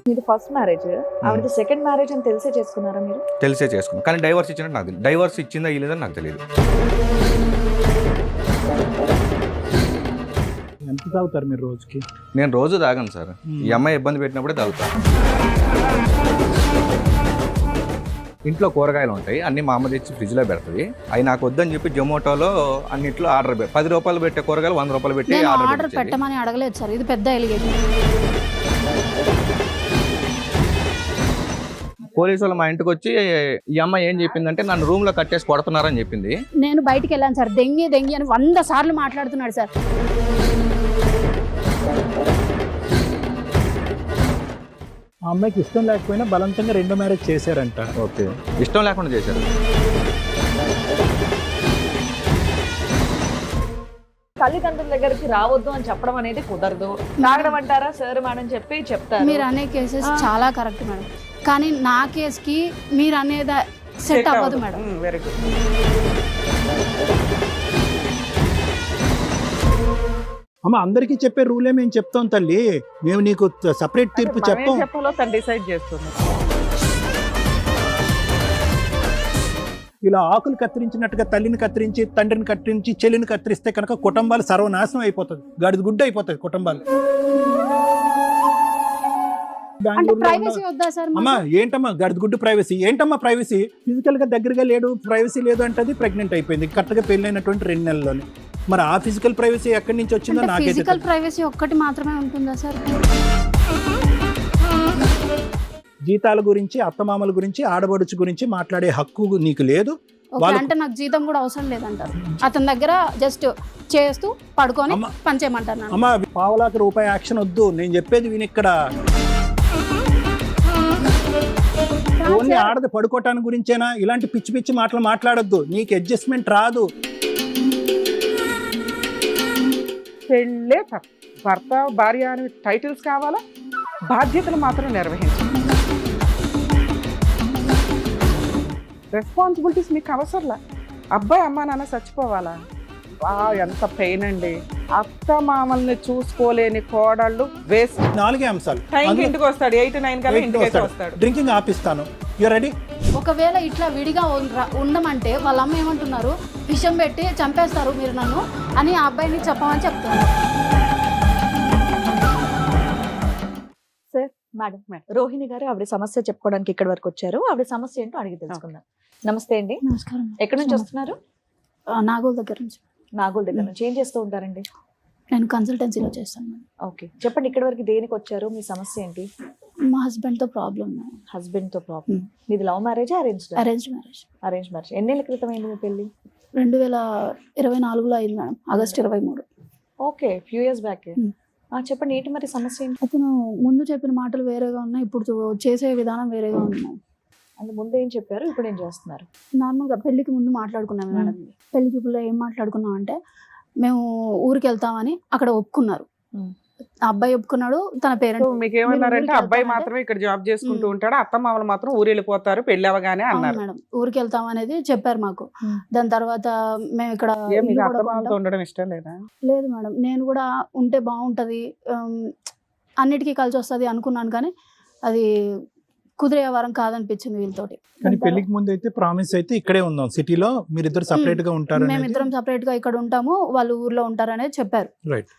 మీది first marriage, ఆవిడది second marriage అని తెలిసే చేసుకున్నారా మీరు? తెలిసే చేసుకున్నాను, కానీ డైవర్స్ ఇచ్చినట్టు నాకు తెలియదు. డైవర్స్ ఇచ్చిందా ఇలేదని నాకు తెలియదు. ఎంత తాగుతారు మీరు రోజుకి? నేను రోజు తాగాను సార్. ఈ అమ్మాయి ఇబ్బంది పెట్టినప్పుడే తాగుతాను. ఇంట్లో కూరగాయలు ఉంటాయి, అన్ని మా అమ్మ తెచ్చి ఫ్రిడ్జ్లో పెడుతుంది. అవి నాకు వద్దని చెప్పి జొమాటోలో అన్నింటిలో ఆర్డర్ 10 రూపాయలు పెట్టే కూరగాయలు 100 రూపాయలు పెట్టి ఆర్డర్ పెట్టమని అడగలేదు సార్, ఇది పెద్ద ఎలిగేషన్. పోలీసు వాళ్ళు మా ఇంటికి వచ్చి ఈ అమ్మాయి ఏం చెప్పిందంటే నన్ను రూమ్ లో కట్టేసి కొడుతున్నారని చెప్పింది. నేను బయటికి వెళ్ళాను సార్, దెంగి అని 100 సార్లు మాట్లాడుతున్నాడు సార్. ఆ అమ్మాయికి ఇష్టం లేకపోయినా బలవంతంగా 2వ మ్యారేజ్ చేశారంట. ఓకే, ఇష్టం లేకుండా చేశారు. తల్లిదండ్రుల దగ్గరికి రావద్దు అని చెప్పడం అనేది కుదరదు. తాగడం అంటారా సార్ మేడం చెప్పి చెప్తారు. మీరు అనే కేసెస్ చాలా కరెక్ట్ మేడం, కానీ నా కేసుకి మీరు అనేది సెట్ అవ్వదు మేడం. Very good. అమ్మ అందరికీ చెప్పే రూలే మేము చెప్తాం తల్లి, మేము నీకు సపరేట్ తీర్పు చెప్పాం. చెప్పలో తను డిసైడ్ చేస్తుంది. ఇలా ఆకులు కత్తిరించినట్టుగా తల్లిని కత్తిరించి, తండ్రిని కత్తిరించి, చెల్లిని కత్తిరిస్తే కనుక కుటుంబాలు సర్వనాశనం అయిపోతుంది, గాడిద గుడ్డ అయిపోతుంది కుటుంబాలు. అమ్మా ఏంటమ్మా గాడిద గుడ్డు ప్రైవసీ? ఏంటమ్మా ప్రైవసీ? ఫిజికల్ గా దగ్గరగా లేడు, ప్రైవసీ లేదు అంటే ప్రెగ్నెంట్ అయిపోయింది కరెక్ట్ గా పెళ్ళైనటువంటి 2 నెలల్లోనే. మరి ఆ ఫిజికల్ ప్రైవసీ ఎక్కడి నుంచి వచ్చిందో నాకైతే. ఫిజికల్ ప్రైవసీ ఒక్కటి మాత్రమే ఉంటుందా సార్? జీతాల గురించి, అత్తమామల గురించి, ఆడబడుచు గురించి మాట్లాడే హక్కు నీకు లేదు. అంటే నాకు జీతం కూడా అవసరం లేదంటారు. అతని దగ్గర జస్ట్ చేస్తూ పడుకొని పనిచేయమంటారు. అమ్మా ₹1,000,000 యాక్షన్ వద్దు, నేను చెప్పేది విని. ఇక్కడ ఓన్లీ ఆడది పడుకోవటానికి గురించేనా? ఇలాంటి పిచ్చి పిచ్చి మాటలు మాట్లాడొద్దు, నీకు అడ్జస్ట్మెంట్ రాదు. పెళ్ళే భర్త భార్య అని టైటిల్స్ కావాలా, బాధ్యతలు మాత్రం నెరవేర్చాలి. రెస్పాన్సిబిలిటీస్ మీకు అవసరంలా. అబ్బాయి అమ్మా నాన్న చచ్చిపోవాలా? ఎంత పెయిన్ అండి. అత్త మామల్ని చూసుకోలేని కోడళ్ళు వేస్ట్. 4 అంశాలు. టైంకి ఇంటికి వస్తాడు, 8, 9 కల్లా ఇంటికి వస్తాడు. డ్రింకింగ్ ఆపిస్తాను, యు రెడీ? ఒకవేళ ఇట్లా విడిగా ఉండమంటే వాళ్ళ అమ్మ ఏమంటున్నారు, విషం పెట్టి చంపేస్తారు మీరు నన్ను అని ఆ అబ్బాయిని చెప్పమని చెప్తున్నారు. సార్ మేడం, రోహిణి గారు ఆవిడ సమస్య చెప్పుకోవడానికి ఇక్కడ వరకు వచ్చారు. ఆవిడ సమస్య ఏంటో అడిగి తెలుసుకుందాం. నమస్తే అండి. నమస్కారం. ఎక్కడి నుంచి వస్తున్నారు? నాగోల్ దగ్గర నుంచి. నాగోల్ దగ్గర నుంచి. ఏం చేస్తూ ఉంటారండి? నేను కన్సల్టెన్సీలో చేస్తాను. ఓకే, చెప్పండి ఇక్కడ వరకు దేనికి వచ్చారు? మీ సమస్య ఏంటి? మా హస్బెండ్తో ప్రాబ్లం. హస్బెండ్తో ప్రాబ్లం. మీది love marriage, arranged marriage? Arrange marriage. ఎన్నేళ్ళ క్రితం అయింది మీ పెళ్ళి? 2024లో అయింది madam, August 23. Okay, few years back. చెప్పండి ఏంటి మరి సమస్య ఏంటి? అతను ముందు చెప్పిన మాటలు వేరేగా ఉన్నాయి, ఇప్పుడు చేసే విధానం వేరేగా ఉంది. అంటే ముందు ఏం చెప్పారు, ఇప్పుడు ఏం చేస్తున్నారు? నార్మల్గా పెళ్లికి ముందు మాట్లాడుకున్నాం మేడం. పెళ్లి చూపుల్లో ఏం మాట్లాడుకున్నాం అంటే, మేము ఊరికి వెళ్తామని అక్కడ ఒప్పుకున్నారు. అబ్బాయి ఒప్పుకున్నాడు, తన పేరెంట్స్. మీకు ఏమన్నారంటే అబ్బాయి మాత్రమే ఇక్కడ జాబ్ చేసుకుంటూ ఉంటాడు, అత్త మామలు మాత్రం ఊరు వెళ్ళిపోతారు పెళ్లి అవగానే అన్నారు మేడం. ఊరికి వెళ్తాం అనేది చెప్పారు మాకు. దాని తర్వాత మేము ఇక్కడ ఉండడం ఇష్టం లేదా? లేదు మేడం, నేను కూడా ఉంటే బాగుంటది, అన్నిటికీ కలిసి వస్తుంది అనుకున్నాను, కానీ అది కుదిరే వారం కాదనిపించింది వీళ్ళతోటి. కానీ పెళ్లికి ముందు అయితే ప్రామిస్ అయితే ఇక్కడే ఉందాం సిటీలో, మీరిద్దరు సపరేట్ గా ఉంటారు, మేమిద్దరం సపరేట్ గా ఇక్కడ ఉంటాము, వాళ్ళు ఊర్లో ఉంటారు అనేది చెప్పారు. రైట్.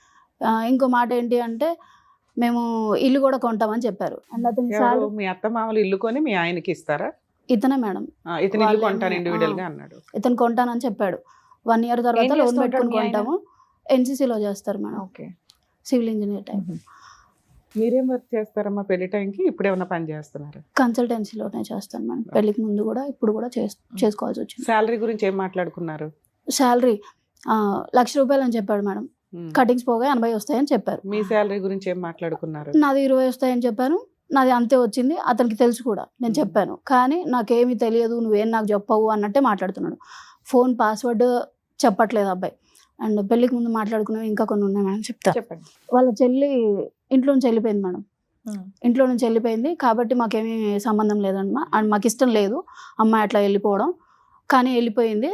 ఇంకో మాట ఏంటి అంటే, మేము ఇల్లు కూడా కొంటామని చెప్పారు. అండ్ అతని మీ అత్త మామలు ఇల్లు కొని మీ ఆయనకి ఇస్తారా? ఇతనే మేడం. ఇతను ఇల్లు కొంటాను ఇండివిడువల్ గా అన్నాడు. ఇతను కొంటానని చెప్పాడు. 1 year తర్వాత లోన్ పెట్టుకుని కొంటాము. ఎన్సీసీలో చేస్తారు madam. Okay, civil engineer type. మీరేం వర్క్ చేస్తారమ్మా పెళ్లి టైంకి? ఇప్పుడు ఏమైనా పని చేస్తున్నారు? కన్సల్టెన్సీలోనే చేస్తాను మేడం. పెళ్లికి ముందు కూడా ఇప్పుడు కూడా చేసుకోవాల్సి వచ్చింది. శాలరీ గురించి ఏం మాట్లాడుకున్నారు? శాలరీ ₹1,00,000 అని చెప్పాడు మేడం. కటింగ్స్ పోగా 80 వస్తాయని చెప్పారు. మీ శాలరీ గురించి ఏం మాట్లాడుకున్నారు? నాది 20 వస్తాయని చెప్పాను. నాది అంతే వచ్చింది, అతనికి తెలుసు కూడా, నేను చెప్పాను. కానీ నాకేమీ తెలియదు, నువ్వేం నాకు చెప్పవు అన్నట్టే మాట్లాడుతున్నాడు. ఫోన్ పాస్వర్డ్ చెప్పట్లేదు అబ్బాయి. అండ్ పెళ్లికి ముందు మాట్లాడుకునేవి ఇంకా కొన్ని ఉన్నాయి మేడం, చెప్తా. చెప్పండి. వాళ్ళ చెల్లి ఇంట్లో నుంచి వెళ్ళిపోయింది మేడం. ఇంట్లో నుంచి వెళ్ళిపోయింది కాబట్టి మాకేమీ సంబంధం లేదమ్మా, అండ్ మాకు ఇష్టం లేదు అమ్మాయి అట్లా వెళ్ళిపోవడం. కానీ వెళ్ళిపోయింది.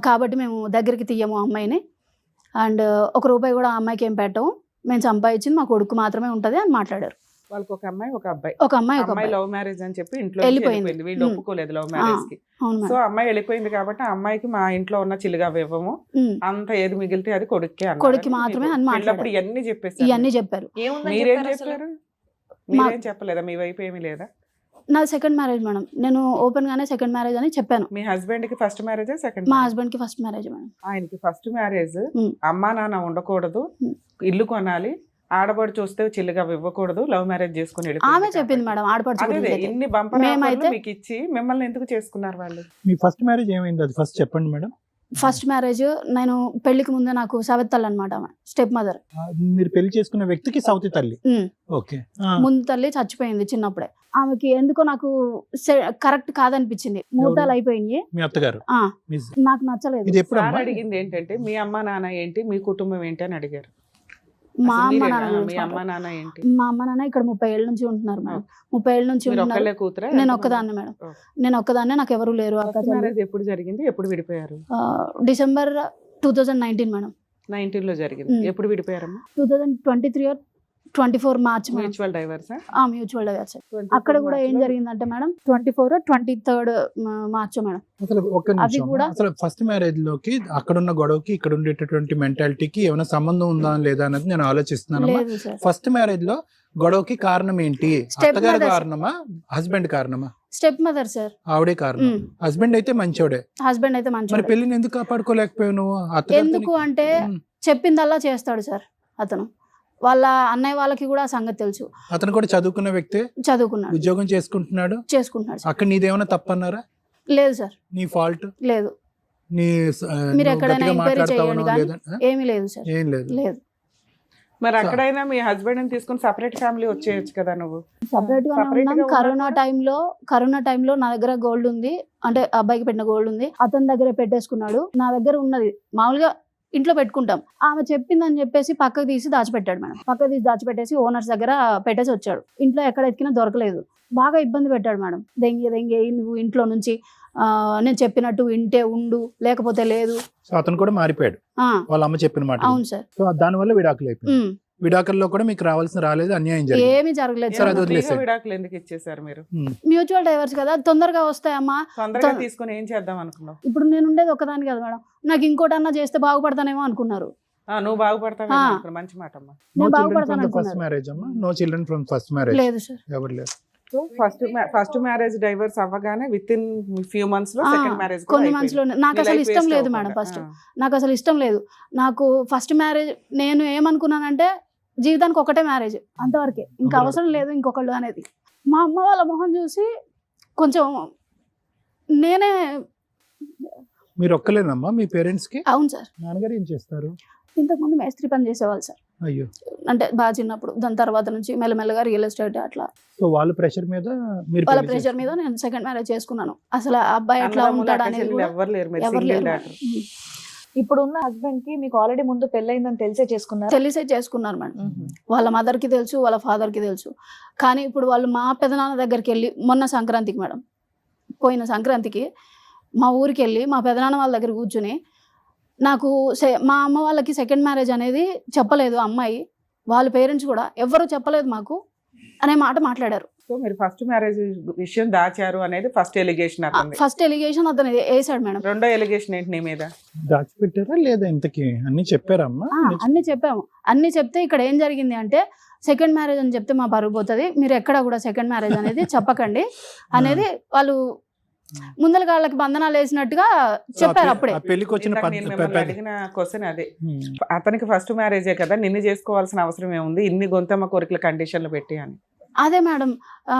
కాబట్టి మేము దగ్గరికి తీయము అమ్మాయిని, అండ్ ఒక రూపాయి కూడా ఆ అమ్మాయికి ఏం పెట్టము, మేము సంపాదించింది మా కొడుకు మాత్రమే ఉంటుంది అని మాట్లాడారు. వాళ్ళకి ఒక అమ్మాయి ఒక అబ్బాయి. ఒక అమ్మాయి లవ్ మ్యారేజ్ అని చెప్పి ఇంట్లో వెళ్ళిపోయింది. వెళ్ళిపోయింది. వీళ్ళు ఒప్పుకోలేదు లవ్ మ్యారేజ్ కి. సో అమ్మాయి వెళ్ళిపోయింది కాబట్టి ఆ అమ్మాయికి మా ఇంట్లో ఉన్న చిల్లుగా ఇవ్వము, అంత ఏది మిగిలితే అది కొడుక్కి మాత్రమే అని మాట్లాడారు. ఇవన్నీ చెప్పేసి ఇవన్నీ చెప్పారు. మీరేం చెప్పారు? మీరేం చెప్పలేదా? మీ వైపు ఏమీ లేదా? నాది సెకండ్ మ్యారేజ్ మేడం, నేను ఓపెన్ గానే సెకండ్ మ్యారేజ్ అని చెప్పాను. మీ హస్బెండ్ కి ఫస్ట్ మ్యారేజ్ సెకండ్? మా హస్బెండ్ కి ఫస్ట్ మ్యారేజ్ మేడం. ఆయనకి ఫస్ట్ మ్యారేజ్. అమ్మా నాన్న ఉండకూడదు, ఇల్లు కొనాలి, ఆడబడి చూస్తే చిల్లుగా ఇవ్వకూడదు, లవ్ మ్యారేజ్ చేసుకుని ఆమె చెప్పింది మేడం. ఆడపడుచు ఇన్ని బంపర్ మీకు ఇచ్చి మిమ్మల్ని ఎందుకు చేసుకున్నారు వాళ్ళు? మీ ఫస్ట్ మ్యారేజ్ ఏమైంది అది ఫస్ట్ చెప్పండి మేడం. ఫస్ట్ మ్యారేజ్ నేను పెళ్లికి ముందే నాకు సవతి తల్లి అనమాట, స్టెప్ మదర్. మీరు పెళ్లి చేసుకున్న వ్యక్తికి సౌతి తల్లి. ఓకే. ముందు తల్లి చచ్చిపోయింది చిన్నప్పుడే. ఆమెకి ఎందుకో నాకు కరెక్ట్ కాదనిపించింది. మూతాలు అయిపోయినాయి. మీ అత్తగారు నాకు నచ్చలేదు. ఇది ఎప్పుడు అడిగింది ఏంటంటే మీ అమ్మ నాన్న ఏంటి, మీ కుటుంబం ఏంటి అని అడిగారు. మా అమ్మ మీ అమ్మ నాన్న ఏంటి? మా అమ్మ నాన్న ఇక్కడ 30 ఏళ్ళ నుంచి ఉంటున్నారు మేడం. 30 ఏళ్ళ నుంచి కూతురా? నేను ఒక్కదాన్ని మేడం, నేను ఒక్కదాన్నే, నాకు ఎవరు లేరు. ఎప్పుడు జరిగింది? ఎప్పుడు విడిపోయారు? December 2019 madam. 19 లో జరిగింది. ఎప్పుడు విడిపోయారమ్మా? 2023 or 24 March. Mutual divorce. Mutual divorce. అక్కడ కూడా ఏం జరిగిందంటే మేడం 24 or 23 మార్చ్ మేడం. అసలు ఒక్క నిమిషం, అసలు ఫస్ట్ మ్యారేజ్ లోకి అక్కడున్న గొడవకి ఇక్కడ ఉండేటటువంటి మెంటాలిటీకి ఏమైనా సంబంధం ఉందా లేదా అనేది నేను ఆలోచిస్తున్నాను. ఫస్ట్ మ్యారేజ్ లో గొడవకి కారణం ఏంటి? అత్తగారి కారణమా, హస్బెండ్ కారణమా? Step mother sir. ఆవిడే కారణం. హస్బెండ్ అయితే మంచోడే. హస్బెండ్ అయితే మంచి. మరి పెళ్లిని ఎందుకు కాపాడుకోలేకపోయావు నువ్వు? ఎందుకు అంటే చెప్పిందల్లా చేస్తాడు సార్ అతను. వాళ్ళ అన్నయ్య వాళ్ళకి కూడా సంగతి తెలుసు. అతను కూడా చదువుకున్న వ్యక్తి, చదువుకున్నాడు, ఉద్యోగం చేసుకుంటున్నాడు. అక్కడ నీదేమైనా తప్పన్నారా? లేదు సార్. నీ ఫాల్ట్ లేదు. మీరు ఎక్కడైనా ఎంక్వైరీ చేయండి కానీ ఏమీ లేదు సార్. ఏం లేదు. లేదు. మరి అక్కడైనా మీ హస్బెండ్ తీసుకుని సెపరేట్ ఫ్యామిలీ వచ్చేయచ్చు కదా నువ్వు? సెపరేట్ గా ఉన్నాం. కరోనా టైంలో నా దగ్గర గోల్డ్ ఉంది, అంటే అబ్బాయికి పెట్టిన గోల్డ్ ఉంది, అతని దగ్గర పెట్టేసుకున్నాడు. నా దగ్గర ఉన్నది మామూలుగా ఇంట్లో పెట్టుకుంటాం. ఆమె చెప్పిందని చెప్పేసి పక్కకు తీసి దాచిపెట్టాడు మేడం. పక్కకు తీసి దాచిపెట్టేసి ఓనర్స్ దగ్గర పెట్టేసి వచ్చాడు. ఇంట్లో ఎక్కడ ఎత్తికినా దొరకలేదు. బాగా ఇబ్బంది పెట్టాడు మేడం. దెంగే నువ్వు ఇంట్లో నుంచి నేను చెప్పినట్టు వింటే ఉండు, లేకపోతే లేదు. అతను కూడా మారిపోయాడు వాళ్ళ అమ్మ చెప్పిన మాట. అవును సార్. దానివల్ల విడాకులు అయిపోయింది. విడాకుల్లో కూడా మీకు రావాల్సిన రాలేదు, అన్యాయం జరిగింది. ఏమీ జరగలేదు సార్. విడాకులు ఎందుకు ఇచ్చేసారు మీరు? మ్యూచువల్ డైవర్స్ కదా, తొందరగా వస్తాయమ్మా. తొందరగా తీసుకుని ఏం చేద్దాం అనుకున్నావు? ఇప్పుడు నేను ఉండేది ఒకదాని కదా మేడం, నాకు ఇంకోటన్నా చేస్తే బాగుపడతానేమో అనుకున్నారు. నువ్వు బాగుపడతావు. మంచి మాట అమ్మా. నేను బాగుపడతాను. ఫస్ట్ మ్యారేజ్ అమ్మా? No children from first marriage? లేదు సార్, ఎవరు లేరు. ఫస్ట్ మ్యారేజ్ డైవర్స్ అవ్వగానే విత్ ఇన్ ఫ్యూ మంత్స్ లో సెకండ్ మ్యారేజ్ కొన్ని మంత్స్ లో. నాకు అసలు ఇష్టం లేదు మేడం. నాకు అసలు ఇష్టం లేదు. నాకు ఫస్ట్ మ్యారేజ్ నేను ఏమనుకున్నానంటే జీవితానికి ఒకటే మ్యారేజ్, అంతవరకే, ఇంకా అవసరం లేదు ఇంకొకళ్ళు అనేది. మా అమ్మ వాళ్ళ మొహం చూసి కొంచెం నేనే. మీరు ఒక్కలేనమ్మా మీ పేరెంట్స్ కి? అవును సార్. నాన్నగారు ఏం చేస్తారు? ఇంతకుముందు మేస్త్రి పని చేసేవాళ్ళు సార్. అయ్యో. అంటే బాగా చిన్నప్పుడు. దాని తర్వాత నుంచి మెల్లమెల్లగా రియల్ ఎస్టేట్ అట్లా. సో వాళ్ళ ప్రెషర్ మీద నేను సెకండ్ మ్యారేజ్ చేసుకున్నాను. అసలు ఆ అబ్బాయి ఎట్లా ఉంటాడు అనేది ఎవరు లేరు. ఇప్పుడు ఉన్న హస్బెండ్ కి మీకు ఆల్రెడీ ముందు పెళ్ళైందని తెలిసే చేసుకున్నారు మేడం. వాళ్ళ మదర్ కి తెలుసు, వాళ్ళ ఫాదర్ కి తెలుసు. కానీ ఇప్పుడు వాళ్ళు మా పెదనాన్న దగ్గరికి వెళ్ళి మొన్న సంక్రాంతికి మేడం, పోయిన సంక్రాంతికి మా ఊరికి వెళ్ళి మా పెదనాన్న వాళ్ళ దగ్గర కూర్చుని నాకు మా అమ్మ వాళ్ళకి సెకండ్ మ్యారేజ్ అనేది చెప్పలేదు అమ్మాయి, వాళ్ళ పేరెంట్స్ కూడా ఎవరు చెప్పలేదు మాకు అనే మాట మాట్లాడారు. సో మీరు ఫస్ట్ మ్యారేజ్ విషయం దాచారు అనేది ఫస్ట్ ఎలిగేషన్. ఫస్ట్ ఎలిగేషన్ అతను వేసాడు మేడం. రెండో ఎలిగేషన్ ఏంటి నీ మీద? దాచిపెట్టారా లేదా? ఇంతకి అన్ని చెప్పారమ్మా? అన్ని చెప్పాము. అన్ని చెప్తే ఇక్కడ ఏం జరిగింది అంటే సెకండ్ మ్యారేజ్ అని చెప్తే మా పరుగు పోతుంది, మీరు ఎక్కడ కూడా సెకండ్ మ్యారేజ్ అనేది చెప్పకండి అనేది వాళ్ళు ముందల కాళ్ళకి బంధనాలు వేసినట్టుగా చెప్పారు. అప్పుడే అడిగిన క్వశ్చన్ అదే, అతనికి ఫస్ట్ మ్యారేజే కదా, నిన్ను చేసుకోవాల్సిన అవసరం ఏముంది ఇన్ని గొంతమ్మ కోరికల కండిషన్లు పెట్టి అని. అదే మేడం.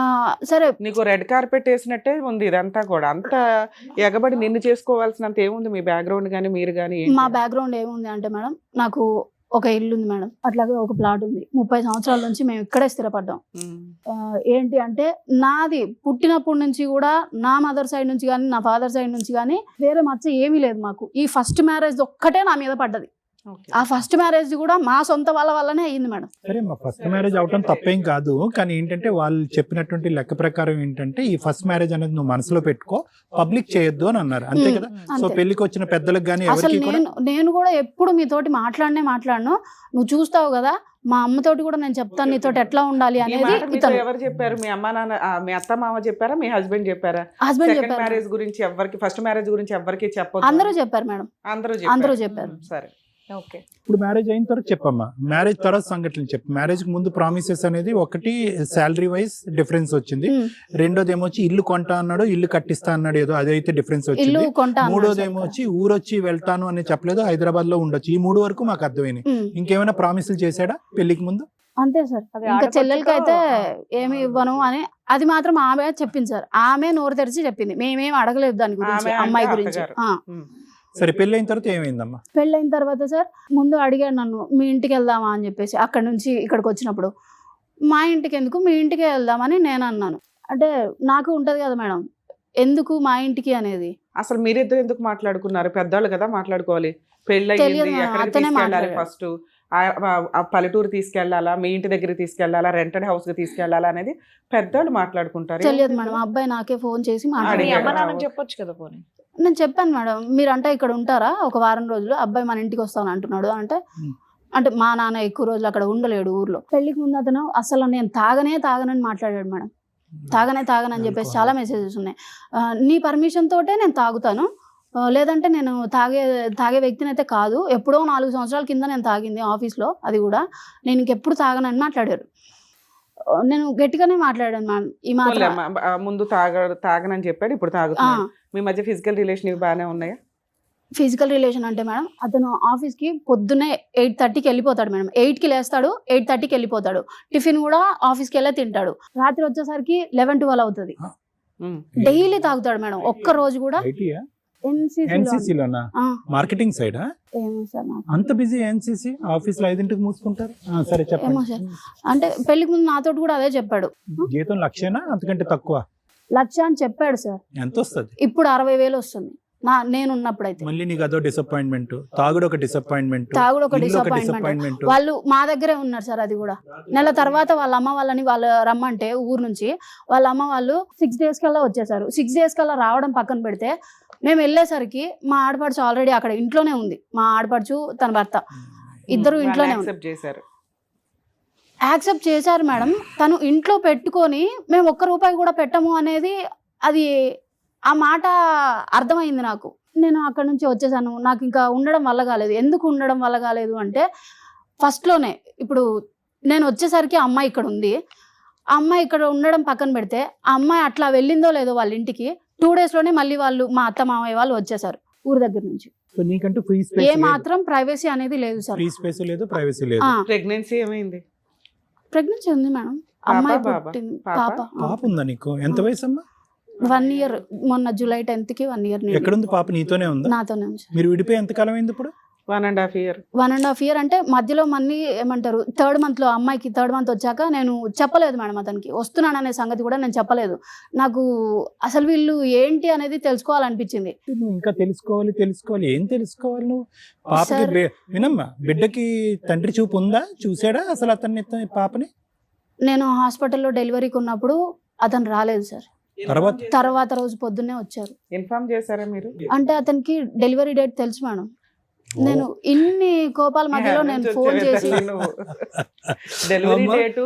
సరే నీకు రెడ్ కార్పెట్ వేసినట్టే ఉంది ఇదంతా కూడా. అంత ఎగబడి నిన్ను చేసుకోవాల్సినంత ఏముంది మీ బ్యాక్గ్రౌండ్ కానీ మీరు కానీ? మా బ్యాక్గ్రౌండ్ ఏముంది అంటే మేడం, నాకు ఒక ఇల్లు ఉంది మేడం, అట్లాగే ఒక ప్లాట్ ఉంది. 30 సంవత్సరాల నుంచి మేము ఇక్కడే స్థిరపడ్డాం. ఏంటి అంటే నాది పుట్టినప్పటి నుంచి కూడా నా మదర్ సైడ్ నుంచి కానీ నా ఫాదర్ సైడ్ నుంచి కానీ వేరే మచ్చ ఏమీ లేదు మాకు. ఈ ఫస్ట్ మ్యారేజ్ ఒక్కటే నా మీద పడ్డది. ఆ ఫస్ట్ మ్యారేజ్ కూడా మా సొంత వాళ్ళ వల్లనే అయ్యింది మేడం. సరే మా ఫస్ట్ మ్యారేజ్ అవటం తప్పేం కాదు, కానీ ఏంటంటే వాళ్ళు చెప్పినటువంటి లెక్క ప్రకారం ఏంటంటే ఈ ఫస్ట్ మ్యారేజ్ అనేది నువ్వు మనసులో పెట్టుకో, పబ్లిక్ చేయొద్దు అని అన్నారు, అంతే కదా. సో అంతే. పెళ్లికి వచ్చిన పెద్దలకు కానీ అసలు ఎవరికి కూడా నేను కూడా ఎప్పుడు మీతోటి మాట్లాడను, నువ్వు చూస్తావు కదా, మా అమ్మతోటి కూడా నేను చెప్తాను నీతోటి ఎట్లా ఉండాలి ఈ అనేది మాట మీతో ఇతను ఎవరు చెప్పారు? మీ అమ్మ నాన్న, మీ అత్త మామ చెప్పారా, మీ హస్బెండ్ చెప్పారా? హస్బెండ్ సెకండ్ చెప్పారు, మ్యారేజ్ గురించి ఎవరికి, ఫస్ట్ మ్యారేజ్ గురించి ఎవరికి చెప్పొద్దు? అందరూ చెప్పారు మేడం, అందరూ అందరూ చెప్పారు. చెప్పారు. సరే, ఓకే. ఇప్పుడు మ్యారేజ్ అయిన తర్వాత చెప్పమ్మా, మ్యారేజ్ తర్వాత సంఘటనలు చెప్పు. మ్యారేజ్ కి ముందు ప్రామిసెస్ అనేది ఒకటి శాలరీ వైజ్ డిఫరెన్స్ వచ్చింది, రెండోది ఏమొచ్చి ఇల్లు కొంటా అన్నాడు, ఇల్లు కట్టిస్తా అన్నాడు, ఏదో అదైతే డిఫరెన్స్ ఇల్లు వచ్చింది. కొంటా మూడోది ఏమొచ్చి ఊరొచ్చి వెళ్తాను అని చెప్పలేదు, హైదరాబాద్ లో ఉండొచ్చు. ఈ 3 వరకు మాకు అర్థమైంది. ఇంకేమైనా ప్రామిసులు చేశాడా పెళ్లికి ముందు? అంతే సార్. అది ఇంకా ఆడపడుచుతో- చెల్లెలకి అయితే ఏమి ఇవ్వను అని అది మాత్రం ఆమె చెప్పింది సార్. ఆమె నోరు తెరిచి చెప్పింది, మేమేం అడగలేదు దాని గురించి, ఆమె అంటే అమ్మాయి గురించి. అత్తగారు. ఆ. సరే పెళ్లి అయిన తర్వాత ఏమైందమ్మా? పెళ్ళైన తర్వాత సార్ ముందు అడిగాడు నన్ను, మీ ఇంటికి వెళ్దామా అని చెప్పేసి. అక్కడ నుంచి ఇక్కడికి వచ్చినప్పుడు మా ఇంటికి ఎందుకు, మీ ఇంటికి వెళ్దామని నేను అన్నాను. అంటే నాకు ఉంటది కదా మేడం, ఎందుకు మా ఇంటికి అనేది. అసలు మీరిద్దరు ఎందుకు మాట్లాడుకున్నారు? పెద్దవాళ్ళు కదా మాట్లాడుకోవాలి. పెళ్ళి తెలియదు అయ్యింది, మేడం, ఎక్కడికి అతనే తీసుకెళ్ళాలి మాట్లాడాడు. ఫస్ట్, ఆ పల్లెటూరు తీసుకెళ్లాలా, మీ ఇంటి దగ్గరికి తీసుకెళ్లాలా, రెంటెడ్ హౌస్ కి తీసుకెళ్లాలా అనేది పెద్దవాళ్ళు మాట్లాడుకుంటారు. తెలియదు మేడం, ఆ అబ్బాయి నాకే ఫోన్ చేసి మీ మాట్లాడాడు. అమ్మ నాన్నకి చెప్పొచ్చు కదా పోనీ. నేను చెప్పాను మేడం, మీరంటే ఇక్కడ ఉంటారా ఒక వారం రోజులు, అబ్బాయి మన ఇంటికి వస్తాను అంటున్నాడు అంటే, అంటే మా నాన్న ఎక్కువ రోజులు అక్కడ ఉండలేడు ఊర్లో. పెళ్లికి ముందు అతను అసలు నేను తాగనని మాట్లాడాడు మేడం. తాగనని చెప్పేసి చాలా మెసేజెస్ ఉన్నాయి. నీ పర్మిషన్ తోటే నేను తాగుతాను, లేదంటే నేను తాగే వ్యక్తిని అయితే కాదు, ఎప్పుడో 4 సంవత్సరాల కింద నేను తాగింది ఆఫీస్లో, అది కూడా నేను ఇంకెప్పుడు తాగనని మాట్లాడారు. నేను గట్టిగానే మాట్లాడాను మ్యామ్. ఈ మాత్రం ముందు తాగనని చెప్పాడు, ఇప్పుడు తాగుతున్నాడు. మీ మధ్య ఫిజికల్ రిలేషన్ ఇవి బాగానే ఉన్నాయా? ఫిజికల్ రిలేషన్ అంటే మేడం, అతను ఆఫీస్కి పొద్దున్నే 8:30కి వెళ్ళిపోతాడు మేడం. 8కి లేస్తాడు, 8:30కి వెళ్ళిపోతాడు. టిఫిన్ కూడా ఆఫీస్కి వెళ్ళే తింటాడు. రాత్రి వచ్చేసరికి 11-12 అవుతుంది. డైలీ తాగుతాడు మేడం. ఒక్క రోజు కూడా ఎన్సీసీలోనా? మార్కెటింగ్ సైడా? ఏమో సార్ నాకు అంత బిజీ ఎన్సీసీ ఆఫీస్ లో 5ంటికి మూసుకుంటారు. సరే ఏమో చెప్పండి. సార్, అంటే పెళ్లికి ముందు నాతో కూడా అదే చెప్పాడు. జీతం 1,00,000 అంతకంటే తక్కువ? 1,00,000 అని చెప్పాడు సార్. ఎంత వస్తుంది? ఇప్పుడు 60,000 వస్తుంది నేను ఉన్నప్పుడైతే. మళ్ళీ నీకు అదో డిసప్పాయింట్మెంట్, తాగుడు ఒక డిసప్పాయింట్మెంట్, తాగుడు ఒక డిసప్పాయింట్మెంట్. వాళ్ళు మా దగ్గరే ఉన్నారు సార్. అది కూడా నెల తర్వాత వాళ్ళ అమ్మ వాళ్ళని వాళ్ళు రమ్మంటే ఊరు నుంచి వాళ్ళ అమ్మ వాళ్ళు 6 days కల్లా వచ్చేసారు. 6 days కల్లా రావడం పక్కన పెడితే, మేము వెళ్ళేసరికి మా ఆడపడుచు ఆల్రెడీ అక్కడ ఇంట్లోనే ఉంది. మా ఆడపడుచు తన భర్త ఇద్దరు ఇంట్లోనే యాక్సెప్ట్ చేశారు మేడం. తను ఇంట్లో పెట్టుకొని మేము 1 రూపాయి కూడా పెట్టము అనేది, అది ఆ మాట అర్థమైంది నాకు. నేను అక్కడ నుంచి వచ్చేసాను. నాకు ఇంకా ఉండడం వల్ల కాలేదు. ఎందుకు ఉండడం వల్ల కాలేదు అంటే, ఫస్ట్లోనే ఇప్పుడు నేను వచ్చేసరికి ఆ అమ్మాయి ఇక్కడ ఉంది. ఆ అమ్మాయి ఇక్కడ ఉండడం పక్కన పెడితే, ఆ అమ్మాయి అట్లా వెళ్ళిందో లేదో వాళ్ళ ఇంటికి 2 days లోనే మళ్ళీ వాళ్ళు మా అత్త మామయ్య వాళ్ళు వచ్చేసారు ఊరు దగ్గర నుంచి. సో నీకంటూ ఫ్రీ స్పేస్, ఏ మాత్రం ప్రైవసీ అనేది లేదు సార్. ఫ్రీ స్పేస్ లేదు, ప్రైవసీ లేదు. ప్రెగ్నెన్సీ ఏమైంది? ప్రెగ్నెన్సీ ఉంది మేడం. అమ్మాయి పాప? పుట్టింది. పాప? పాప ఉందా నీకు? ఎంత వయసు అమ్మా? 1 year. మొన్న July 10th 1 year. ఎక్కడుంది పాప? నీతోనే ఉందా? నాతోనే ఉంది. మీరు విడిపోయి ఎంత కాలం అయింది ఇప్పుడు? 1.5 year. 1.5 year అంటే మధ్యలో మళ్ళీ ఏమంటారు, 3rd month లో అమ్మాయికి 3rd month వచ్చాక నేను చెప్పలేదు మేడం అతనికి వస్తున్నాను అనే సంగతి కూడా నేను చెప్పలేదు. నాకు అసలు వీళ్ళు ఏంటి అనేది తెలుసుకోవాలనిపించింది. నువ్వు ఇంకా తెలుసుకోవాలి. ఏం తెలుసుకోవాలి నువ్వు? పాపకి వినమ్మా, బిడ్డకి తండ్రి చూపు ఉందా? చూసాడా అసలు అతన్ని పాపని? నేను హాస్పిటల్లో డెలివరీకి ఉన్నప్పుడు అతను రాలేదు సార్. తర్వాత రోజు పొద్దున్నే వచ్చారు. ఇన్ఫార్మ్ చేశారా మీరు? అంటే అతనికి డెలివరీ డేట్ తెలుసు మేడం. నేను ఇన్ని కోపాల మధ్యలో నేను ఫోన్ చేసి, డెలివరీ డేటు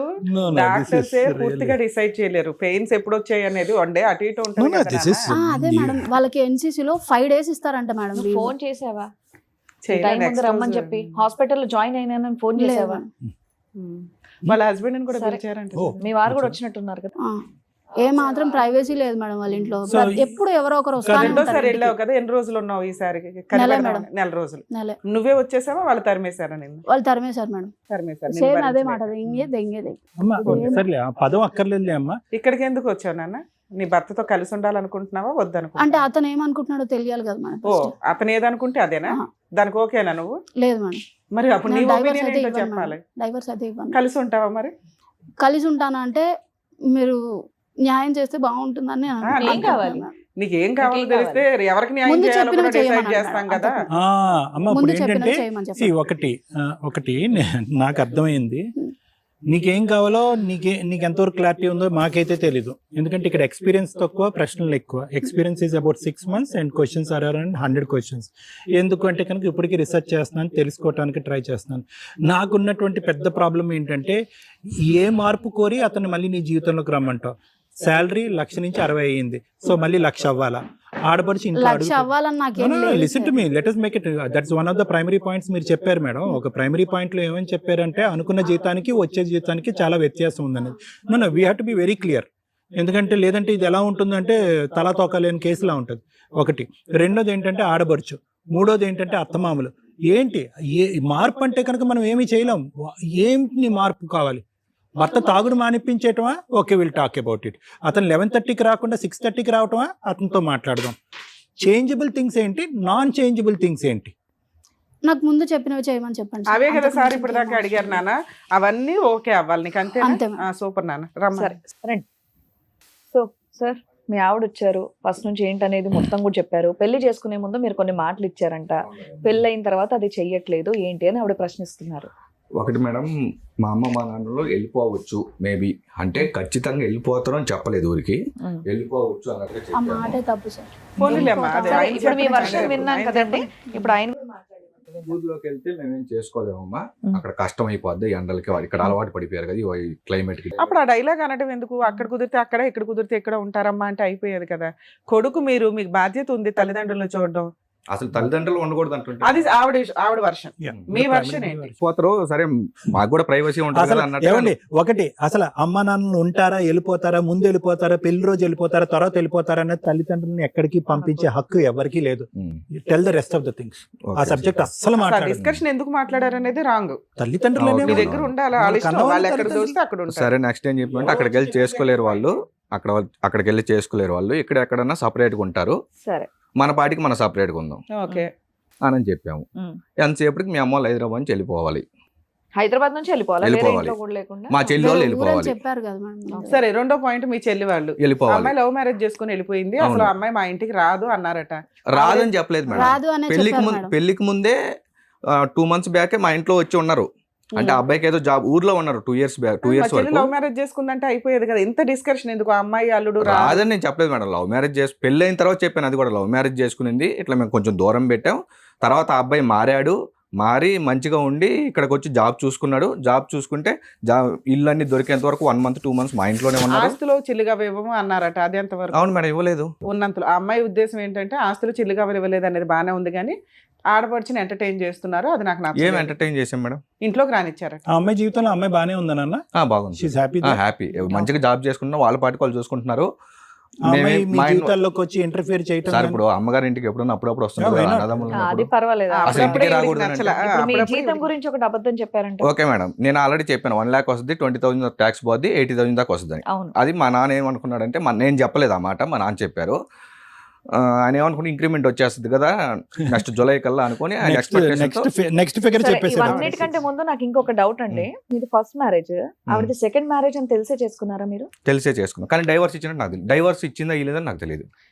డాక్టర్సే పూర్తిగా డిసైడ్ చేయలేరు. పెయిన్స్ ఎప్పుడు వచ్చాయి అనేది 1 day అటు ఇటు ఉంటుంది కదా. అదే మేడం, వాళ్ళకి ఎన్సీసీలో 5 days ఇస్తారంట మేడం. ఫోన్ చేసావా చేయలేదు, టైం ముందు next రమ్మని రోజు. చెప్పి హాస్పిటల్లో జాయిన్ అయినానని ఫోన్ చేసావా? వాళ్ళ హస్బెండ్ కూడా సరే. పిలిచారంట. మీ వారు కూడా వచ్చినట్టున్నారు కదా. ఏ మాత్రం ప్రైవసీ లేదు మేడం వాళ్ళ ఇంట్లో. ఎప్పుడు ఎవరో ఒకరు వస్తానే రెండోసారి ఉంటారు వెళ్ళావు ఇంటికి. కదా, ఎన్ని రోజులు ఉన్నావు ఈసారి? నెల మేడం. 4 రోజులు. నెలే. నువ్వే వచ్చేసావా, వాళ్ళు తరిమేశారా నిన్ను? వాళ్ళు తరిమేశారు మేడం. తరిమేశారు. సేమ్ అదే మాట, దెంగేదే. అమ్మా సర్లే, ఆ పదం అక్కర్లేదులే అమ్మా. ఇక్కడికి ఎందుకు వచ్చావు నాన్న? నీ భర్తతో కలిసి ఉండాలనుకుంటున్నావా అంటే వద్దనుకుంటున్నావా? అతను ఏమనుకుంటున్నాడో తెలియాలి కదా మేడం. ఓ, అతను ఏదనుకుంటే అదేనా? దానికి ఓకేనా నువ్వు? లేదు మేడం, మరి అప్పుడు నీ నేను ఒపీనియన్ డైవర్స్ అయితే ఏంటో ఇవ్వను చెప్పాలి. మేడం. డైవర్స్ అయితే ఇవ్వను. కలిసి ఉంటావా మరి? కలిసి ఉంటాను అంటే మీరు న్యాయం చేస్తే బాగుంటుందని నేను ఏం అనుకుంటున్నాను కావాలి? మేడం. నీకేం కావాలో నీకేం తెలిస్తే ఎవరికి న్యాయం ముందు చేయాలో కూడా చెప్పినవి డిసైడ్ చేయమని చేస్తాం అన్నాడు. కదా. అమ్మ ఇప్పుడు ముందు ఏంటంటే చెప్పినవి చేయమని see, చెప్పాను. ఒకటి నాకు అర్థమైంది. నీకేం కావాలో నీకు ఎంతవరకు క్లారిటీ ఉందో మాకైతే తెలీదు. ఎందుకంటే ఇక్కడ ఎక్స్పీరియన్స్ తక్కువ, ప్రశ్నలు ఎక్కువ. Experience is about 6 months and questions are around 100 questions. ఎందుకంటే కనుక ఇప్పటికీ రీసెర్చ్ చేస్తున్నాను, తెలుసుకోవడానికి ట్రై చేస్తున్నాను. నాకున్నటువంటి పెద్ద ప్రాబ్లం ఏంటంటే ఏ మార్పు కోరి అతను మళ్ళీ నీ జీవితంలోకి రమ్మంటావు. శాలరీ 1,00,000 నుంచి 60 అయ్యింది, సో మళ్ళీ 1,00,000 అవ్వాలా? ఆడపడిచి ఇంట్లో 1,00,000 అవ్వాలని నాకేం లేదు listen to me, let us make it. That's one of the primary points మీరు చెప్పారు మేడం. ఒక ప్రైమరీ పాయింట్ లో ఏమని చెప్పారంటే అనుకున్న జీతానికి వచ్చే జీతానికి చాలా వ్యత్యాసం ఉందనేది. No we have to be very clear. ఎందుకంటే లేదంటే ఇది ఎలా ఉంటుందంటే తలా తోకలేని కేసులా ఉంటుంది. ఒకటి. రెండోది ఏంటంటే ఆడబడుచు. మూడోది ఏంటంటే అత్తమామలు. ఏంటి మార్పు అంటే కనుక మనం ఏమీ చేయలేం. ఏంటి మార్పు కావాలి? భర్త తాగుడు మానిపించేయటమా? Okay, will talk about it. అతను 11:30కి రాకుండా 6:30కి రావటమా? అతనితో మాట్లాడదాం. చేంజబుల్ థింగ్స్ ఏంటి, నాన్ చేంజబుల్ థింగ్స్ ఏంటి? నాకు ముందు చెప్పినవి చేయమని చెప్పండి. అవే కదా అంతకు సార్ మించి ఇప్పుడు దాకా ఇంకేం అడిగారు నాన్న. అవన్నీ ఓకే అవ్వాలి నీకు, అంతే అంతే మేడం. సూపర్ నాన్న. రమ్మ. సరే రండి. సో సార్, మీ ఆవిడ వచ్చారు, ఫస్ట్ నుంచి ఏంటనేది మొత్తం కూడా చెప్పారు. పెళ్లి చేసుకునే ముందు మీరు కొన్ని మాటలు ఇచ్చారంట, పెళ్లి అయిన తర్వాత అది చెయ్యట్లేదు ఏంటి అని ఆవిడ ప్రశ్నిస్తున్నారు. ఒకటి మేడం, మా అమ్మ మా నాన్నలో వెళ్ళిపోవచ్చు మేబీ, అంటే ఖచ్చితంగా వెళ్ళిపోతారు అని చెప్పలేదు ఊరికి, వెళ్ళిపోవచ్చు అన్నట్టుగా ఆ చెప్పాను. మాటే తప్పు సార్. పోనీలేమ్మా, అదే సరే, ఆయన ఇప్పుడు మీ చెప్పిన వర్షం చెప్పండి. విన్నాం ఆయన కదండి, చెప్పండి. ఇప్పుడు ఆయన ఊర్లోకి వెళ్తే మేమేం చేసుకోలేమమ్మా, అక్కడ కష్టం అయిపోద్ది ఎండలకి. ఇక్కడ అలవాటు పడిపోయారు కదా ఈ క్లైమేట్ కి. అప్పుడు ఆ డైలాగ్ అనడం ఎందుకు? అక్కడ కుదిరితే అక్కడ, ఇక్కడ కుదిరితే ఇక్కడ ఉంటారమ్మా అంటే అయిపోయేది కదా. కొడుకు మీరు, మీకు బాధ్యత ఉంది తల్లిదండ్రులను చూడడం. అసలు తల్లిదండ్రులు ఉండకూడదు అంటుంటే అది ఆవిడ వర్షన్. మీ వర్షన్ ఏంటి? పోతారు, సరే మాకు కూడా ప్రైవసీ ఉంటుంది అసలు కదా అన్నట్టు. ఏమండి, ఒకటి, అసలు అమ్మ నాన్నలు ఉంటారా, వెళ్ళిపోతారా, ముందు వెళ్ళిపోతారా, పెళ్లి రోజు వెళ్ళిపోతారా, తర్వాత వెళ్ళిపోతారా అనేది తల్లిదండ్రులను ఎక్కడికి పంపించే హక్కు ఎవరికి లేదు. Tell the rest of the things. ఆ సబ్జెక్ట్ అస్సలు మాట్లాడారు. డిస్కషన్ ఎందుకు మాట్లాడారు అనేది రాంగ్. తల్లిదండ్రులు ఓకే. మీ దగ్గర ఉండాలి, వాళ్ళ ఇష్టం, వాళ్ళు ఎక్కడ చూస్తే అక్కడ ఉంటారు. సరే, నెక్స్ట్ ఏం చెప్పమంటే అక్కడికి వెళ్ళి చేసుకోలేరు వాళ్ళు, అక్కడికి వెళ్ళి చేసుకోలేరు వాళ్ళు, ఇక్కడ ఎక్కడన్నా సపరేట్గా ఉంటారు, సరే మన పాటికి మనం సపరేట్గా ఉందాం ఓకే అని చెప్పాము. ఎంతసేపటికి మీ అమ్మ వాళ్ళు హైదరాబాద్ నుంచి వెళ్ళిపోవాలి, హైదరాబాద్ నుంచి వెళ్ళిపోవాలి, వేరే వెళ్ళిపోవాలి. ఇంట్లో కూడా లేకుండా. మా చెల్లి వాళ్ళు వేరే ఊరని వెళ్ళిపోవాలి, చెప్పారు కదా మేడం. సరే, రెండో పాయింట్, మీ చెల్లి వాళ్ళు వెళ్ళిపోవాలి. అమ్మాయి లవ్ మ్యారేజ్ చేసుకుని వెళ్ళిపోయింది, అసలు అవును. ఆ అమ్మాయి మా ఇంటికి రాదు అన్నారట. రాదని చెప్పలేదు మేడం. రాదు అనే చెప్పారు మేడం. పెళ్లికి ముందే 2 months బ్యాకే మా ఇంట్లో వచ్చి ఉన్నారు. అంటే ఆ అబ్బాయికి ఏదో జాబ్ ఊర్లో ఉన్నారు 2 years బ్యాక్, 2 మా years చెల్లి వరకు. లవ్ మ్యారేజ్ చేసుకుందంటే అయిపోయేది కదా. ఇంత డిస్కషన్ ఎందుకు? ఆ అమ్మాయి అల్లుడు రాదని నేను చెప్పలేదు మేడం. లవ్ మ్యారేజ్ చేసి పెళ్లి అయిన తర్వాత చెప్పాను, అది కూడా లవ్ మ్యారేజ్ చేసుకునింది. ఇట్లా మేము కొంచెం దూరం పెట్టాం. తర్వాత ఆ అబ్బాయి మారి మంచిగా ఉండి ఇక్కడికి వచ్చి జాబ్ చూసుకున్నాడు. జాబ్ చూసుకుంటే ఇల్లు అన్ని దొరికేంత వరకు 1 month 2 months మా ఇంట్లోనే ఉన్నారు. ఆస్తులు చిల్లిగా ఇవ్వము అన్నారట. అది ఎంతవరకు? అవును మేడం, ఇవ్వలేదు. ఉన్నంతలో ఆ అమ్మాయి ఉద్దేశం ఏంటంటే ఆస్తులు చిల్లిగా ఇవ్వలేదు అనేది బాగానే ఉంది, కానీ ఆడపడిచిని ఎంటర్టైన్ చేస్తున్నారు, అది నాకు ఏం నచ్చలేదు. ఎంటర్టైన్ చేసాం మేడం? ఇంట్లోకి రానిచ్చారట. ఆ అమ్మాయి జీవితంలో అమ్మాయి బానే ఉందన్న. బాగుంది, షీస్ హ్యాపీ. హ్యాపీ, మంచిగా జాబ్ చేసుకుంటున్నా, వాళ్ళ పాటికి వాళ్ళు చూసుకుంటున్నారు. అమ్మాయి మీ జీవితాల్లోకి వచ్చి ఇంటర్ఫియర్ చేయటం సార్ ఇప్పుడు అమ్మగారి ఇంటికి ఎప్పుడన్నా అప్పుడప్పుడు వస్తున్నారు Yeah, why not? అన్నదమ్ములు అది ఉన్నప్పుడు. పర్వాలేదు. అసలు అప్పుడప్పుడే ఇంటికి వీడికి రాకూడదు నచ్చల. ఇప్పుడు మీ అప్పుడప్పుడే జీతం గురించి ఒకటి అబద్ధం చెప్పారంట. ఓకే మేడం, నేను ఆల్రెడీ చెప్పాను 1 lakh వస్తుంది, 20,000 ట్యాక్స్ పోద్ది, 80,000 దాకా వస్తుంది. అవును, అది మా నాన్న ఏమనుకున్నాడంటే, నేను చెప్పలేదు ఆ మాట, మా నాన్న చెప్పారు. ఆయన ఏమనుకుంటే ఇంక్రిమెంట్ వచ్చేస్తుంది కదా నెక్స్ట్ జూలై కల్లా అనుకుని నెక్స్ట్ ఫిగర్ సరే, చెప్పేసారు. ఇవన్నిటికంటే ముందు నాకు ఇంకొక డౌట్ అండి. మీది ఫస్ట్ మ్యారేజ్, ఆవిడది సెకండ్ మ్యారేజ్ అని తెలిసే చేసుకున్నారా మీరు? తెలిసే చేసుకున్నాం, కానీ డైవర్స్ ఇచ్చినట్టు నాకు తెలియదు. డైవర్స్ ఇచ్చిందా ఇలేదని నాకు తెలియదు.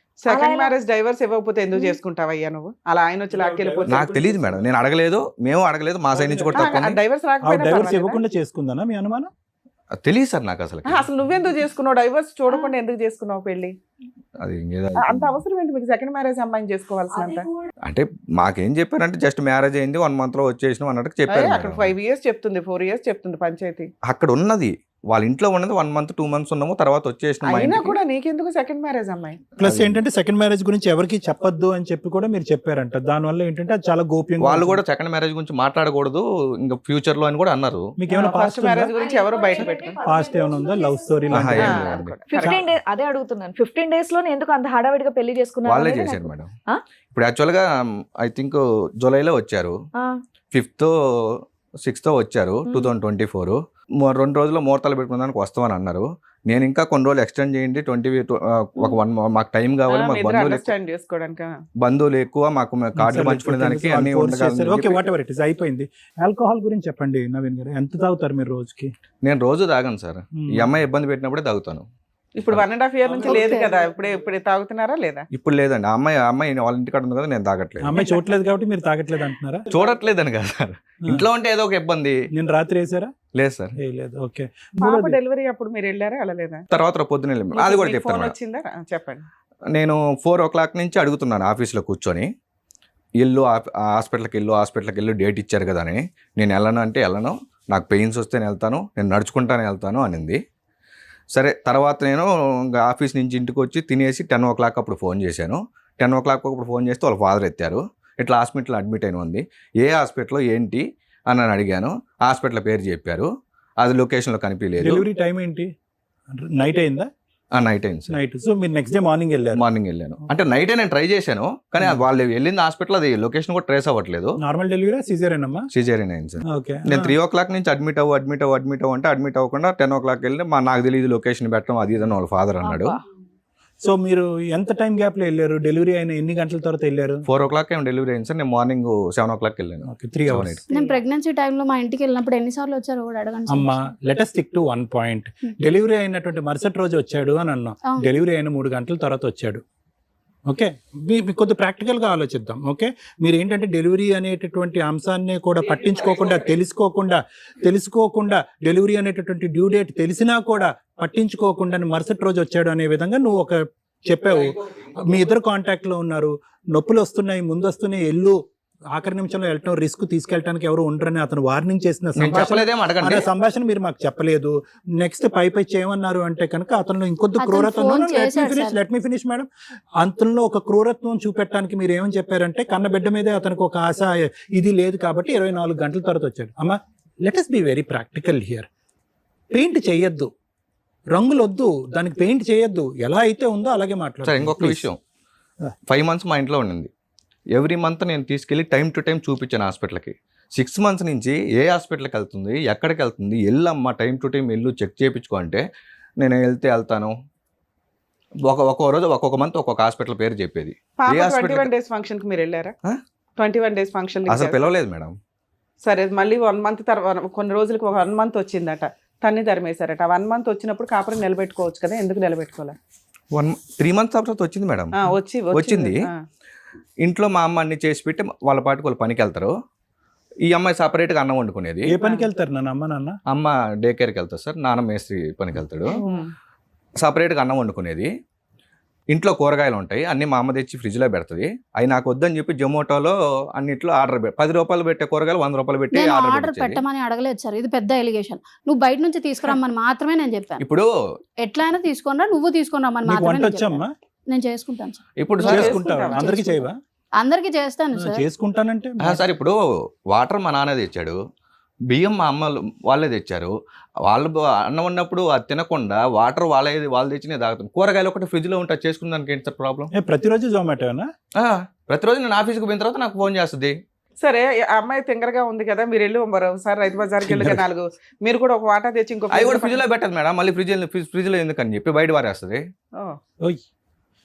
సెకండ్ మ్యారేజ్ డైవర్స్ ఇవ్వకపోతే ఎందుకు చేసుకుంటావయ్యా నువ్వు? అలా ఆయన వచ్చి లాక్కెళ్ళిపోతే నాకు తెలియదు మేడం, నేను అడగలేదు, మేము అడగలేదు, మా సైడ్ నుంచి కూడా తప్ప డైవర్స్ డైవర్స్ రాకపోయినా ఇవ్వకుండా చేసుకుందానా మీ అనుమానం? తెలియదు సార్ నాకు అసలు. అసలు నువ్వెందుకు చేసుకున్నావు? డైవర్స్ చూడకుండా ఎందుకు చేసుకున్నావు పెళ్లి? అది ఇంకేదో అంత అవసరం ఏంటి మీకు సెకండ్ మ్యారేజ్ అమ్మాయిని చేసుకోవాల్సినంత? అంటే మాకేం చెప్పారంటే జస్ట్ మ్యారేజ్ అయింది 1 month లో వచ్చేసినాం అన్నట్టు చెప్పారు అక్కడ మేడం. 5 years చెప్తుంది, 4 years చెప్తుంది పంచాయతీ. అక్కడ ఉన్నది వాళ్ళ ఇంట్లో ఉన్నది 1 month 2 months ఉన్నాము, తర్వాత వచ్చేసిన మా అయినా ఇంటికి. కూడా నీకెందుకు సెకండ్ మ్యారేజ్ అమ్మాయి? ప్లస్ ఏంటంటే సెకండ్ మ్యారేజ్ గురించి ఎవరికి చెప్పొద్దు అని చెప్పి కూడా మీరు చెప్పారంట. దానివల్ల ఏంటంటే అది చాలా గోప్యంగా. వాళ్ళు కూడా సెకండ్ మ్యారేజ్ గురించి మాట్లాడకూడదు ఇంకా ఫ్యూచర్ లో అని కూడా అన్నారు. మీకు ఏమైనా ఫస్ట్ మ్యారేజ్ గురించి ఎవరు బయట పెట్టుకుని పాస్ట్ ఏమైనా ఉందా? లవ్ స్టోరీ ఆహా, ఏం లేదండి. 15 days అదే అడుగుతున్నాను. 15 days లోనే ఎందుకు అంత హడావిడిగా పెళ్లి చేసుకున్నారు వాళ్ళే అనేది చేశారు నాకు- మేడం. ఆ? ఇప్పుడు యాక్చువల్ గా ఐ థింక్ జూలైలో వచ్చారు, ఆ, 5th 6th వచ్చారు 2024. 2 రోజుల్లో ముహూర్తాలు పెట్టుకున్నానికి వస్తామని అన్నారు. నేను ఇంకా కొన్ని రోజులు ఎక్స్టెండ్ చేయండి, 1 మాకు టైం కావాలి, మాకు అండర్స్టాండ్ చేసుకోవడానికి. బంధువులు ఎక్కువ, మాకు కార్డులు పంచుకునే దానికి అన్ని okay what ever it is అయిపోయింది. ఆల్కహాల్ గురించి చెప్పండి నవీన్ గారు, ఎంత తాగుతారు మీరు రోజుకి? నేను రోజు తాగాను సార్, ఈ అమ్మాయి ఇబ్బంది పెట్టినప్పుడే తాగుతాను. ఇప్పుడు 1.5 year నుంచి లేదు Okay. కదా, ఇప్పుడే తాగుతున్నారా లేదా? ఇప్పుడు లేదండి. ఆ అమ్మాయి వాళ్ళ ఇంటికాడ ఉంది కదా, నేను తాగట్లేదు. అమ్మాయి చూడలేదు కాబట్టి మీరు తాగట్లేదు అంటున్నారా? చూడట్లేదని కదా సార్, ఇంట్లో ఉంటే ఏదో ఒక ఇబ్బంది. నేను రాత్రి వేసారా? లేదు సార్. లేదు. ఓకే. పాప డెలివరీ అప్పుడు మీరు వెళ్ళారా వెళ్ళలేదా? తర్వాత పొద్దున వెళ్ళాం. అది కూడా చెప్తాను ఫోన్ మేడం. వచ్చిందా? చెప్పండి. నేను 4 o'clock నుంచి అడుగుతున్నాను ఆఫీస్లో కూర్చొని, ఇల్లు హాస్పిటల్కి వెళ్ళు డేట్ ఇచ్చారు కదా అని. నేను వెళ్ళను అంటే వెళ్ళను, నాకు పెయిన్స్ వస్తే నేను వెళ్తాను, నేను నడుచుకుంటానే వెళ్తాను అనింది. సరే, తర్వాత నేను ఇంకా ఆఫీస్ నుంచి ఇంటికి వచ్చి తినేసి 10 o'clock అప్పుడు ఫోన్ చేశాను. 10 o'clock అప్పుడు ఫోన్ చేస్తే వాళ్ళ ఫాదర్ ఎత్తారు. ఇట్లా హాస్పిటల్ అడ్మిట్ అయిన ఉంది. ఏ హాస్పిటల్లో ఏంటి అని నేను అడిగాను. హాస్పిటల్ పేరు చెప్పారు, అది లొకేషన్లో కనిపించలేదు. డెలివరీ టైం ఏంటి? నైట్ అయిందా? నైట్ అయింది సార్. నైట్. సో మీరు నెక్స్ట్ డే మార్నింగ్ వెళ్ళారు? మార్నింగ్ వెళ్ళాను. అంటే నైటే నేను ట్రై చేశాను, కానీ వాళ్ళు వెళ్ళింది హాస్పిటల్, అది లొకేషన్ కూడా ట్రేస్ అవ్వట్లేదు. నార్మల్ డెలివరీ సిజేరియన్ అమ్మా? సిజేరియన్ అయింది సార్. ఓకే. నేను 3 o'clock నుంచి అడ్మిట్ అవ్వు అంటే అడ్మిట్ అవ్వకుండా 10 o'clock వెళ్ళి నాకు తెలియదు లొకేషన్ పెట్టడం అది ఇదని వాళ్ళ ఫాదర్ అన్నాడు. సో మీరు ఎంత టైం గ్యాప్ లో వెళ్ళారు? డెలివరీ అయిన ఎన్ని గంటల తర్వాత వెళ్ళారు? 4 o'clock ఏమో డెలివరీ అయింది సార్. నేను మార్నింగ్ 7 o'clock వెళ్ళాను. Okay, 3 hours. నేను ప్రెగ్నెన్సీ టైంలో మా ఇంటికి వెళ్ళినప్పుడు ఎన్నిసార్లు వచ్చారో కూడా అడగండి సార్. అమ్మా, let us stick to one point. Delivery అయినటువంటి మరుసటి రోజు వచ్చాడు అని అన్నాం. అవును. డెలివరీ అయిన 3 గంటల తర్వాత వచ్చాడు. ఓకే, మీకు కొద్ది ప్రాక్టికల్గా ఆలోచిద్దాం. ఓకే, మీరు ఏంటంటే డెలివరీ అనేటటువంటి అంశాన్ని కూడా పట్టించుకోకుండా తెలుసుకోకుండా డెలివరీ అనేటటువంటి డ్యూ డేట్ తెలిసినా కూడా పట్టించుకోకుండా మరుసటి రోజు వచ్చాడు అనే విధంగా నువ్వు ఒక చెప్పావు. మీ ఇద్దరు కాంటాక్ట్లో ఉన్నారు, నొప్పులు వస్తున్నాయి, ముందు వస్తున్నాయి, ఆఖరి నిమిషంలో వెళ్ళటం రిస్క్, తీసుకెళ్ళడానికి ఎవరు ఉండరని అతను వార్నింగ్ చేసిన నేను చెప్పలేదేమో అడగండి. సంభాషణ మీరు మాకు చెప్పలేదు. నెక్స్ట్ పై చేయమన్నారు అంటే కనుక అతను ఇంకొద్ది అతను క్రూరత్వం, phone చేశాడు sir. Let me finish madam. అంతలో ఒక క్రూరత్వం చూపెట్టడానికి మీరు ఏమని చెప్పారంటే కన్నబిడ్డ మీదే అతనికి ఒక ఆశ ఇది లేదు కాబట్టి 24 గంటల తర్వాత వచ్చాడు. అమ్మా, let us be very practical here. Paint చేయొద్దు, రంగులు వద్దు, దానికి పెయింట్ చేయొద్దు, ఎలా అయితే ఉందో అలాగే సార్ మాట్లాడు. ఇంకొక విషయం, 5 months మా ఇంట్లో ఉండింది. ఎవ్రీ మంత్ నేను తీసుకెళ్ళి టైం టు టైం చూపించాను హాస్పిటల్కి. 6 months నుంచి ఏ హాస్పిటల్కి వెళ్తుంది, ఎక్కడికి వెళ్తుంది, వెళ్ళమ్మా టైం టు టైం వెళ్ళు చెక్ చేయించుకో అంటే నేను వెళ్తాను. ఒక్కొక్క రోజు ఒక్కొక్క మంత్ ఒక్కొక్క హాస్పిటల్ పేరు చెప్పేది. పాప ఏ hospital 21 days ఫంక్షన్ కి మీరు వెళ్ళారా? ఆ? 21 days ఫంక్షన్ అసలు పిలవలేదు మేడం. సరే, మళ్ళీ 1 month తర్వాత కొన్ని రోజులకి 1 month వచ్చిందట, తన్ని తరిమేశారట. 1 month వచ్చినప్పుడు కాపురం నిలబెట్టుకోవచ్చు కదా, ఎందుకు నిలబెట్టుకోలే? 3 months తర్వాత వచ్చింది మేడం. వచ్చింది. ఆ. ఇంట్లో మా అమ్మ అన్ని చేసి పెట్టి వాళ్ళ పాటికి వాళ్ళు పనికి వెళ్తారు. ఈ అమ్మాయి సపరేట్గా అన్నం వండుకునేది. ఏ పనికి వెళ్తారు నాన్న? అమ్మ డే కేర్కి వెళ్తారు సార్, నాన్న మేస్త్రి పనికి వెళ్తాడు. సపరేట్గా అన్నం వండుకునేది. ఇంట్లో కూరగాయలు ఉంటాయి, అన్ని మా అమ్మ తెచ్చి ఫ్రిడ్జ్లో పెడుతుంది. అవి నాకు వద్దని చెప్పి జొమాటోలో అన్నిట్లో ఆర్డర్ 10 రూపాయలు పెట్టే కూరగాయలు 100 రూపాయలు పెట్టి నేను ఆర్డర్ ఆర్డర్ పెట్టేది. పెట్టమని అడగలేదు సార్, ఇది పెద్ద ఎలిగేషన్. నువ్వు బయట నుంచి తీసుకురమ్మని మాత్రమే నేను చెప్పాను. ఇప్పుడు ఎట్లా అయినా తీసుకున్నా, నువ్వు తీసుకుని రమ్మని నీకు మాత్రమే వంట నేను చెప్పాను. వచ్చమ్మా? నేను చేసుకుంటాను సార్, ఇప్పుడు చేసుకుంటావా? చేసుకుంటాం. అందరికి చేయవా? అందరికి చేస్తాను సార్. చేసుకుంటానంటే సార్ ఇప్పుడు వాటర్ మా నాన్న తెచ్చాడు, బియ్యం మా అమ్మ వాళ్ళే తెచ్చారు. వాళ్ళు అన్నం ఉన్నప్పుడు అది తినకుండా వాటర్ వాళ్ళు తెచ్చి తాగుతాం. కూరగాయలు ఒకటి ఫ్రిడ్జ్లో ఉంటే చేసుకున్నానికి ఏంటి సార్ ప్రాబ్లం? ప్రతిరోజు జొమాటోనా? ప్రతిరోజు నేను ఆఫీస్కి పోయిన తర్వాత నాకు ఫోన్ చేస్తుంది. సరే, ఆ అమ్మాయి తింగరగా ఉంది కదా, మీరు వెళ్ళి మరోసారి రైతు బజార్కి వెళ్ళి 4 మీరు కూడా ఒక వాటా తెచ్చి ఇంకో అవి కూడా ఫ్రిడ్జ్లో పెట్టదు మేడం. మళ్ళీ ఫ్రిడ్జ్లో ఎందుకని చెప్పి బయట వారేస్తుంది. ఓయ్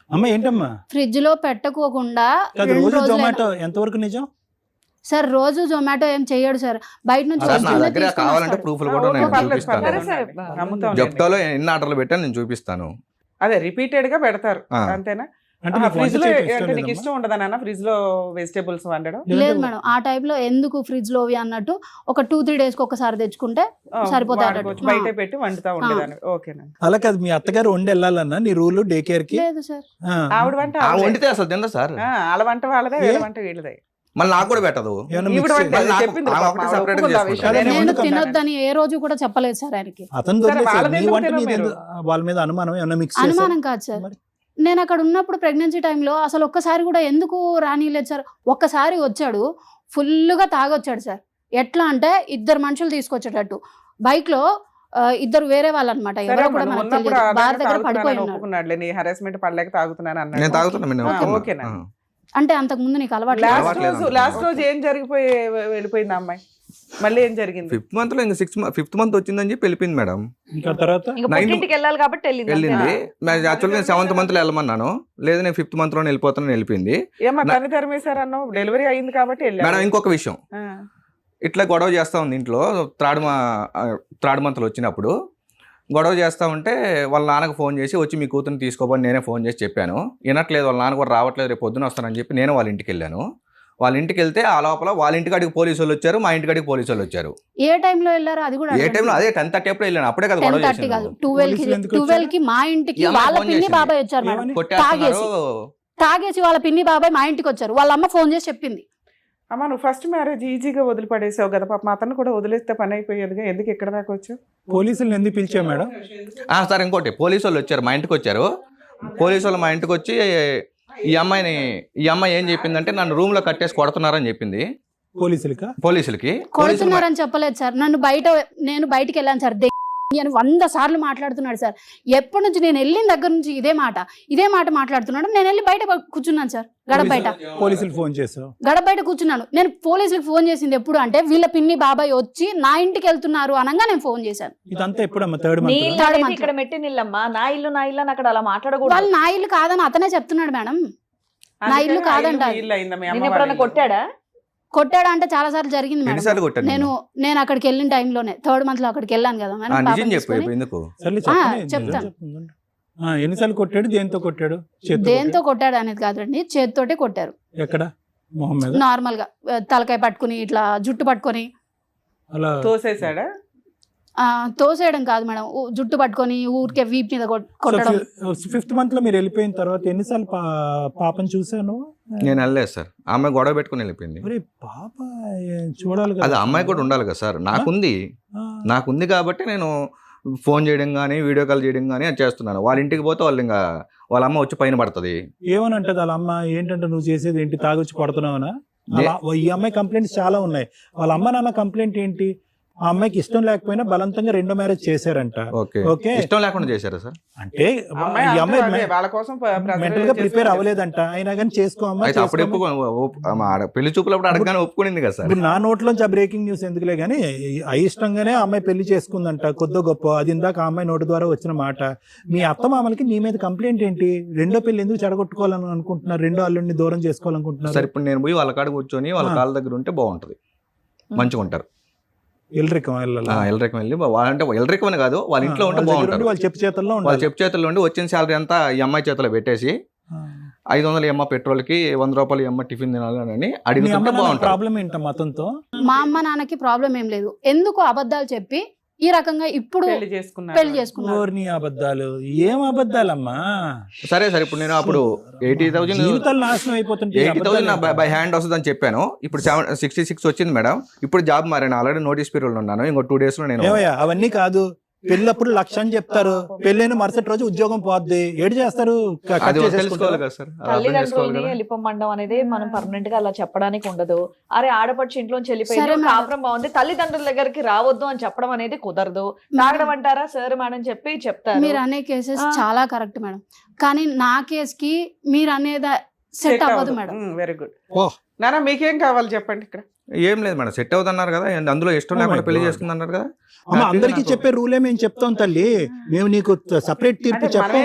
అమ్మ, ఏంటమ్మా? ఫ్రిడ్జ్ లో పెట్టకోకుండా కాదు, 2 రోజు రోజులైనా- జొమాటో ఎంతవరకు నిజం? సార్ రోజు జొమాటో ఏం చెయ్యడు సార్, బయట నుంచి సార్ నా వస్తుందే దగ్గర తీసుకొని కావాలంటే వస్తాడు. ప్రూఫ్లు కూడా నేను చూపిస్తాను. సరే, సరే. జెప్టోలో ఎన్ని ఆర్డర్లు పెట్టాను నేను చూపిస్తాను. అదే రిపీటెడ్ గా పెడతారు, ఆ. అంతేనా? అంటే నీకు వంట ఫ్రిడ్జ్ లో చేయటం అంటే ఇష్టం నీకు లేదమ్మా? ఇష్టం ఉండదా నాన్న ఫ్రిడ్జ్ లో వెజిటేబుల్స్ వండడం? లేదు మేడం, ఆ టైంలో ఎందుకు ఫ్రిడ్జ్ లోవి అన్నట్టు ఒక 2-3 days కి ఒకసారి తెచ్చుకుంటే సరిపోతాయి వాడుకోవచ్చు, అన్నట్టు. బయట పెట్టి వండుతా ఉండేదాన్ని. ఓకేనా? అలా కాదు, మీ అత్తగారు వండి వెళ్ళాలన్నా నీ రూల్ డే కేర్ కి? లేదు సార్, ఆవిడ వంట ఆ ఆవిడే. వండితే అసలు తిందా సార్, వాళ్ళ వంట వాళ్ళదే, వీళ్ళ వంట వీళ్ళదే. మళ్ళీ నాకు కూడా పెట్టదు. ఏమన్నా ఈవిడ mix వంట మళ్ళీ నాకు- చెప్పింది ఆమె పాపం, ఒకటి ఆవిడ separate గా ఒప్పుకుంది ఆ చేసుకుంటాను. విషయం. నేను నేను ఒప్పుకుంటాను. తినొద్దని ఏ రోజు కూడా చెప్పలేదు సార్ ఆయనకి. అతను సరే, వదిలేసాడు. వాళ్ళది నీ ఎందుకు వంట తినరు మీద మీరు? వాళ్ళ మీద అనుమానం ఏమన్నా మిక్స్ అనుమానం కాదు సార్, మరి? నేను అక్కడ ఉన్నప్పుడు ప్రెగ్నెన్సీ టైంలో అసలు ఒక్కసారి కూడా ఎందుకు రానిలేదు సార్. ఒక్కసారి వచ్చాడు, ఫుల్గా తాగొచ్చాడు సార్. ఎట్లా అంటే 2 మనుషులు తీసుకొచ్చేటట్టు బైక్ లో, 2 వేరే వాళ్ళు అనమాట, సరే ఎవరో అమ్మా, కూడా నువ్వు మనకు ఉన్నప్పుడు తెలియదు. ఆ బార్ దగ్గర దగ్గర తాగుతున్నానని పడిపోయి ఉన్నాడు. ఒప్పుకున్నాడులే, నీ హరాస్మెంట్ పడలేక తాగుతున్నాను నేను అన్నాడు. తాగుతున్నా నేను ఆ, ఒప్పుకున్నా. ఓకేనా? ఆ. అంటే అంతకు ముందు నీకు అలవాటు లాస్ట్ అలవాట్లేదు రోజు అనుకున్నా. లాస్ట్ రోజు ఏం జరిగిపోయి వెళ్ళిపోయింది ఆ అమ్మాయి? మళ్ళీ ఏం జరిగింది? 5th month లో ఇంకా 5th month వచ్చిందని చెప్పి వెళ్ళిపోయింది మేడం. ఇంకా తర్వాత ఇంకా పుట్టింటికి వెళ్ళాలి కాబట్టి వెళ్ళింది. వెళ్ళింది. ఆ. యాక్చువల్గా నేను 7th month లో వెళ్ళమన్నాను, లేదు నేను 5th month లోనే వెళ్ళిపోతానని వెళ్ళిపోయింది. ఏమా తను తరిమేశారన్నావు, డెలివరీ అయింది కాబట్టి మేడం వెళ్ళాను. ఇంకొక విషయం, ఇట్లా గొడవ చేస్తా ఉంది ఇంట్లో. థర్డ్ మంత్లో వచ్చినప్పుడు గొడవ చేస్తూ ఉంటే వాళ్ళ నాన్నకు ఫోన్ చేసి వచ్చి మీ కూతురుని తీసుకోబోని నేనే ఫోన్ చేసి చెప్పాను. వినట్లేదు, వాళ్ళ నాన్న కూడా రావట్లేదు, రేపు పొద్దున వస్తానని చెప్పి నేను వాళ్ళ ఇంటికి వెళ్ళాను. వాళ్ళ ఇంటికి వెళ్తే ఆ లోపల వాళ్ళ ఇంటికాడికి పోలీసు వాళ్ళు వచ్చారు, మా ఇంటికాడికి పోలీసు వాళ్ళు వచ్చారు. ఏ టైంలో వెళ్ళారు అది కూడా ఏ టైంలో? అదే 10:30 ఎప్పుడు వెళ్ళాను, అప్పుడే కదా గొడవ 10:30 కాదు, చేసింది. 12 కి మా ఇంటికి ఈ అమ్మాయి వాళ్ళ ఫోన్ పిన్ని చేసింది. బాబాయ్ వచ్చారు మేడం. కొట్టేస్తున్నారు. తాగేసి వాళ్ళ పిన్ని బాబాయ్ మా ఇంటికి వచ్చారు. వాళ్ళ అమ్మ ఫోన్ చేసి చెప్పింది. అమ్మ నువ్వు ఫస్ట్ మ్యారేజ్ ఈజీగా వదిలిపడేసావు కదా పాప, అతను కూడా వదిలేస్తే పని అయిపోయేదిగా, ఎందుకు ఇక్కడ దాకా వచ్చావు? పోలీసులు ఎందుకు పిలిచావు మేడం? సార్ ఇంకోటి, పోలీసు వాళ్ళు వచ్చారు, మా ఇంటికి వచ్చారు. పోలీసు వాళ్ళు మా ఇంటికి వచ్చి ఈ అమ్మాయి ఏం చెప్పిందంటే నన్ను రూమ్ లో కట్టేసి కొడుతున్నారని చెప్పింది పోలీసులకి. కొడుతున్నారని చెప్పలేదు సార్. నేను బయటికి వెళ్ళాను సార్ అని 100 సార్లు మాట్లాడుతున్నాడు సార్. ఎప్పటి నుంచి నేను వెళ్ళిన దగ్గర నుంచి ఇదే మాట మాట్లాడుతున్నాడు. నేను వెళ్ళి బయట కూర్చున్నాను సార్, గడప బయట. పోలీసులు ఫోన్ చేసావు? గడప బయట కూర్చున్నాను. నేను పోలీసులకు ఫోన్ చేసింది ఎప్పుడు అంటే వీళ్ళ పిన్ని బాబాయ్ వచ్చి నా ఇంటికి వెళ్తున్నారు అనగా నేను ఫోన్ చేశాను. ఇదంతా ఎప్పుడమ్మా? థర్డ్ నీ మంత్. ఇల్లు అనేది ఇక్కడ మెట్టి నిల్లమ్మా, నా ఇల్లు అని అక్కడ అలా మాట్లాడకూడదు. వాళ్ళు నా ఇల్లు కాదని అతనే చెప్తున్నాడు మేడం. నా ఇల్లు కాదంట. ఇల్లు అయిందా మీ అమ్మ నేను వాళ్ళ ఎప్పుడన్నా ఇల్లు? కొట్టాడా అంటే చాలా సార్లు జరిగింది ఎన్నిసార్లు మేడం. కొట్టాను నేను అక్కడికి వెళ్ళిన టైంలోనే 3rd month లో అక్కడికి వెళ్ళాను కదా మేడం. నిజం పాపని చెప్పు తీసుకొని. ఎందుకు? సర్లే చెప్తాను. ఎన్నిసార్లు కొట్టాడు? దేంతో కొట్టాడు? దేంతో కొట్టాడు అనేది కాదండి, చేతితోటే కొట్టారు. ఎక్కడ? మొహం మీద? నార్మల్ గా తలకాయ పట్టుకుని ఇట్లా జుట్టు పట్టుకొని అలా తోసేసాడా? తోసేయడం కాదు మేడం, జుట్టు పట్టుకొని ఊరికే వీప్ మీద కొట్టడం. 5th month లో మీరు వెళ్ళిపోయిన తర్వాత ఎన్నిసార్లు పాపని చూసాను? నేను వెళ్ళలేదు సార్, ఆమె గొడవ పెట్టుకుని వెళ్ళిపోయింది. పాప చూడాలి అది కదా, అమ్మాయి కూడా ఉండాలి కదా సార్. నాకుంది కాబట్టి నేను ఫోన్ చేయడం కానీ వీడియో కాల్ చేయడం కానీ అది చేస్తున్నాను. వాళ్ళ ఇంటికి పోతే వాళ్ళు ఇంకా వాళ్ళ అమ్మ వచ్చి పైన పడుతుంది. ఏమని అంటది వాళ్ళ అమ్మ? ఏంటంటే నువ్వు చేసేది ఏంటి, తాగొచ్చి కొడుతున్నావనా? ఈ అమ్మాయి కంప్లైంట్స్ చాలా ఉన్నాయి. వాళ్ళ అమ్మ నాన్న కంప్లైంట్ ఏంటి? ఆ అమ్మాయికి ఇష్టం లేకపోయినా బలవంతంగా 2వ మ్యారేజ్ చేశారంట. ఓకే, ఇష్టం లేకుండా చేశారా సార్? అంటే ఈ అమ్మాయి వాళ్ళ కోసం మెంటల్ గా ప్రిపేర్ అవ్వలేదంట, అయినా కానీ చేసుకో అమ్మాయి. అప్పుడు పెళ్లి చూపులప్పుడు అడగగానే ఒప్పుకునింది కదా సార్. నా నోట్లోంచి ఆ బ్రేకింగ్ న్యూస్ ఎందుకులే కానీ అయిష్టంగానే ఆ అమ్మాయి పెళ్లి చేసుకుందంట, కొద్ది గొప్ప. అది ఇందాక ఆ అమ్మాయి నోటి ద్వారా వచ్చిన మాట. మీ అత్త మామలకి నీ మీద కంప్లైంట్ ఏంటి? 2వ పెళ్లి ఎందుకు చెడగొట్టుకోవాలని అనుకుంటున్నారు? 2వ అల్లుడిని దూరం చేసుకోవాలనుకుంటున్నారు? సార్ ఇప్పుడు నేను పోయి వాళ్ళ కాడ కూర్చొని వాళ్ళ కాళ్ళ దగ్గర ఉంటే బాగుంటది, మంచిగా ఉంటారు. ఎల్రికం వెళ్ళి వాళ్ళంటే ఎల్రికం అని కాదు, వాళ్ళ ఇంట్లో ఉంటే బాగుంటారు. వాళ్ళ చెప్పు చేతుల్లో ఉండి వచ్చిన శాలరీ అంతా ఈ అమ్మాయి చేతిలో పెట్టేసి 500 ఎమ్మ పెట్రోల్కి 100 రూపాయలు ఎమ్మ టిఫిన్ తినాలని అడిగితే బాగుంటుంది. ప్రాబ్లం ఏంటమ్మా అతనితో? మా అమ్మ నాన్నకి ప్రాబ్లం ఏం లేదు. ఎందుకు అబద్ధాలు చెప్పి ఈ రకంగా ఇప్పుడు పెళ్లి చేసుకున్నారు? అబద్ధాలు ఏం అబద్ధాలమ్మా? సరే సార్, ఇప్పుడు నేను అప్పుడు 80,000 నాశనం అయిపోతుంది, 80,000 బై హ్యాండ్ వస్తుంది అని చెప్పాను. ఇప్పుడు 66 వచ్చింది మేడం. ఇప్పుడు జాబ్ మారాను, ఆల్రెడీ నోటీస్ పీరియడ్ ఉన్నాను. ఇంకో 2 days లో నేను. అవన్నీ కాదు, పెళ్ళప్పుడు 1,00,000 అని చెప్తారు, పెళ్ళైన మరుసటి రోజు ఉద్యోగం పోద్ది, ఏడు చేస్తారు. తెలుసుకోవాలి కదా సార్, తల్లిదండ్రులని వెళ్ళిపోమండం అనేది మనం పర్మనెంట్ గా అలా చెప్పడానికి ఉండదు. అరే ఆడపడుచు ఇంట్లోంచి వెళ్ళిపోయింది, కాపురం బాగుంది, తల్లిదండ్రుల దగ్గరికి రావద్దు అని చెప్పడం అనేది కుదరదు. తాగడం అంటారా సార్ మేడం చెప్తారు. మీరు అనే కేసెస్ చాలా కరెక్ట్ మేడం, కానీ నా కేసుకి మీరు అనేది సెట్ అవ్వదు మేడం. Very good. నాన్న మీకేం కావాలి చెప్పండి. ఇక్కడ ఏం లేదు మేడం, సెట్ అవుతున్నారు కదా, అందులో ఇష్టం లేకుండా పెళ్లి చేసుకుంది అన్నారు కదా. అందరికి చెప్పే రూలే మేము చెప్తాం తల్లి, మేము నీకు సపరేట్ తీర్పు చెప్పాం.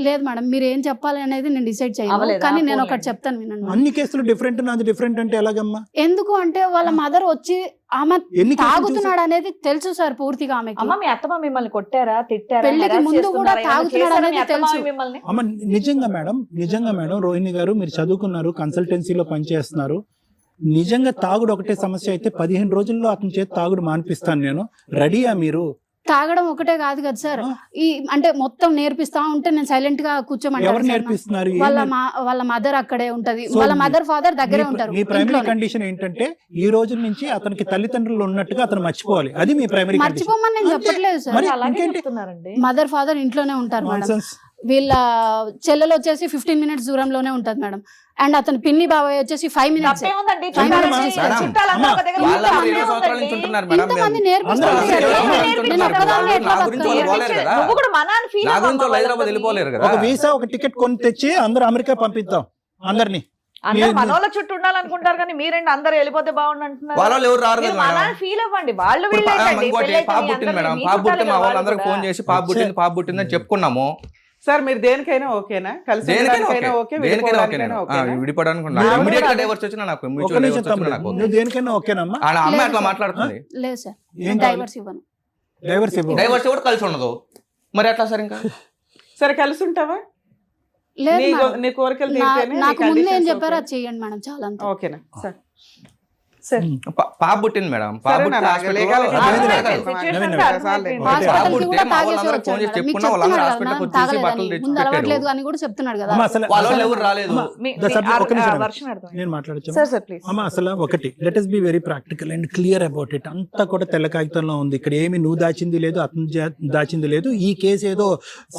లేదు మేడం, మీరు ఏం చెప్పాలి అనేది నేను డిసైడ్ చేయాలి, కానీ నేను ఒకటి చెప్తాను వినండి. అన్ని కేసులు డిఫరెంట్, నాది డిఫరెంట్ అంటే ఎలాగమ్మా? ఎందుకు అంటే వాళ్ళ మదర్ వచ్చి ఆమె తాగుతున్నాడు అనేది తెలుసు సార్ పూర్తిగా. ఆమెకి మీ అత్తమ్మ మిమ్మల్ని కొట్టారా, తిట్టారా? పెళ్లికి ముందు కూడా తాగుతున్నాడు అనేది తెలుసు. అమ్మ నిజంగా మేడం రోహిణి గారు, మీరు చదువుకున్నారు, కన్సల్టెన్సీలో పనిచేస్తున్నారు. నిజంగా తాగుడు ఒకటే సమస్య అయితే 15 రోజుల్లో అతని చేతి తాగుడు మానిపిస్తాను నేను. రెడీయా మీరు? తాగడం ఒకటే కాదు కదా సార్, ఈ అంటే మొత్తం నేర్పిస్తా ఉంటే నేను సైలెంట్ గా కూర్చోమంటారు. నేర్పిస్తున్నారు? వాళ్ళ మదర్ అక్కడే ఉంటది, వాళ్ళ మదర్ ఫాదర్ దగ్గరే ఉంటారు. మీ ప్రైమరీ కండిషన్ ఏంటంటే ఈ రోజు నుంచి అతనికి తల్లిదండ్రులు ఉన్నట్టుగా అతను మర్చిపోవాలి, అది మీ ప్రైమరీ. మర్చిపోమని నేను చెప్పట్లేదు సార్, మదర్ ఫాదర్ ఇంట్లోనే ఉంటారు మేడం. వీళ్ళ చెల్లెలు వచ్చేసి 15 minutes దూరంలోనే ఉంటది మేడం, అండ్ అతను పిన్ని బాబాయ్ వచ్చేసి 5 minutes. ఒక వీసా ఒక టికెట్ కొని తెచ్చి అందరూ అమెరికా పంపిద్దాం అందరినీ. మనోళ్ళ చుట్టూ ఉండాలనుకుంటారు కానీ మీరేంటి అందరు వెళ్ళిపోతే బాగుండు అంటున్నారు. ఫీల్ అవ్వండి. పాప పుట్టింది మేడం, పాప పుట్టి మా వాళ్ళందరికి ఫోన్ చేసి పాప పుట్టిందని చెప్పుకున్నాము. సార్ మీరు దేనికైనా ఓకేనా? కలిసి ఉండడానికైనా ఓకే, విడిపోవడానికైనా ఓకేనా? విడిపోవడానికి మీరు ఇమీడియట్ గా డైవర్స్ వచ్చినా నాకు ఒక mutual నిమిషం divorce వచ్చినా తమ్ముడు, నాకు ఓకే. నువ్వు దేనికైనా ఓకేనమ్మా? ఆ అమ్మాయి లేదు అట్లా సార్. మాట్లాడుతుంది. లేదు సార్, ఏం డైవర్స్ ఇవ్వను. డైవర్స్ ఇవ్వు. డైవర్స్ కూడా కలిసి ఉండదు మరి ఎట్లా సార్ ఇంకా? సరే కలిసి ఉంటావా? లేదు నీ మేడం. నీ కోరికలు నా- తీరితేనే నీ నాకు ముందు ఏం conditions చెప్పారో ఓకేనా? అది చెయ్యండి మేడం, చాలా అంతే. ఓకేనా సార్? సార్ పాప పుట్టింది మేడం. పాప సరే పుట్టిన నా hospital లో legal గా అర్థమైంది అర్థమైంది. కదా. Situation నవీన్ అంటే నవీన్. అర్థమైపోయింది. పాప హాస్పిటల్కి పుట్టితే కూడా మా తాగేసి వాళ్ళందరూ వచ్చాడు ఫోన్ చేసి మేడం. మీకు చెప్పుకున్నా వాళ్ళందరూ చెప్తున్నాడు హాస్పిటల్కి కదా, వచ్చేసి బట్టలు తాగలేదని. తెచ్చి ముందు పెట్టాడు. అలవాట్లేదు అని కూడా చెప్తున్నాడు కదా. అమ్మ అసలు వాళ్ళు ఎవరు రాలేదు. అమ్మ, the subject- ఒక నిమిషం. వర్షం అర్థం. నేను మాట్లాడచ్చు సార్ సార్ ప్లీజ్. అమ్మ అసలు ఒకటి, let us be very practical and clear about it. అంతా కూడా తెల్ల కాగితంలో ఉంది. ఇక్కడ ఏమి నువ్వు దాచింది లేదు, అతను దాచింది లేదు. ఈ కేసు ఏదో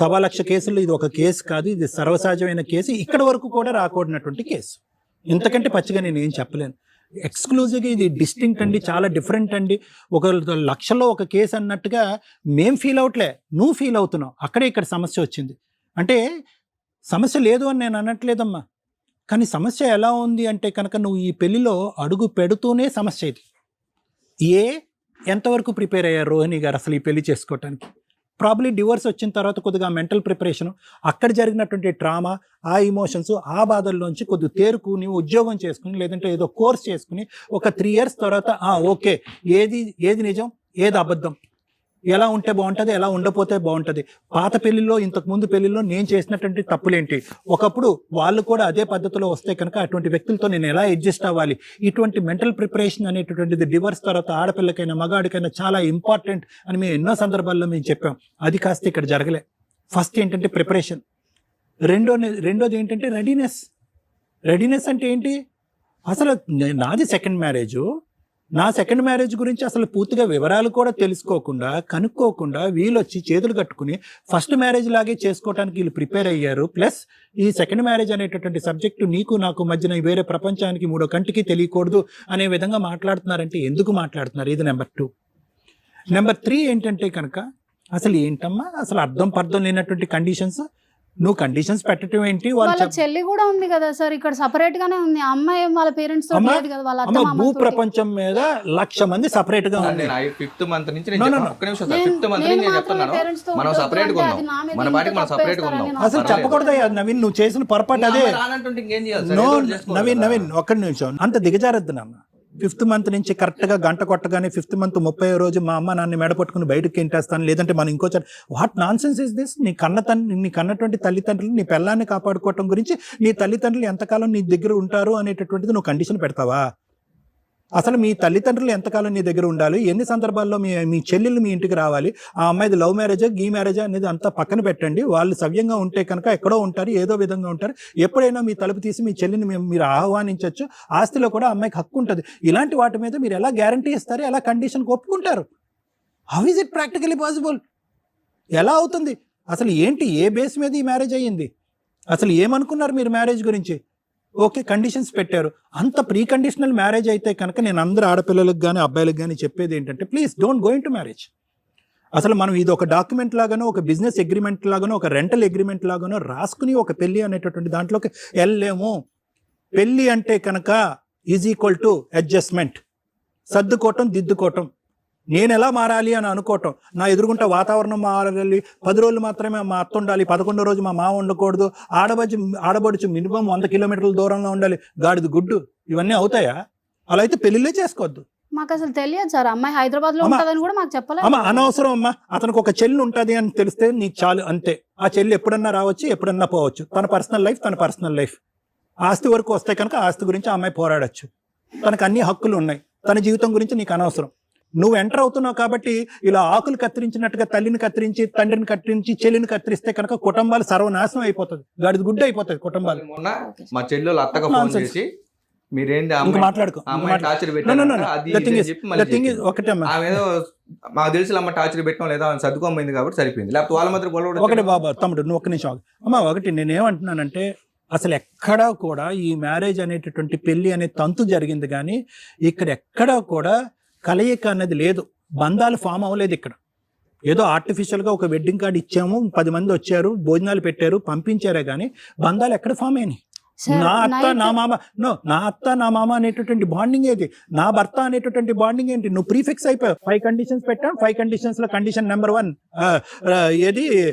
1,00,000 కేసుల్లో ఇది ఒక కేసు కాదు, ఇది సర్వసహజమైన కేసు. ఇక్కడ వరకు కూడా రాకూడనటువంటి కేసు. ఇంతకంటే పచ్చిగా నేను ఏం చెప్పలేను. ఎక్స్క్లూజివ్గా ఇది డిస్టింక్ట్ అండి, చాలా డిఫరెంట్ అండి. ఒక 1,00,000లో ఒక కేసు అన్నట్టుగా మేం ఫీల్ అవట్లే, నువ్వు ఫీల్ అవుతున్నావు. అక్కడే ఇక్కడ సమస్య వచ్చింది. అంటే సమస్య లేదు అని నేను అనట్లేదమ్మా, కానీ సమస్య ఎలా ఉంది అంటే కనుక నువ్వు ఈ పెళ్లిలో అడుగు పెడుతూనే సమస్య ఇది. ఎంతవరకు ప్రిపేర్ అయ్యారు రోహిణి గారు అసలు ఈ పెళ్లి చేసుకోవటానికి? ప్రాబ్లీ డివోర్స్ వచ్చిన తర్వాత కొద్దిగా మెంటల్ ప్రిపరేషన్, అక్కడ జరిగినటువంటి ట్రామా, ఆ ఇమోషన్స్, ఆ బాధల్లోంచి కొద్దిగా తేరుకుని ఉద్యోగం చేసుకుని లేదంటే ఏదో కోర్స్ చేసుకుని ఒక 3 years తర్వాత ఓకే ఏది నిజం ఏది అబద్ధం, ఎలా ఉంటే బాగుంటుంది ఎలా ఉండపోతే బాగుంటుంది. పాత పెళ్లిలో ఇంతకుముందు పెళ్లిలో నేను చేసినటువంటి తప్పులేంటి, ఒకప్పుడు వాళ్ళు కూడా అదే పద్ధతిలో వస్తే కనుక అటువంటి వ్యక్తులతో నేను ఎలా అడ్జస్ట్ అవ్వాలి. ఇటువంటి మెంటల్ ప్రిపరేషన్ అనేటటువంటిది డివోర్స్ తర్వాత ఆడపిల్లకైనా మగాడికైనా చాలా ఇంపార్టెంట్ అని మేము ఎన్నో సందర్భాల్లో మేము చెప్పాం. అది కాస్త ఇక్కడ జరగలే. ఫస్ట్ ఏంటంటే ప్రిపరేషన్, రెండోది ఏంటంటే రెడీనెస్ అంటే ఏంటి? అసలు నాది సెకండ్ మ్యారేజ్, నా సెకండ్ మ్యారేజ్ గురించి అసలు పూర్తిగా వివరాలు కూడా తెలుసుకోకుండా కనుక్కోకుండా వీళ్ళు వచ్చి చేతులు కట్టుకుని ఫస్ట్ మ్యారేజ్ లాగే చేసుకోవడానికి వీళ్ళు ప్రిపేర్ అయ్యారు. ప్లస్ ఈ సెకండ్ మ్యారేజ్ అనేటటువంటి సబ్జెక్టు నీకు నాకు మధ్యన వేరే ప్రపంచానికి మూడో కంటికి తెలియకూడదు అనే విధంగా మాట్లాడుతున్నారంటే ఎందుకు మాట్లాడుతున్నారు? ఇది నెంబర్ 2. నెంబర్ 3 ఏంటంటే కనుక అసలు ఏంటమ్మా అసలు అర్థం పర్థం లేనటువంటి కండిషన్స్. నువ్వు కండిషన్స్ పెట్టడం ఏంటి? వాళ్ళ చెల్లి కూడా ఉంది కదా సార్, ఇక్కడ సపరేట్ గానే ఉంది. ఆ అమ్మాయి వాళ్ళ పేరెంట్స్ తో లేదు కదా, వాళ్ళ అత్త భూ ప్రపంచం మీద 1,00,000 మంది సపరేట్ గా ఉంది. నేను 5th month నుంచి No, no, no. ఒక్క నిమిషం సార్, 5th month నుంచి నేను చెప్తున్నాను మనం సపరేట్ గా ఉన్నాం, మన పాటికి మనం సపరేట్ గా ఉన్నాం. అసలు చెప్పకూడదయ్యా నవీన్, నువ్వు చేసిన పొరపాటు అదే. రానంటుంటే ఇంకేం చేయాలి సార్? నో ఏదో ఒకటి చేసుకోవాలి కదా. నవీన్ ఒక్క నిమిషం, అంత దిగజారద్దు నాన్న. 5th month నుంచి కరెక్ట్ గా గంట కొట్టగానే 5th month 30వ రోజు మా అమ్మ నాన్న మెడ పట్టుకుని బయటకు ఎంటేస్తాను, లేదంటే మనం ఇంకోసారి what non sense is this? నీ కన్నటువంటి తల్లిదండ్రులు నీ పిల్లాన్ని కాపాడుకోవటం గురించి నీ తల్లిదండ్రులు ఎంతకాలం నీ దగ్గర ఉంటారు అనేటటువంటిది నువ్వు కండిషన్ పెడతావా? అసలు మీ తల్లిదండ్రులు ఎంతకాలం నీ దగ్గర ఉండాలి, ఎన్ని సందర్భాల్లో మీ చెల్లెళ్ళు మీ ఇంటికి రావాలి, ఆ అమ్మాయిది లవ్ మ్యారేజా గీ మ్యారేజా అనేది అంతా పక్కన పెట్టండి. వాళ్ళు సవ్యంగా ఉంటే కనుక ఎక్కడో ఉంటారు, ఏదో విధంగా ఉంటారు. ఎప్పుడైనా మీ తలుపు తీసి మీ చెల్లిని మీరు ఆహ్వానించవచ్చు, ఆస్తిలో కూడా అమ్మాయికి హక్కు ఉంటుంది. ఇలాంటి వాటి మీద మీరు ఎలా గ్యారంటీ ఇస్తారు, ఎలా కండిషన్కి ఒప్పుకుంటారు? How is it practically possible? ఎలా అవుతుంది? అసలు ఏంటి, ఏ బేస్ మీద ఈ మ్యారేజ్ అయ్యింది? అసలు ఏమనుకున్నారు మీరు మ్యారేజ్ గురించి? ఓకే కండిషన్స్ పెట్టారు. అంత ప్రీ కండిషనల్ మ్యారేజ్ అయితే కనుక నేను అందరు ఆడపిల్లలకు కానీ అబ్బాయిలకు కానీ చెప్పేది ఏంటంటే please don't go in to marriage. అసలు మనం ఇది ఒక డాక్యుమెంట్ లాగానో ఒక బిజినెస్ అగ్రిమెంట్ లాగానో ఒక రెంటల్ అగ్రిమెంట్ లాగానో రాసుకుని ఒక పెళ్లి అనేటటువంటి దాంట్లోకి వెళ్ళలేము. పెళ్లి అంటే కనుక ఈజ్ ఈక్వల్ టు అడ్జస్ట్మెంట్, సర్దుకోవటం దిద్దుకోవటం. నేను ఎలా మారాలి అని అనుకోవటం, నా ఎదురుగుంట వాతావరణం మారాలి, 10 రోజులు మాత్రమే మా అత్త ఉండాలి, 11వ రోజు మా మామ ఉండకూడదు, ఆడబడుచు మినిమం 100 కిలోమీటర్ల దూరంలో ఉండాలి, గాడిది గుడ్డు, ఇవన్నీ అవుతాయా? అలా అయితే పెళ్లిలే చేసుకోవద్దు. మాకు అసలు తెలియదు సార్, అమ్మాయి హైదరాబాద్ లో ఉంటదని కూడా మాకు చెప్పలేదు. అమ్మ అనవసరం అమ్మా, అతనికి ఒక చెల్లి ఉంటుంది అని తెలిస్తే నీకు చాలు, అంతే. ఆ చెల్లి ఎప్పుడన్నా రావచ్చు ఎప్పుడన్నా పోవచ్చు, తన పర్సనల్ లైఫ్. ఆస్తి వరకు వస్తే కనుక ఆస్తి గురించి ఆ అమ్మాయి పోరాడచ్చు, తనకు అన్ని హక్కులు ఉన్నాయి, తన జీవితం గురించి నీకు అనవసరం. నువ్వు ఎంటర్ అవుతున్నావు కాబట్టి ఇలా ఆకులు కత్తిరించినట్టుగా తల్లిని కత్తిరించి తండ్రిని కత్తిరించి చెల్లిని కత్తిరిస్తే కనుక కుటుంబాలు సర్వనాశనం అయిపోతుంది, గాడిద గుడ్డ అయిపోతుంది కుటుంబాలు. మొన్న మా చెల్లెలు అత్తగా ఫోన్ చేసి మీరేంది మాట్లాడుకో టార్చర్ ఆమెదో మాకు తెలిసి అమ్మ టార్చర్ పెట్టడం లేదా సర్దుకోమైంది కాబట్టి సరిపోయింది, లేకపోతే వాళ్ళ మధ్య గొడవ. ఒకటి బాబా తమ్ముడు నువ్వు ఒక్క నిమిషం అమ్మ. ఒకటి నేనేమంటున్నానంటే అసలు ఎక్కడా కూడా ఈ మ్యారేజ్ అనేటటువంటి పెళ్లి అనే తంతు జరిగింది, కానీ ఇక్కడ ఎక్కడా కూడా కలయిక అన్నది లేదు, బంధాలు ఫామ్ అవ్వలేదు. ఇక్కడ ఏదో ఆర్టిఫిషియల్గా ఒక వెడ్డింగ్ కార్డు ఇచ్చాము, 10 మంది వచ్చారు, భోజనాలు పెట్టారు, పంపించారే కానీ బంధాలు ఎక్కడ ఫామ్ అయినాయి? సార్, నా అత్త night- నా మామ నా అత్త నా మామ అనేటటువంటి బాండింగ్ ఏది, నా భర్త అనేటటువంటి బాండింగ్ ఏంటి? నువ్వు ప్రీఫిక్స్ అయిపోయావు. 5 కండిషన్స్ పెట్టాం. 5 కండిషన్స్ లో కండిషన్ నెంబర్ 1 ఏది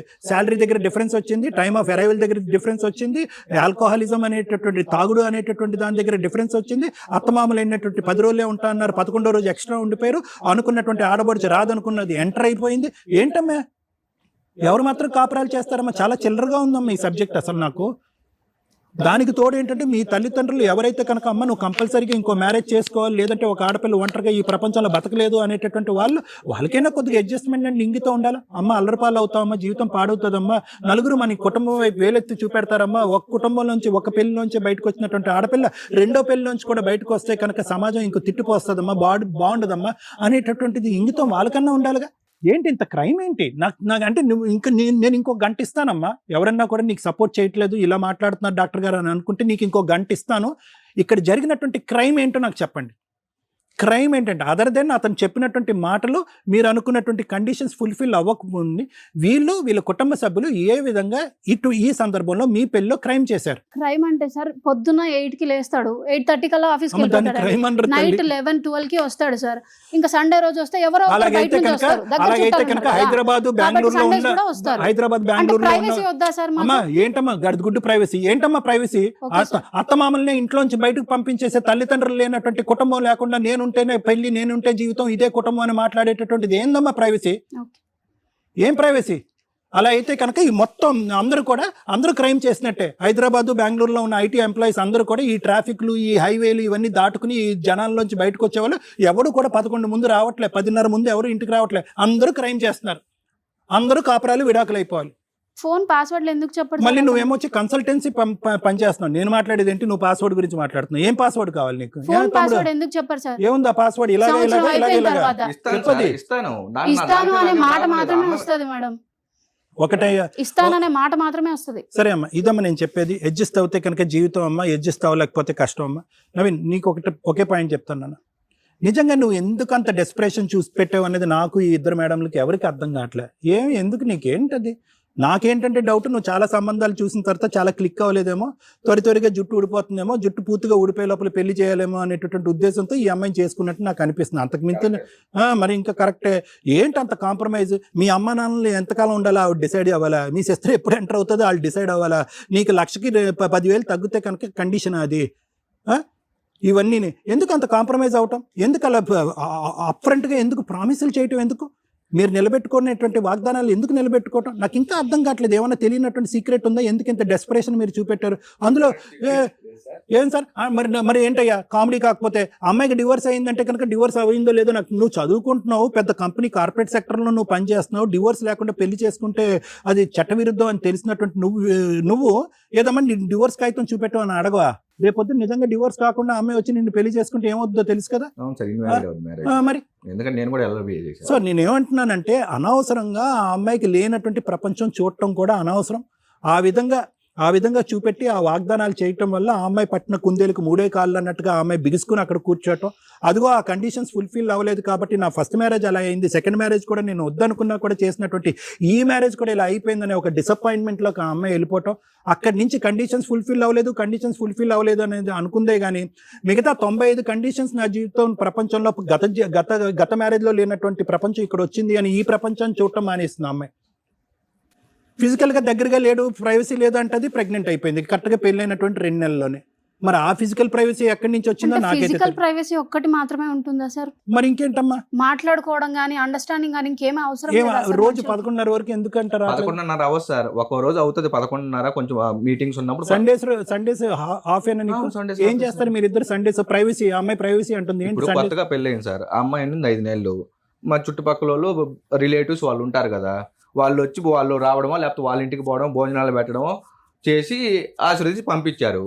శాలరీ దగ్గర డిఫరెన్స్ వచ్చింది, టైమ్ ఆఫ్ అరైవల్ దగ్గర డిఫరెన్స్ వచ్చింది, ఆల్కహాలిజం అనేటటువంటి తాగుడు అనేటటువంటి దాని దగ్గర డిఫరెన్స్ వచ్చింది, అత్తమామలు అయినటువంటి 10 రోజులే ఉంటా అన్నారు, 11వ రోజు ఎక్స్ట్రా ఉండిపోయారు, అనుకున్నటువంటి ఆడబడుచు రాదనుకున్నది ఎంటర్ అయిపోయింది. ఏంటమ్మా ఎవరు మాత్రం కాపురాలు చేస్తారమ్మా? చాలా చిల్లరగా ఉందమ్మా ఈ సబ్జెక్ట్ అసలు నాకు. దానికి తోడు ఏంటంటే మీ తల్లిదండ్రులు ఎవరైతే కనుక అమ్మ నువ్వు కంపల్సరీగా ఇంకో మ్యారేజ్ చేసుకోవాలి, లేదంటే ఒక ఆడపిల్ల ఒంటరిగా ఈ ప్రపంచంలో బతకలేదు అనేటటువంటి వాళ్ళకైనా కొద్దిగా అడ్జస్ట్మెంట్ అండ్ ఇంగితో ఉండాలి. అమ్మ అల్లరిపాలు అవుతావమ్మా, జీవితం పాడవుతుందమ్మా, నలుగురు మన కుటుంబం వైపు వేలెత్తి చూపెడతారమ్మా. ఒక కుటుంబం నుంచి ఒక పెళ్లి నుంచి బయటకు వచ్చినటువంటి ఆడపిల్ల రెండో పెళ్లి నుంచి కూడా బయటకు వస్తే కనుక సమాజం ఇంకో తిట్టిపోస్తుందమ్మా, బాగుండదమ్మా అనేటటువంటిది ఇంగితం వాళ్ళకన్నా ఉండాలిగా. ఏంటి ఇంత క్రైమ్ ఏంటి? నాకు అంటే నువ్వు ఇంకా నేను ఇంకో గంట ఇస్తానమ్మా, ఎవరన్నా కూడా నీకు సపోర్ట్ చేయట్లేదు ఇలా మాట్లాడుతున్నారు డాక్టర్ గారు అని అనుకుంటే నీకు ఇంకో గంట ఇస్తాను. ఇక్కడ జరిగినటువంటి క్రైమ్ ఏంటో నాకు చెప్పండి. క్రైమ్ ఏంటంటే అదర్ దెన్ అతను చెప్పినటువంటి మాటలు మీరు అనుకున్నటువంటి కండిషన్స్ ఫుల్ఫిల్ అవ్వకముందు వీళ్ళ కుటుంబ సభ్యులు ఏ విధంగా ఈ సందర్భంలో మీ పెళ్ళిలో క్రైమ్ చేశారు. క్రైమ్ అంటే సార్ పొద్దున్న 8కి లేస్తాడు, 8:30 కల్లా ఆఫీస్కి వెళ్ళిపోతాడు, క్రైమ్ అంటారు. నైట్ 11-12కి వస్తాడు సార్. ఇంకా సండే రోజు వస్తే ఎవరో ఒకరు బయట అలాగైతే నుంచి కనుక వస్తారు, దగ్గర చుట్టాలు కనుక ఉంటారు కదా. హైదరాబాద్ బెంగళూరులో Sundays ఉన్న కూడా వస్తారు. హైదరాబాద్ అంటే బెంగళూరులో ప్రైవసీ ఉన్న వద్దా సార్ మాకు? అమ్మా ఏంటమ్మా గడుగుడ్డు ప్రైవసీ ఏంటమ్మా ప్రైవసీ? Okay, sir. అత్తమామల్ని ఇంట్లోంచి బయటకు పంపించేసే తల్లిదండ్రులు లేనటువంటి కుటుంబం లేకుండా నేనుంటేనే పెళ్లి, నేనుంటే జీవితం, ఇదే కుటుంబం అని మాట్లాడేటటువంటిది ఏందమ్మా ప్రైవసీ? Okay. ఏం ప్రైవసీ? అలా అయితే కనుక ఈ మొత్తం అందరూ క్రైమ్ చేసినట్టే. హైదరాబాద్ బెంగళూరులో ఉన్న ఐటీ ఎంప్లాయీస్ అందరూ కూడా ఈ ట్రాఫిక్లు, ఈ హైవేలు ఇవన్నీ దాటుకుని ఈ జనాల్లోంచి బయటకు వచ్చేవాళ్ళు ఎవరు కూడా 11 ముందు రావట్లే, 10:30 ముందు ఎవరు ఇంటికి రావట్లే. అందరూ క్రైమ్ చేస్తున్నారు, అందరూ కాపురాలు విడాకులు అయిపోవాలి. ఫోన్ పాస్వర్డ్లు ఎందుకు చెప్పండి? మళ్ళీ నువ్వేమొచ్చి కన్సల్టెన్సీ పనిచేస్తున్నావు. నేను మాట్లాడేది ఏంటి? నువ్వు పాస్వర్డ్ గురించి మాట్లాడుతున్నావు. ఏం పాస్వర్డ్ కావాలి నీకు? ఫోన్ పాస్వర్డ్ ఎందుకు చెప్పారు సార్? ఏముంది ఆ పాస్వర్డ్? సంవత్సరం అయిపోయిన తర్వాత ఇస్తాను అనే మాట మాత్రమే వస్తుంది మేడం. ఒకటయ్యా ఇస్తాననే మాట మాత్రమే వస్తుంది. సరే అమ్మా, ఇదమ్మా నేను చెప్పేది. అడ్జస్ట్ అవుతే కనుక జీవితం అమ్మా, అడ్జస్ట్ అవ్వలేకపోతే కష్టం అమ్మా. నవీన్ నీకు ఒకే పాయింట్ చెప్తాను. నిజంగా నువ్వు ఎందుకు అంత డెస్పరేషన్ చూసి పెట్టావు అనేది నాకు ఈ ఇద్దరు మేడంలకి ఎవరికి అర్థం కావట్లే. ఎందుకు నీకేంటది? నాకేంటంటే డౌట్, నువ్వు చాలా సంబంధాలు చూసిన తర్వాత చాలా క్లిక్ అవ్వలేదేమో, త్వరగా జుట్టు ఊడిపోతుందేమో, జుట్టు పూర్తిగా ఊడిపోయే లోపల పెళ్లి చేయాలేమో అనేటటువంటి ఉద్దేశంతో ఈ అమ్మాయిని చేసుకున్నట్టు నాకు అనిపిస్తుంది. అంతకుమించి మరి ఇంకా కరెక్టే. ఏంటి అంత కాంప్రమైజ్? మీ అమ్మ నాన్నలు ఎంతకాలం ఉండాలా ఆవిడ డిసైడ్ అవ్వాలా? మీ సిస్టర్ ఎప్పుడు ఎంటర్ అవుతుందో వాళ్ళు డిసైడ్ అవ్వాలా? నీకు 1,00,000 తగ్గితే కనుక కండిషన్ అది. ఇవన్నీ ఎందుకు అంత కాంప్రమైజ్ అవటం? ఎందుకు అలా అప్ఫ్రంట్గా ఎందుకు ప్రామిసులు చేయటం? ఎందుకు మీరు నిలబెట్టుకునేటువంటి వాగ్దానాలు ఎందుకు నిలబెట్టుకోవటం? నాకు ఇంకా అర్థం కావట్లేదు. ఏమన్నా తెలియనటువంటి సీక్రెట్ ఉందా? ఎందుకు ఇంత డెస్పరేషన్ మీరు చూపెట్టారు అందులో? ఏం సార్ మరి ఏంటయ్యా కామెడీ? కాకపోతే అమ్మాయికి డివోర్స్ అయిందంటే కనుక డివోర్స్ అయిందో లేదో నాకు, నువ్వు చదువుకుంటున్నావు, పెద్ద కంపెనీ కార్పొరేట్ సెక్టర్లో నువ్వు పనిచేస్తున్నావు, డివోర్స్ లేకుండా పెళ్లి చేసుకుంటే అది చట్టవిరుద్ధం అని తెలిసినటువంటి నువ్వు ఏదమ్మా డివోర్స్ కాగితం చూపెట్టావు అని అడగవా? రేపొద్దు నిజంగా డివోర్స్ కాకుండా అమ్మాయి వచ్చి నిన్ను పెళ్లి చేసుకుంటే ఏమవుతుందో తెలుసు కదా మరి. సో నేనేమంటున్నానంటే అనవసరంగా ఆ అమ్మాయికి లేనటువంటి ప్రపంచం చూడటం కూడా అనవసరం. ఆ విధంగా చూపెట్టి ఆ వాగ్దానాలు చేయటం వల్ల ఆ అమ్మాయి పట్టిన కుందేలకు 3 కాళ్ళు అన్నట్టుగా ఆ అమ్మాయి బిగుసుకుని అక్కడ కూర్చోవటం. అదిగో ఆ కండిషన్స్ ఫుల్ఫిల్ అవ్వలేదు కాబట్టి నా ఫస్ట్ మ్యారేజ్ అలా అయింది, సెకండ్ మ్యారేజ్ కూడా నేను వద్దనుకున్నా కూడా చేసినటువంటి ఈ మ్యారేజ్ కూడా ఇలా అయిపోయిందనే ఒక డిసప్పాయింట్మెంట్లోకి ఆ అమ్మాయి వెళ్ళిపోవటం. అక్కడి నుంచి కండిషన్స్ ఫుల్ఫిల్ అవ్వలేదు అనేది అనుకుందే కానీ మిగతా 95 కండిషన్స్ నా జీవితం ప్రపంచంలో గత మ్యారేజ్లో లేనటువంటి ప్రపంచం ఇక్కడ వచ్చింది అని ఈ ప్రపంచాన్ని చూడటం మానేస్తుంది అమ్మాయి. ఫిజికల్గా దగ్గరగా లేడు, ప్రైవసీ లేదు అంటది, ప్రెగ్నెంట్ అయిపోయింది కరెక్ట్గా పెళ్ళైనటువంటి 2 నెలల్లోనే. మరి ఆ ఫిజికల్ ప్రైవసీ ఎక్కడి నుంచి వచ్చిందో నాకైతే. ఫిజికల్ ప్రైవసీ ఒక్కటి మాత్రమే ఉంటుందా సార్? మరి ఇంకేంటమ్మా? మాట్లాడుకోవడం కానీ అండర్స్టాండింగ్ కానీ ఇంకేమీ అవసరం లేదు. రోజు 11:30 వరకు ఎందుకంటారు? 11:30 అవర్స్ సార్. ఒక రోజు అవుతుంది 11:30, కొంచెం మీటింగ్స్ ఉన్నప్పుడు. సండేస్ హాఫ్ ఏనా నీకు? ఏం చేస్తారు మీరు ఇద్దరు సండేస్? ప్రైవసీ, అమ్మాయి ప్రైవసీ అంటుంది. ఇప్పుడు కొత్తగా పెళ్ళయింది సార్, ఆ అమ్మాయి 5 నెలలు. మా చుట్టుపక్కల వాళ్ళు రిలేటివ్స్ వాళ్ళు ఉంటారు కదా, వాళ్ళు వచ్చి వాళ్ళు రావడమో లేకపోతే వాళ్ళ ఇంటికి పోవడం, భోజనాలు పెట్టడమో చేసి ఆశీర్వదించి పంపించారు.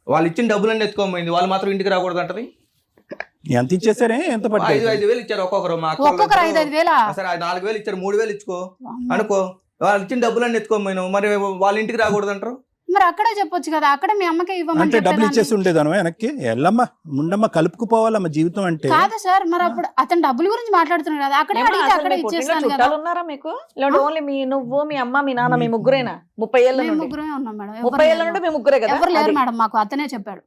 వాళ్ళు ఇచ్చిన డబ్బులన్నీ ఎత్తుకోమైంది, వాళ్ళు మాత్రం ఇంటికి రాకూడదు అంటది. ఎంత ఇచ్చేసారే? ఎంత 5,000 ఇచ్చారు ఒక్కొక్కరు. మాకు 5,000 సరే 4,000 ఇచ్చారు, 3,000 ఇచ్చుకో అనుకో. వాళ్ళు ఇచ్చిన డబ్బులన్నీ ఎత్తుకోమైనావు, మరి వాళ్ళ ఇంటికి రాకూడదు అంటారు. మరి అక్కడే చెప్పొచ్చు కదా, అక్కడ మీ అమ్మకే ఇవ్వమని అంటే డబ్బులు చెప్పేదాన్ని. ఇచ్చేసి ఉండేదాను వెనక్కి. ఎల్లమ్మ ముండమ్మ కలుపుకుపోవాలమ్మ జీవితం అంటే. కాదు సార్, మరి అప్పుడు అతను డబ్బుల గురించి మాట్లాడుతున్నాడు కదా, అక్కడే ఏమ్మా, అడిగితే అసలు అక్కడే మీ పుట్టింట్లో ఇచ్చేస్తాను కదా. చుట్టాలు ఉన్నారా మీకు? లేదంటే ఓన్లీ నువ్వు మీ అమ్మ మీ నాన్న మీ ముగ్గురేనా? 30 ఏళ్ళ మేము నుండి ముగ్గురమే ఉన్నాం మేడం, 30 ఏళ్ళ నుండి మీ ముగ్గురే కదా? ఎవరు లేరు అది. మేడం, మాకు అతనే చెప్పాడు.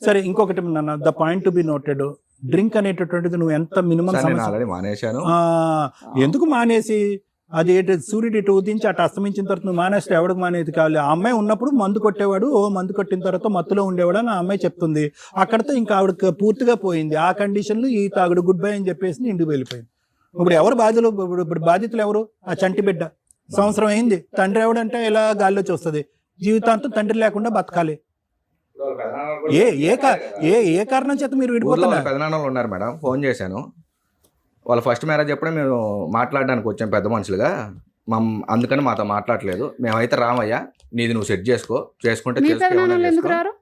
సరే ఇంకొకటి నాన్న, the point to be noted, drink అనేటటువంటిది నువ్వు ఎంత మినిమం సార్, నేను సమస్య ఆల్రెడీ మానేశాను. ఎందుకు మానేసి అది సూర్యుడు ఇటు ఉదించి అటు అస్తమించిన తర్వాత నువ్వు మానేస్తే ఎవరికి మానేది కావాలి. ఆ అమ్మాయి ఉన్నప్పుడు మందు కొట్టేవాడు, మందు కొట్టిన తర్వాత మత్తులో ఉండేవాడు అని ఆ అమ్మాయి చెప్తుంది. అక్కడతో ఇంకా ఆవిడ పూర్తిగా పోయింది. ఆ కండిషన్లో ఈ తాగుడు గుడ్ బై అని చెప్పేసి ఇంటికి వెళ్ళిపోయింది. ఇప్పుడు ఎవరు బాధ్యులు? ఇప్పుడు బాధితులు ఎవరు? ఆ చంటి బిడ్డ. సంవత్సరం అయింది, తండ్రి ఎవడంటే ఇలా గాల్లో చూస్తుంది. జీవితాంతం తండ్రి లేకుండా బతకాలి. ఏ కారణం చేత మీరు విడిపోతున్నారు? పెదనాన్నలు ఉన్నారు మేడం, ఫోన్ చేశాను. వాళ్ళ ఫస్ట్ మ్యారేజ్ అప్పుడే మేము మాట్లాడడానికి వచ్చాం పెద్ద మనుషులుగా. అందుకని మాతో మాట్లాడలేదు. మేమైతే రామయ్య, నీది నువ్వు సెట్ చేసుకుంటే మీ చేసుకో, పెదనాన్నలు ఏమైనా ఎందుకు చేసుకో. రారు?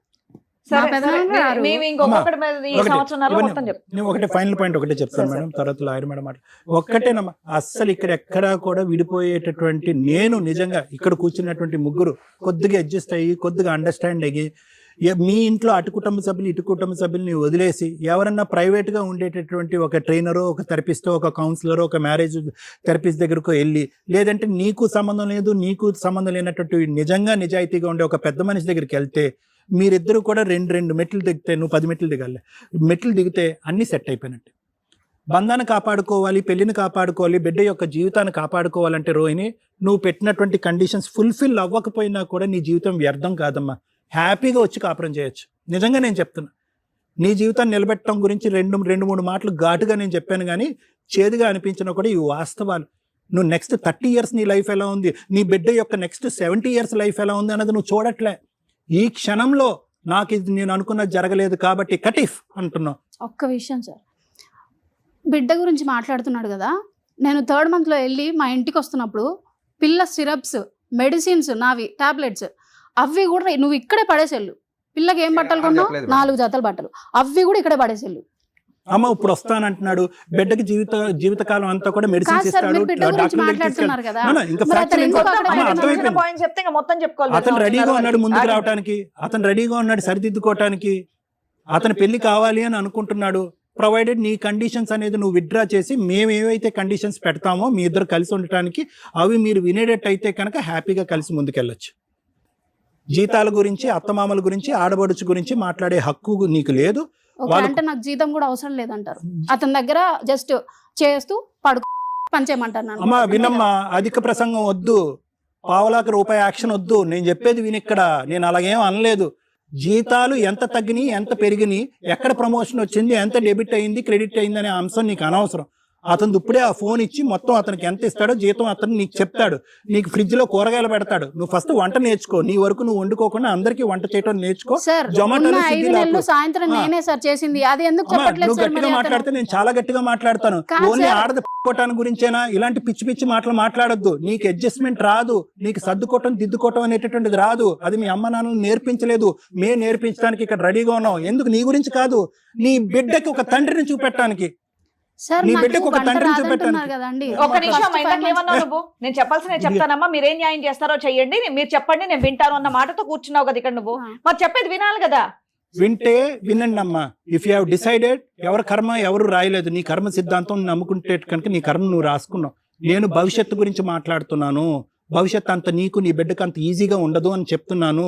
సరే, మా పెదనాన్న సరే, రారు. మేము ఇంకొకటి మీద ఈ ఒకటి, సంవత్సరంలో ఇవన్నీ- మొత్తం చెప్పు. నేను ఒకటి ఫైనల్ పాయింట్ ఒకటే చెప్తాను మేడం, తర్వాత లాయర్ మేడం మాట ఒక్కటేనమ్మా. అస్సలు ఇక్కడ ఎక్కడా కూడా విడిపోయేటటువంటి, నేను నిజంగా ఇక్కడ కూర్చున్నటువంటి ముగ్గురు కొద్దిగా అడ్జస్ట్ అయ్యి కొద్దిగా అండర్స్టాండ్ అయ్యి, మీ ఇంట్లో అటు కుటుంబ సభ్యులు ఇటు కుటుంబ సభ్యుల్ని వదిలేసి ఎవరన్నా ప్రైవేట్గా ఉండేటటువంటి ఒక ట్రైనరో, ఒక థెరపిస్టో, ఒక కౌన్సిలరో, ఒక మ్యారేజ్ థెరపిస్ట్ దగ్గరకు వెళ్ళి, లేదంటే నీకు సంబంధం లేదు నీకు సంబంధం లేనటువంటి నిజంగా నిజాయితీగా ఉండే ఒక పెద్ద మనిషి దగ్గరికి వెళ్తే మీరిద్దరు కూడా రెండు మెట్లు దిగితే, నువ్వు 10 మెట్లు దిగాలి, మెట్లు దిగితే అన్నీ సెట్ అయిపోయినట్టు. బంధాన్ని కాపాడుకోవాలి, పెళ్లిని కాపాడుకోవాలి, బిడ్డ యొక్క జీవితాన్ని కాపాడుకోవాలంటే రోహిణి, నువ్వు పెట్టినటువంటి కండిషన్స్ ఫుల్ఫిల్ అవ్వకపోయినా కూడా నీ జీవితం వ్యర్థం కాదమ్మా. హ్యాపీగా వచ్చి కాపురం చేయొచ్చు. నిజంగా నేను చెప్తున్నా. నీ జీవితాన్ని నిలబెట్టడం గురించి రెండు మూడు మాటలు ఘాటుగా నేను చెప్పాను, కానీ చేదుగా అనిపించినా కూడా ఇవి వాస్తవాలు. నువ్వు నెక్స్ట్ 30 years నీ లైఫ్ ఎలా ఉంది, నీ బిడ్డ యొక్క నెక్స్ట్ 70 years లైఫ్ ఎలా ఉంది అన్నది నువ్వు చూడట్లే. ఈ క్షణంలో నాకు ఇది నేను అనుకున్నది జరగలేదు కాబట్టి కటిఫ్ అంటున్నావు. ఒక్క విషయం సార్, బిడ్డ గురించి మాట్లాడుతున్నాడు కదా, నేను 3rd monthలో వెళ్ళి మా ఇంటికి వస్తున్నప్పుడు పిల్ల సిరప్స్, మెడిసిన్స్, నావి టాబ్లెట్స్, అవి కూడా నువ్వు ఇక్కడే పడేసేళ్ళు. పిల్లకి ఏం బట్టలు కొన్నావు? 4 జతల బట్టలు, అవి కూడా ఇక్కడే పడేసేళ్ళు. అమ్మ ఇప్పుడు వస్తానంటున్నాడు, బిడ్డకి జీవితకాలం అంతా కూడా మెడిసిన్స్ ఇస్తాడు, మాట్లాడుతున్నారు కదా. ఇంకా మరి అతను ఎందుకు అక్కడ అమ్మ, పెట్టాడు? అర్థమైపోయింది. పాయింట్ చెప్తే ఇంకా మొత్తం చెప్పుకోవాలి. అతను రెడీగా ఉన్నాడు ముందుకు రావడానికి, అతను రెడీగా ఉన్నాడు సరిదిద్దుకోవటానికి, అతను పెళ్లి కావాలి అని అనుకుంటున్నాడు. ప్రొవైడెడ్ నీ కండిషన్స్ అనేది నువ్వు విత్డ్రా చేసి, మేము ఏవైతే కండిషన్స్ పెడతామో మీ ఇద్దరు కలిసి ఉండటానికి, అవి మీరు వినేటట్టు అయితే కనుక హ్యాపీగా కలిసి ముందుకెళ్ళొచ్చు. జీతాల గురించి, అత్తమామల గురించి, ఆడబడుచు గురించి మాట్లాడే హక్కు నీకు లేదు. అంటే నాకు జీతం కూడా అవసరం లేదంటారు. అతని దగ్గర జస్ట్ చేస్తూ పడుకో పనిచేయమంటారు నన్ను. అమ్మా వినమ్మా, అధిక ప్రసంగం వద్దు, పావలాకి రూపాయి యాక్షన్ వద్దు. నేను చెప్పేది విని ఇక్కడ, నేను అలాగేం అనలేదు. జీతాలు ఎంత తగ్గినాయి, ఎంత పెరిగినాయి, ఎక్కడ ప్రమోషన్ వచ్చింది, ఎంత డెబిట్ అయింది, క్రెడిట్ అయింది అనే అంశం నీకు అనవసరం. అతను ఇప్పుడే ఆ ఫోన్ ఇచ్చి మొత్తం అతనికి ఎంత ఇస్తాడో జీతం అతను నీకు చెప్తాడు. నీకు ఫ్రిడ్జ్ లో కూరగాయలు పెడతాడు. నువ్వు ఫస్ట్ వంట నేర్చుకో. నీ వరకు నువ్వు వండుకోకుండా అందరికీ వంట చేయడం నేర్చుకో. సార్, జొమాటోలో, 5 స్విగ్గీలో నెలలు సాయంత్రం నేనే సార్ చేసింది. అది ఎందుకు చెప్పట్లేదు నువ్వు సార్? గట్టిగా మాట్లాడితే నేను చాలా గట్టిగా మాట్లాడతాను. ఓన్లీ ఆడది పట్టుకోవటానికి గురించేనా? ఇలాంటి పిచ్చి పిచ్చి మాటలు మాట్లాడొద్దు. నీకు అడ్జస్ట్మెంట్ రాదు, నీకు సర్దుకోవటం దిద్దుకోవటం అనేటటువంటిది రాదు. అది మీ అమ్మ నాన్నలు నేర్పించలేదు, మేము నేర్పించడానికి ఇక్కడ రెడీగా ఉన్నాం. ఎందుకు? నీ గురించి కాదు, నీ బిడ్డకి ఒక తండ్రిని చూపెట్టడానికి. సార్, నీ నాకు బిడ్డకు ఒక వంట తండ్రిని రాదంటున్నారు చూపెట్టాను. కదండి. ఒక నిమిషం, First ఇందాక 5 ఏమన్నావు నువ్వు? నేను చెప్పాల్సిన చెప్తానమ్మా, మీరేం న్యాయం చేస్తారో చెయ్యండి, మీరు చెప్పండి నేను వింటాను అన్న మాటతో కూర్చున్నావు కదా ఇక్కడ నువ్వు. మరి చెప్పేది వినాలి కదా. వింటే వినండి అమ్మా. ఇఫ్ యూ హావ్ డిసైడెడ్, ఎవరి కర్మ ఎవరు రాయలేదు. నీ కర్మ సిద్ధాంతం నమ్ముకుంటే కనుక నీ కర్మ నువ్వు రాసుకున్నావు. నేను భవిష్యత్తు గురించి మాట్లాడుతున్నాను. భవిష్యత్తు అంత నీకు నీ బిడ్డకు అంత ఈజీగా ఉండదు అని చెప్తున్నాను.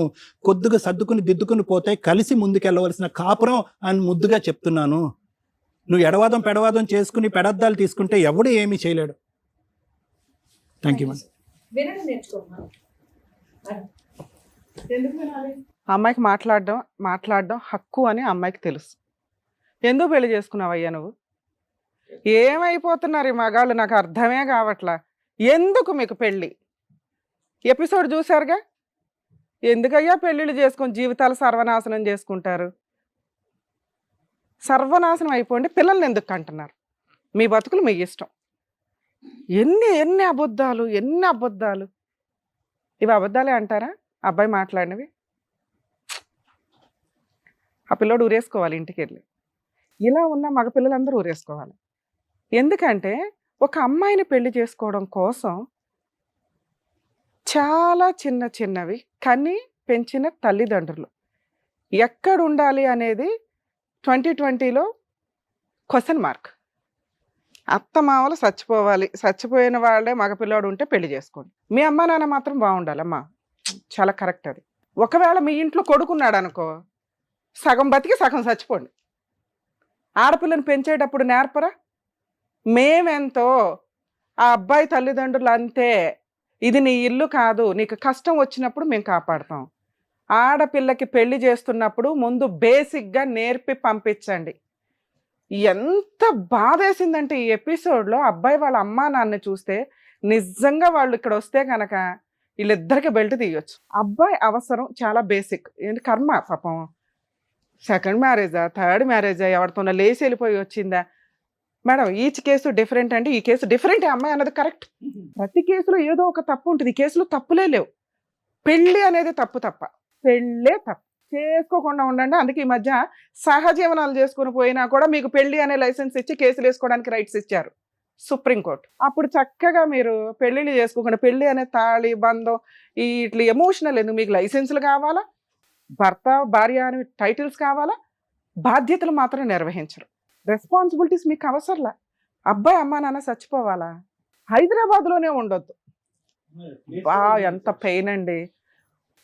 కొద్దిగా సర్దుకుని దిద్దుకుని పోతే కలిసి ముందుకెళ్ళవలసిన కాపురం అని ముద్దుగా చెప్తున్నాను. నువ్వు ఎడవాదం పెడవాదం చేసుకుని పెడద్దాలు తీసుకుంటే ఎవడు ఏమీ చేయలేడు. Thank you. అమ్మాయికి మాట్లాడడం హక్కు అని అమ్మాయికి తెలుసు. ఎందుకు పెళ్లి చేసుకున్నావయ్యా నువ్వు? ఏమైపోతున్నారు ఈ మగాళ్ళు, నాకు అర్థమే కావట్లా. ఎందుకు మీకు పెళ్ళి? ఎపిసోడ్ చూసారుగా, ఎందుకయ్యా పెళ్ళిళ్ళు చేసుకొని జీవితాలు సర్వనాశనం చేసుకుంటారు? సర్వనాశనం అయిపోండి, పిల్లల్ని ఎందుకు అంటున్నారు? మీ బతుకులు మీ ఇష్టం. ఎన్ని అబద్ధాలు, ఎన్ని అబద్ధాలు. ఇవి అబద్ధాలే అంటారా అబ్బాయి మాట్లాడినవి? ఆ పిల్లోడు ఊరేసుకోవాలి ఇంటికి వెళ్ళి. ఇలా ఉన్న మగపిల్లలందరూ ఊరేసుకోవాలి. ఎందుకంటే ఒక అమ్మాయిని పెళ్లి చేసుకోవడం కోసం చాలా చిన్నవి కానీ పెంచిన తల్లిదండ్రులు ఎక్కడ ఉండాలి అనేది 2020లో క్వశ్చన్ మార్క్. అత్తమామలు చచ్చిపోవాలి, చచ్చిపోయిన వాళ్ళే మగపిల్లాడు ఉంటే పెళ్లి చేసుకోండి, మీ అమ్మా నాన్న మాత్రం బాగుండాలమ్మా. చాలా కరెక్ట్ అది. ఒకవేళ మీ ఇంట్లో కొడుకున్నాడు అనుకో, సగం బతికి సగం చచ్చిపోండి. ఆడపిల్లని పెంచేటప్పుడు నేర్పరా? మేమెంతో ఆ అబ్బాయి తల్లిదండ్రులు అంతే, ఇది నీ ఇల్లు కాదు, నీకు కష్టం వచ్చినప్పుడు మేము కాపాడుతాం. ఆడపిల్లకి పెళ్లి చేస్తున్నప్పుడు ముందు బేసిక్గా నేర్పి పంపించండి. ఎంత బాధేసిందంటే ఈ ఎపిసోడ్లో అబ్బాయి వాళ్ళ అమ్మా నాన్న చూస్తే, నిజంగా వాళ్ళు ఇక్కడ వస్తే కనుక వీళ్ళిద్దరికి బెల్ట్ తీయొచ్చు. అబ్బాయి అవసరం చాలా బేసిక్, ఏంటి కర్మ పాపం. సెకండ్ మ్యారేజా, థర్డ్ మ్యారేజా, ఎవరితోనో లేచి వెళ్ళిపోయి వచ్చిందా? మేడం ఈచ్ కేసు డిఫరెంట్ అంటే ఈ కేసు డిఫరెంట్, అమ్మాయి అన్నది కరెక్ట్. ప్రతి కేసులో ఏదో ఒక తప్పు ఉంటుంది, ఈ కేసులో తప్పులే లేవు. పెళ్ళి అనేది తప్పు తప్ప, పెళ్ళే తప్పు. చేసుకోకుండా ఉండండి. అందుకే ఈ మధ్య సహజీవనాలు చేసుకుని పోయినా కూడా మీకు పెళ్లి అనే లైసెన్స్ ఇచ్చి కేసులు వేసుకోవడానికి రైట్స్ ఇచ్చారు సుప్రీంకోర్టు. అప్పుడు చక్కగా మీరు పెళ్లిళ్ళు చేసుకోకుండా, పెళ్లి అనే తాళి బంధం ఇట్లా ఎమోషనల్ ఎందుకు? మీకు లైసెన్సులు కావాలా, భర్త భార్య అని టైటిల్స్ కావాలా, బాధ్యతలు మాత్రం నిర్వహించరు. రెస్పాన్సిబిలిటీస్ మీకు అవసరంలా. అబ్బాయి అమ్మా నాన్న చచ్చిపోవాలా? హైదరాబాద్లోనే ఉండొద్దు. ఎంత పెయిన్ అండి.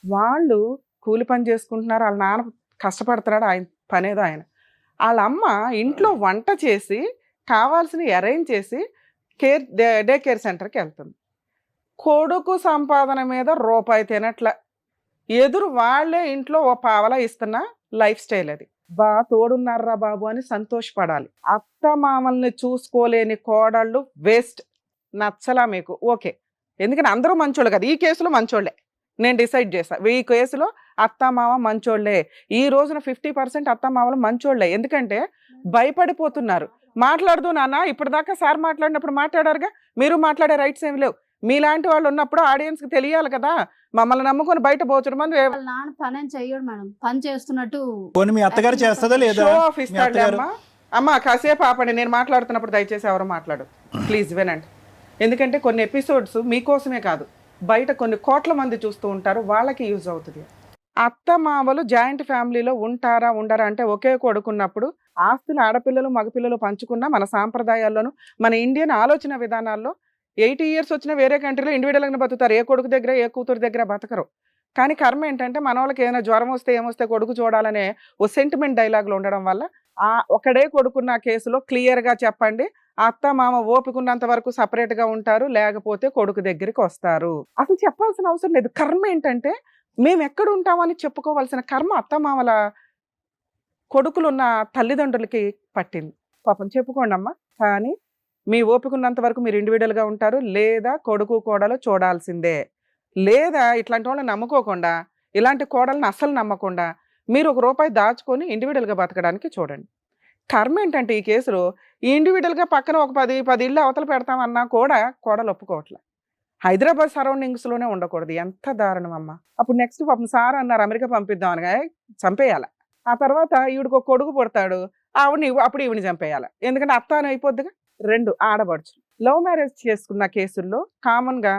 వాళ్ళు కూలి పని చేసుకుంటున్నారు, వాళ్ళ నాన్న కష్టపడుతున్నాడు, ఆయన పనేదో ఆయన. వాళ్ళ అమ్మ ఇంట్లో వంట చేసి కావాల్సినవి అరేంజ్ చేసి డే కేర్ సెంటర్కి వెళ్తుంది. కొడుకు సంపాదన మీద రూపాయి తినట్ల, ఎదురు వాళ్ళే ఇంట్లో ఓ పావలా ఇస్తున్న లైఫ్ స్టైల్ అది. తోడున్నారా బాబు అని సంతోషపడాలి. అత్త మామల్ని చూసుకోలేని కోడళ్ళు వేస్ట్. నచ్చలా మీకు? ఓకే, ఎందుకంటే అందరూ మంచోళ్ళు కదా. ఈ కేసులో మంచోళ్ళే, నేను డిసైడ్ చేశా. ఈ కేసులో అత్తమామ మంచోళ్లే. ఈ రోజున 50% అత్తమామలు మంచోళ్లే. ఎందుకంటే భయపడిపోతున్నారు. మాట్లాడదు నాన్న, ఇప్పటిదాకా సార్ మాట్లాడినప్పుడు మాట్లాడారుగా, మీరు మాట్లాడే రైట్స్ ఏమి లేవు. మీలాంటి వాళ్ళు ఉన్నప్పుడు ఆడియన్స్ కి తెలియాలి కదా. మమ్మల్ని నమ్ముకొని బయట పోతున్న మంది నాన్న పని చెయ్యడు మేడం, పని చేస్తున్నట్టు. మీ అత్తగారు చేస్తుందా లేదా? షో ఆఫ్ ఇస్తాడు. అమ్మ కాసేపు ఆపండి, నేను మాట్లాడుతున్నప్పుడు దయచేసి ఎవరు మాట్లాడు ప్లీజ్, వినండి. ఎందుకంటే కొన్ని ఎపిసోడ్స్ మీకోసమే కాదు, బయట కొన్ని కోట్ల మంది చూస్తూ ఉంటారు, వాళ్ళకి యూజ్ అవుతుంది. అత్త మామలు జాయింట్ ఫ్యామిలీలో ఉంటారా ఉండరా అంటే, ఒకే కొడుకున్నప్పుడు ఆస్తులు ఆడపిల్లలు మగపిల్లలు పంచుకున్న మన సాంప్రదాయాల్లోనూ మన ఇండియన్ ఆలోచన విధానాల్లో 80 years వచ్చిన వేరే కంట్రీలో ఇండివిజువల్గా బతుకుతారు. ఏ కొడుకు దగ్గర ఏ కూతురు దగ్గర బతకరు. కానీ కర్మ ఏంటంటే మన వాళ్ళకి ఏదైనా జ్వరం వస్తే ఏమొస్తే కొడుకు చూడాలనే ఓ సెంటిమెంట్ డైలాగులు ఉండడం వల్ల ఒకడే కొడుకున్న కేసులో క్లియర్గా చెప్పండి, అత్త మామ ఓపికన్నంత వరకు సపరేట్గా ఉంటారు, లేకపోతే కొడుకు దగ్గరికి వస్తారు. అసలు చెప్పాల్సిన అవసరం లేదు. కర్మ ఏంటంటే మేము ఎక్కడ ఉంటామని చెప్పుకోవాల్సిన కర్మ అత్తమామల కొడుకులున్న తల్లిదండ్రులకి పట్టింది. పాపం చెప్పుకోండి అమ్మా, కానీ మీ ఓపికన్నంత వరకు మీరు ఇండివిజువల్గా ఉంటారు, లేదా కొడుకు కోడలు చూడాల్సిందే. లేదా ఇట్లాంటి వాళ్ళని నమ్ముకోకుండా, ఇలాంటి కోడలను అస్సలు నమ్మకుండా మీరు ₹1 దాచుకొని ఇండివిజువల్గా బతకడానికి చూడండి. కర్మ ఏంటంటే ఈ కేసులో ఈ ఇండివిజువల్గా పక్కన ఒక 10 ఇళ్ళు అవతల పెడతామన్నా కూడా కోడలు ఒప్పుకోవట్లే. హైదరాబాద్ సరౌండింగ్స్లోనే ఉండకూడదు. ఎంత దారుణం అమ్మ. అప్పుడు నెక్స్ట్ పాపం సార్ అన్నారు అమెరికా పంపిద్దాం అనగా చంపేయాల. ఆ తర్వాత ఈవిడికి ఒక కొడుకు పుడతాడు, అప్పుడు ఈవిని చంపేయాలి. ఎందుకంటే అత్త అని అయిపోద్దిగా. 2 ఆడబడుచు లవ్ మ్యారేజ్ చేసుకున్న కేసుల్లో కామన్గా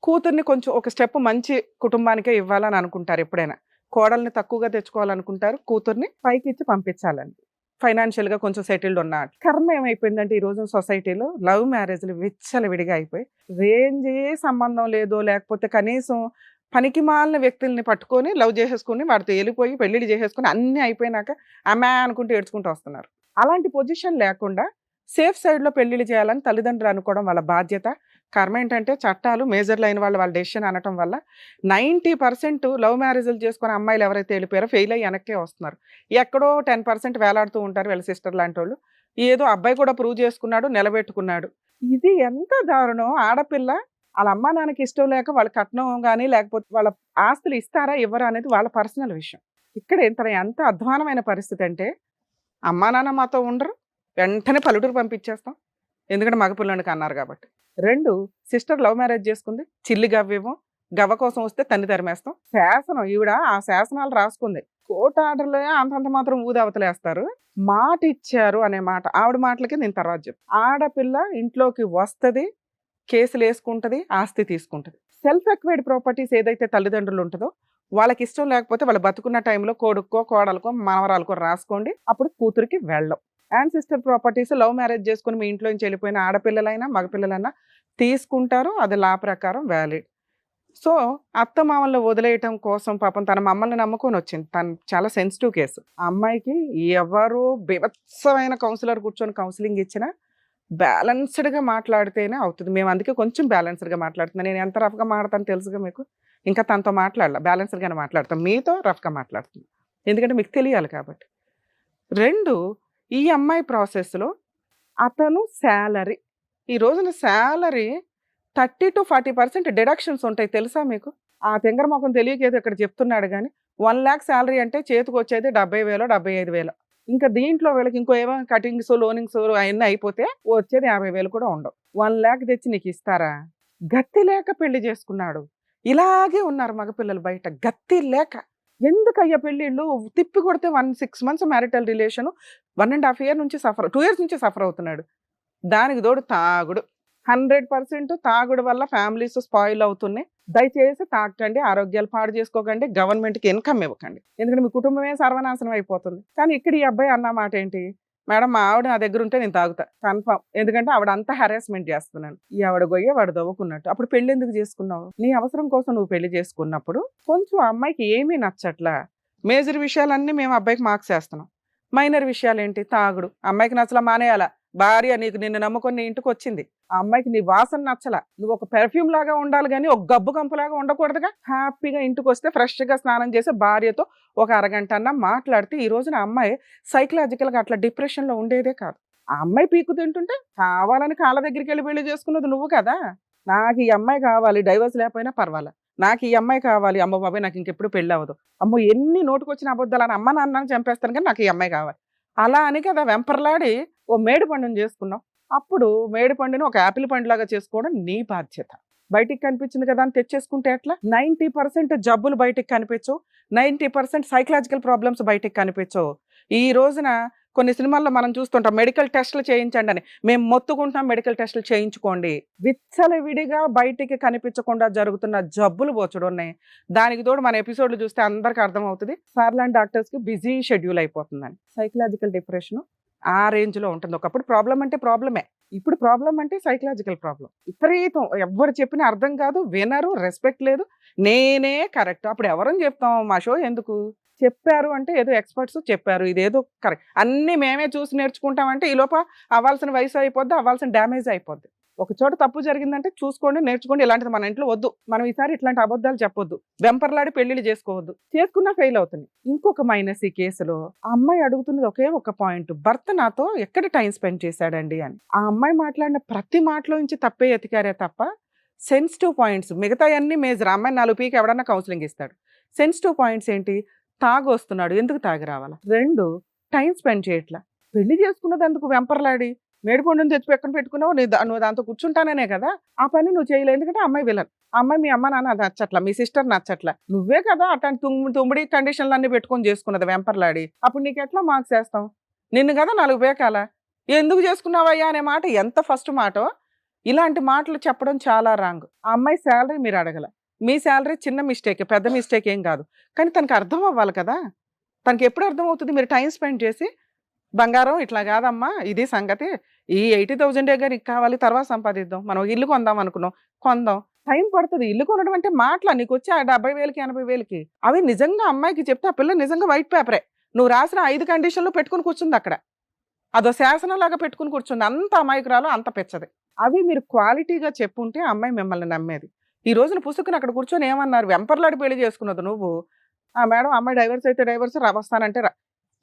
కూతుర్ని కొంచెం ఒక స్టెప్ మంచి కుటుంబానికే ఇవ్వాలని అనుకుంటారు. ఎప్పుడైనా కోడల్ని తక్కువగా తెచ్చుకోవాలనుకుంటారు, కూతుర్ని పైకి ఇచ్చి పంపించాలని, ఫైనాన్షియల్గా కొంచెం సెటిల్డ్ ఉన్న. కర్మ ఏమైపోయిందంటే ఈ రోజు సొసైటీలో లవ్ మ్యారేజ్లు విచ్చలవిడిగా అయిపోయి, రేంజే సంబంధం లేదో లేకపోతే కనీసం పనికి మాలిన వ్యక్తుల్ని పట్టుకొని లవ్ చేసేసుకుని వాడితో వెళ్ళిపోయి పెళ్లిళ్ళు చేసేసుకుని అన్నీ అయిపోయినాక అమ్మా అనుకుంటూ ఏడ్చుకుంటూ వస్తున్నారు. అలాంటి పొజిషన్ లేకుండా సేఫ్ సైడ్లో పెళ్లిళ్ళు చేయాలని తల్లిదండ్రులు అనుకోవడం వాళ్ళ బాధ్యత. కర్మ ఏంటంటే చట్టాలు మేజర్లు అయిన వాళ్ళ డెసిషన్ అనటం వల్ల 90% లవ్ మ్యారేజ్లు చేసుకుని అమ్మాయిలు ఎవరైతే వెళ్ళిపోయారో ఫెయిల్ అయ్యి వెనక్కే వస్తున్నారు. ఎక్కడో 10% వేలాడుతూ ఉంటారు వీళ్ళ సిస్టర్ లాంటి వాళ్ళు. ఏదో అబ్బాయి కూడా ప్రూవ్ చేసుకున్నాడు, నిలబెట్టుకున్నాడు. ఇది ఎంత దారుణం. ఆడపిల్ల వాళ్ళ అమ్మా నాన్నకి ఇష్టం లేక వాళ్ళ కట్నం కానీ లేకపోతే వాళ్ళ ఆస్తులు ఇస్తారా ఇవ్వరా అనేది వాళ్ళ పర్సనల్ విషయం. ఇక్కడ ఎంత అధ్వానమైన పరిస్థితి అంటే, అమ్మా నాన్న మాతో ఉండరు, వెంటనే పల్లెటూరు పంపించేస్తాం, ఎందుకంటే మగపిల్లానికి అన్నారు కాబట్టి. 2 సిస్టర్ లవ్ మ్యారేజ్ చేసుకుంది, చిల్లి గవ్వేమో, గవ్వ కోసం వస్తే తన్ని తరిమేస్తాం. శాసనం ఈవిడ ఆ శాసనాలు రాసుకుంది. కోర్టు ఆర్డర్లో అంతంత మాత్రం ఊది అవతలేస్తారు. మాట ఇచ్చారు అనే మాట, ఆవిడ మాటలకి నేను తర్వాత చెప్పు. ఆడపిల్ల ఇంట్లోకి వస్తుంది, కేసులు వేసుకుంటుంది, ఆస్తి తీసుకుంటుంది. సెల్ఫ్ ఎక్వైర్డ్ ప్రాపర్టీస్ ఏదైతే తల్లిదండ్రులు ఉంటుందో వాళ్ళకి ఇష్టం లేకపోతే వాళ్ళు బతుకున్న టైంలో కొడుకో కోడలకో మనవరాలకో రాసుకోండి, అప్పుడు కూతురికి వెళ్ళం. యాన్సిస్టర్ ప్రాపర్టీస్ లవ్ మ్యారేజ్ చేసుకుని మీ ఇంట్లో నుంచి వెళ్ళిపోయిన ఆడపిల్లలైనా మగపిల్లలైనా తీసుకుంటారు, అది లా ప్రకారం వ్యాలిడ్. సో అత్త మామల్ని వదిలేయటం కోసం పాపం తన మమ్మల్ని నమ్ముకొని వచ్చింది. తను చాలా సెన్సిటివ్ కేసు. ఆ అమ్మాయికి ఎవరు బీభత్సమైన కౌన్సిలర్ కూర్చొని కౌన్సిలింగ్ ఇచ్చినా బ్యాలెన్స్డ్గా మాట్లాడితేనే అవుతుంది. మేము అందుకే కొంచెం బ్యాలెన్స్డ్గా మాట్లాడుతున్నాను. నేను ఎంత రఫ్గా మాట్లాడతాను తెలుసుగా మీకు. ఇంకా తనతో మాట్లాడాల, బ్యాలెన్స్డ్గానే మాట్లాడతాను, మీతో రఫ్గా మాట్లాడుతున్నాను ఎందుకంటే మీకు తెలియాలి కాబట్టి. 2, ఈ అమ్మాయి ప్రాసెస్లో అతను శాలరీ, ఈ రోజున శాలరీ 30 to 40% డిడక్షన్స్ ఉంటాయి తెలుసా మీకు? ఆ తెంగర మొఖం తెలియకేదో ఇక్కడ చెప్తున్నాడు కానీ 1 lakh శాలరీ అంటే చేతికి వచ్చేది 70,000 75,000. ఇంకా దీంట్లో వీళ్ళకి ఇంకో ఏమో కటింగ్స్ లోనింగ్స్ అవన్నీ అయిపోతే వచ్చేది 50,000 కూడా ఉండవు. 1 lakh తెచ్చి నీకు ఇస్తారా? గత్తి లేక పెళ్లి చేసుకున్నాడు. ఇలాగే ఉన్నారు మగపిల్లలు బయట, గత్తి లేక. ఎందుకయ్యా పెళ్ళిళ్ళు తిప్పి కొడితే 6 months మ్యారిటల్ రిలేషన్, 1.5 year నుంచి 2 years నుంచి సఫర్ అవుతున్నాడు. దానికి తోడు తాగుడు. 100% తాగుడు వల్ల ఫ్యామిలీస్ స్పాయిల్ అవుతున్నాయి. దయచేసి తాగకండి, ఆరోగ్యాలు పాడు చేసుకోకండి, గవర్నమెంట్కి ఇన్కమ్ ఇవ్వకండి, ఎందుకంటే మీ కుటుంబమే సర్వనాశనం అయిపోతుంది. కానీ ఇక్కడ ఈ అబ్బాయి అన్న మాట ఏంటి, మేడం మా ఆవిడ నా దగ్గర ఉంటే నేను తాగుతా కన్ఫర్మ్, ఎందుకంటే ఆవిడ అంతా హెరాస్మెంట్ చేస్తున్నాను. ఈ ఆవిడ గొయ్య వాడు దవ్వుకున్నట్టు. అప్పుడు పెళ్లి ఎందుకు చేసుకున్నావు? నీ అవసరం కోసం నువ్వు పెళ్లి చేసుకున్నప్పుడు కొంచెం అమ్మాయికి ఏమీ నచ్చట్లా. మేజర్ విషయాలన్నీ మేము అబ్బాయికి మార్క్స్ వేస్తున్నాం, మైనర్ విషయాలు ఏంటి? తాగుడు. అమ్మాయికి నచ్చలా, మానేయాలా? భార్య నీకు నిన్ను నమ్ముకొని నీ ఇంటికి వచ్చింది, ఆ అమ్మాయికి నీ వాసన నచ్చలా, నువ్వు ఒక పెర్ఫ్యూమ్ లాగా ఉండాలి కానీ ఒక గబ్బు కంపులాగా ఉండకూడదుగా. హ్యాపీగా ఇంటికి వస్తే ఫ్రెష్గా స్నానం చేసి భార్యతో ఒక అరగంట అన్నా మాట్లాడితే ఈ రోజున అమ్మాయి సైకలాజికల్గా అట్లా డిప్రెషన్లో ఉండేదే కాదు. ఆ అమ్మాయి పీకు తింటుంటే కావాలని కాళ్ళ దగ్గరికి వెళ్ళి పెళ్లి చేసుకున్నది నువ్వు కదా. నాకు ఈ అమ్మాయి కావాలి, డైవర్స్ లేకపోయినా పర్వాలా, నాకు ఈ అమ్మాయి కావాలి, అమ్మ బాబాయ్ నాకు ఇంకెప్పుడు పెళ్ళి అవ్వదు, అమ్మో ఎన్ని నోటుకొచ్చిన అబద్ధాలు అని అమ్మ నాన్నని చంపేస్తాను కానీ నాకు ఈ అమ్మాయి కావాలి, అలా అని కదా వెంపర్లాడి ఓ మేడి పండుని చేసుకున్నావు. అప్పుడు మేడి పండుని ఒక యాపిల్ పండులాగా చేసుకోవడం నీ బాధ్యత. బయటికి కనిపించింది కదా అని తెచ్చేసుకుంటే ఎట్లా? 90% జబ్బులు బయటికి కనిపించవు, 90% సైకలాజికల్ ప్రాబ్లమ్స్ బయటికి కనిపించవు. ఈ రోజున కొన్ని సినిమాల్లో మనం చూస్తుంటాం, మెడికల్ టెస్టులు చేయించండి అని. మేము మొత్తుకుంటాం, మెడికల్ టెస్టులు చేయించుకోండి. విచ్చలవిడిగా బయటికి కనిపించకుండా జరుగుతున్న జబ్బులు బోచుడు ఉన్నాయి. దానికి తోడు మన ఎపిసోడ్లు చూస్తే అందరికీ అర్థమవుతుంది, సార్లాండ్ డాక్టర్స్కి బిజీ షెడ్యూల్ అయిపోతుందని. సైకలాజికల్ డిప్రెషన్ ఆ రేంజ్లో ఉంటుంది. ఒకప్పుడు ప్రాబ్లం అంటే ప్రాబ్లమే, ఇప్పుడు ప్రాబ్లం అంటే సైకలాజికల్ ప్రాబ్లం. విపరీతం, ఎవరు చెప్పినా అర్థం కాదు, వినరు, రెస్పెక్ట్ లేదు, నేనే కరెక్ట్. అప్పుడు ఎవరని చెప్తాం? మా షో ఎందుకు? చెప్పారు అంటే ఏదో ఎక్స్పర్ట్స్ చెప్పారు, ఇదేదో కరెక్ట్, అన్నీ మేమే చూసి నేర్చుకుంటామంటే ఈ లోప అవ్వాల్సిన వయసు అయిపోద్ది, అవ్వాల్సిన డ్యామేజ్ అయిపోద్ది. ఒక చోట తప్పు జరిగిందంటే చూసుకోండి, నేర్చుకోండి. ఇలాంటిది మన ఇంట్లో వద్దు, మనం ఈసారి ఇట్లాంటి అబద్ధాలు చెప్పొద్దు, వెంపర్లాడి పెళ్లిళ్ళు చేసుకోవద్దు, చేసుకున్నా ఫెయిల్ అవుతుంది. ఇంకొక మైనస్ ఈ కేసులో, ఆ అమ్మాయి అడుగుతున్నది ఒకే ఒక పాయింట్, భర్త నాతో ఎక్కడ టైం స్పెండ్ చేశాడండి అని. ఆ అమ్మాయి మాట్లాడిన ప్రతి మాటలో నుంచి తప్పే ఎతికారే తప్ప సెన్సిటివ్ పాయింట్స్ మిగతా అన్ని మేజర్. అమ్మాయి 4 పీకి ఎవడన్నా కౌన్సిలింగ్ ఇస్తాడు. సెన్సిటివ్ పాయింట్స్ ఏంటి? తాగు వస్తున్నాడు, ఎందుకు తాగి రావాలా? 2, టైం స్పెండ్ చేయట్లా. పెళ్లి చేసుకున్నది ఎందుకు వెంపర్లాడి? మేడిపండుని తెచ్చి ఎక్కడ పెట్టుకున్నావు, నువ్వు దాంతో కూర్చుంటాననే కదా. ఆ పని నువ్వు చేయలేదు, ఎందుకంటే అమ్మాయి విలన్. అమ్మాయి మీ అమ్మ నాన్న నచ్చట్లా, మీ సిస్టర్ నచ్చట్లా, నువ్వే కదా అట్లాంటి తుమ్మిడి కండిషన్లు అన్ని పెట్టుకొని చేసుకున్నది వెంపర్లాడి. అప్పుడు నీకు ఎట్లా మార్క్స్ వేస్తాం? నిన్ను కదా 4 పేకాల, ఎందుకు చేసుకున్నావయ్యా అనే మాట ఎంత ఫస్ట్ మాటో. ఇలాంటి మాటలు చెప్పడం చాలా రాంగ్. ఆ అమ్మాయి శాలరీ మీరు అడగల, మీ శాలరీ చిన్న మిస్టేక్, పెద్ద మిస్టేక్ ఏం కాదు, కానీ తనకు అర్థం అవ్వాలి కదా. తనకి ఎప్పుడు అర్థం అవుతుంది? మీరు టైం స్పెండ్ చేసి, బంగారం ఇట్లా కాదమ్మా, ఇది సంగతి, ఈ 80,000 నీకు కావాలి, తర్వాత సంపాదిద్దాం, మనం ఇల్లు కొందాం అనుకున్నాం, కొందాం, టైం పడుతుంది. ఇల్లు కొనడం అంటే మాటల, నీకు వచ్చి 70,000కి 80,000కి అవి నిజంగా అమ్మాయికి చెప్తే ఆ పిల్ల నిజంగా వైట్ పేపరే. నువ్వు రాసిన 5 కండిషన్లు పెట్టుకుని కూర్చుంది అక్కడ, అదో శాసనంలాగా పెట్టుకుని కూర్చుంది. అంత అమాయకురాలు, అంత పెచ్చది. అవి మీరు క్వాలిటీగా చెప్పుంటే అమ్మాయి మిమ్మల్ని నమ్మేది. ఈ రోజున పుసుకుని అక్కడ కూర్చొని ఏమన్నారు? వెంపర్లాడి పెళ్లి చేసుకున్నది నువ్వు. ఆ మేడం అమ్మాయి డైవర్స్ అయితే డైవర్స్, వస్తానంటే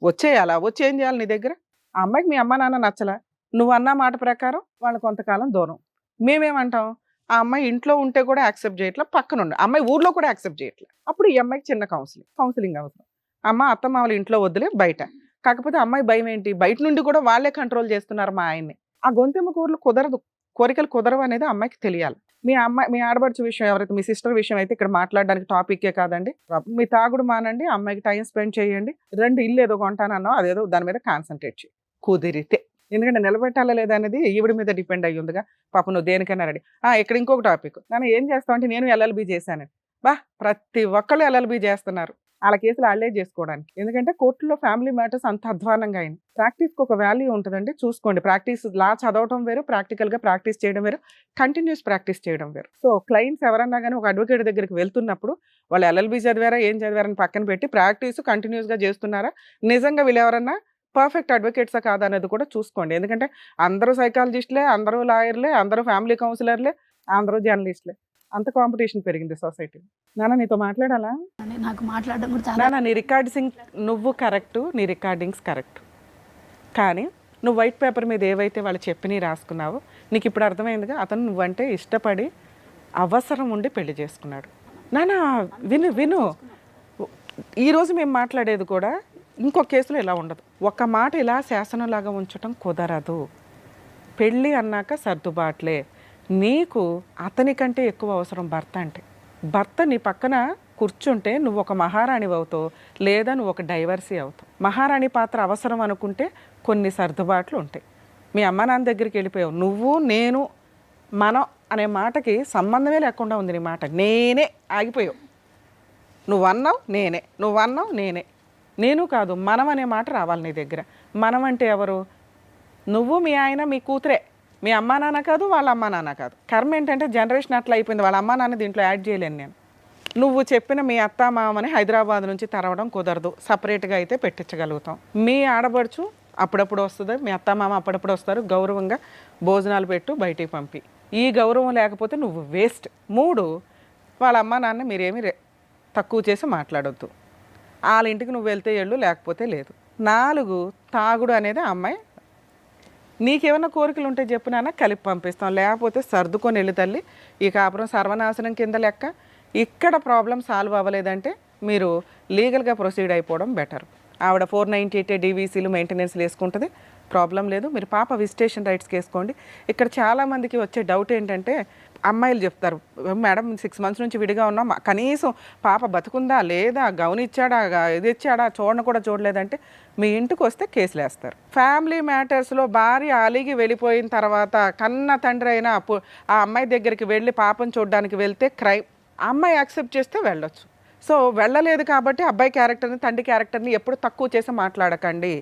వచ్చేయాలా? వచ్చి ఏం చేయాలి నీ దగ్గర? ఆ అమ్మాయికి మీ అమ్మ నాన్న నచ్చలా, నువ్వు అన్న మాట ప్రకారం వాళ్ళు కొంతకాలం దూరం. మేమేమంటాం? ఆ అమ్మాయి ఇంట్లో ఉంటే కూడా యాక్సెప్ట్ చేయట్లా, పక్కనుండి అమ్మాయి ఊర్లో కూడా యాక్సెప్ట్ చేయట్లా. అప్పుడు ఈ అమ్మాయికి చిన్న కౌన్సిలింగ్ అవసరం. అమ్మ అత్తమ్మ వాళ్ళ ఇంట్లో వద్దులే, బయట. కాకపోతే అమ్మాయి భయం ఏంటి? బయట నుండి కూడా వాళ్ళే కంట్రోల్ చేస్తున్నారు మా ఆయన్ని. ఆ గొంతెమ్మ కూరలు కుదరదు, కోరికలు కుదరవు అనేది అమ్మాయికి తెలియాలి. మీ ఆడబడుచు విషయం ఎవరైతే, మీ సిస్టర్ విషయం అయితే ఇక్కడ మాట్లాడడానికి టాపిక్కే కాదండి. మీ తాగుడు మానండి, అమ్మాయికి టైం స్పెండ్ చేయండి. 2 ఇల్లు ఏదో కొంటానన్నావు, అదేదో దాని మీద కాన్సన్ట్రేట్ చేయి కుదిరితే. ఎందుకంటే నిలబెట్టాలా లేదా అనేది ఈవిడ మీద డిపెండ్ అయ్యి ఉందిగా. పాప నువ్వు దేనికైనా రెడీ. ఇక్కడ ఇంకొక టాపిక్, నన్ను ఏం చేస్తావు అంటే, నేను LLB చేశాను. బా ప్రతి ఒక్కళ్ళు ఎల్ఎల్బి చేస్తున్నారు, వాళ్ళ కేసులు వాళ్ళే చేసుకోవడానికి. ఎందుకంటే కోర్టులో ఫ్యామిలీ మ్యాటర్స్ అంత అధ్వానంగా అయింది. ప్రాక్టీస్కి ఒక వాల్యూ ఉంటుందండి, చూసుకోండి. ప్రాక్టీస్ లా చదవటం వేరు, ప్రాక్టికల్గా ప్రాక్టీస్ చేయడం వేరు, కంటిన్యూస్ ప్రాక్టీస్ చేయడం వేరు. సో క్లయింట్స్ ఎవరన్నా కానీ ఒక అడ్వకేట్ దగ్గరికి వెళ్తున్నప్పుడు వాళ్ళు ఎల్ఎల్బి చదివారా ఏం చదివారని పక్కన పెట్టి ప్రాక్టీస్ కంటిన్యూస్గా చేస్తున్నారా, నిజంగా వీళ్ళు ఎవరన్నా పర్ఫెక్ట్ అడ్వకేట్సా కాదా అనేది కూడా చూసుకోండి. ఎందుకంటే అందరూ సైకాలజిస్టులే, అందరూ లాయర్లే, అందరూ ఫ్యామిలీ కౌన్సిలర్లే, అందరూ జర్నలిస్టులే. అంత కాంపిటీషన్ పెరిగింది సొసైటీ. నాన్న నీతో మాట్లాడాలా? నాకు మాట్లాడడం కూడా చాలా నాన్న నీ రికార్డింగ్ నువ్వు కరెక్టు, నీ రికార్డింగ్స్ కరెక్ట్, కానీ నువ్వు వైట్ పేపర్ మీద ఏవైతే వాళ్ళు చెప్పి రాసుకున్నావో నీకు ఇప్పుడు అర్థమైందిగా, అతను నువ్వంటే ఇష్టపడి అవసరం ఉండి పెళ్లి చేసుకున్నాడు. నాన్న విను విను, ఈరోజు మేము మాట్లాడేది కూడా ఇంకొక కేసులో ఇలా ఉండదు. ఒక మాట ఇలా శాసనంలాగా ఉంచటం కుదరదు. పెళ్ళి అన్నాక సర్దుబాట్లే. నీకు అతని కంటే ఎక్కువ అవసరం భర్త అంటే. భర్త నీ పక్కన కూర్చుంటే నువ్వు ఒక మహారాణి అవుతావు, లేదా నువ్వు ఒక డైవర్సీ అవుతావు. మహారాణి పాత్ర అవసరం అనుకుంటే కొన్ని సర్దుబాట్లు ఉంటాయి. మీ అమ్మ నాన్న దగ్గరికి వెళ్ళిపోయావు, నువ్వు నేను మనం అనే మాటకి సంబంధమే లేకుండా ఉంది నీ మాట. నేనే ఆగిపోయావు. నువ్వన్నావు నేనే, నువ్వన్నావు నేనే, నేను కాదు మనం అనే మాట రావాలి నీ దగ్గర. మనం అంటే ఎవరు? నువ్వు, మీ ఆయన, మీ కూతురే. మీ అమ్మా నాన్న కాదు, వాళ్ళ అమ్మా నాన్న కాదు. కర్మ ఏంటంటే జనరేషన్ అట్లా అయిపోయింది. వాళ్ళ అమ్మా నాన్న దీంట్లో యాడ్ చేయలేను నేను. నువ్వు చెప్పిన మీ అత్త మామని హైదరాబాద్ నుంచి తరవడం కుదరదు, సపరేట్గా అయితే పెట్టించగలుగుతాం. మీ ఆడబడుచు అప్పుడప్పుడు వస్తుంది, మీ అత్త మామ అప్పుడప్పుడు వస్తారు, గౌరవంగా భోజనాలు పెట్టు, బయటికి పంపి. ఈ గౌరవం లేకపోతే నువ్వు వేస్ట్. 3, వాళ్ళ అమ్మా నాన్న మీరేమి తక్కువ చేసి మాట్లాడొద్దు, వాళ్ళ ఇంటికి నువ్వు వెళ్తే వెళ్ళు, లేకపోతే లేదు. 4, తాగుడు అనేది అమ్మాయి. నీకేమైనా కోరికలు ఉంటే చెప్పు నాన్న, కలిపి పంపిస్తాం, లేకపోతే సర్దుకొని వెళ్ళి తల్లి. ఈ కాపురం సర్వనాశనం కింద లెక్క. ఇక్కడ ప్రాబ్లం సాల్వ్ అవ్వలేదంటే మీరు లీగల్గా ప్రొసీడ్ అయిపోవడం బెటర్. ఆవిడ 498 DVCలు మెయింటెనెన్స్లు వేసుకుంటుంది, ప్రాబ్లం లేదు. మీరు పాప విజిటేషన్ రైట్స్కి వేసుకోండి. ఇక్కడ చాలామందికి వచ్చే డౌట్ ఏంటంటే అమ్మాయిలు చెప్తారు, మేడం 6 months నుంచి విడిగా ఉన్నాం, కనీసం పాప బతుకుందా లేదా, గౌన్ ఇచ్చాడా, ఇది ఇచ్చాడా, కూడా చూడలేదంటే మీ ఇంటికి వస్తే కేసులు వేస్తారు. ఫ్యామిలీ మ్యాటర్స్లో భార్య అలిగి వెళ్ళిపోయిన తర్వాత కన్న తండ్రి అయినా ఆ అమ్మాయి దగ్గరికి వెళ్ళి పాపం చూడడానికి వెళ్తే క్రైమ్. అమ్మాయి యాక్సెప్ట్ చేస్తే వెళ్ళొచ్చు. సో వెళ్ళలేదు కాబట్టి అబ్బాయి క్యారెక్టర్ని, తండ్రి క్యారెక్టర్ని ఎప్పుడు తక్కువ చేసి మాట్లాడకండి.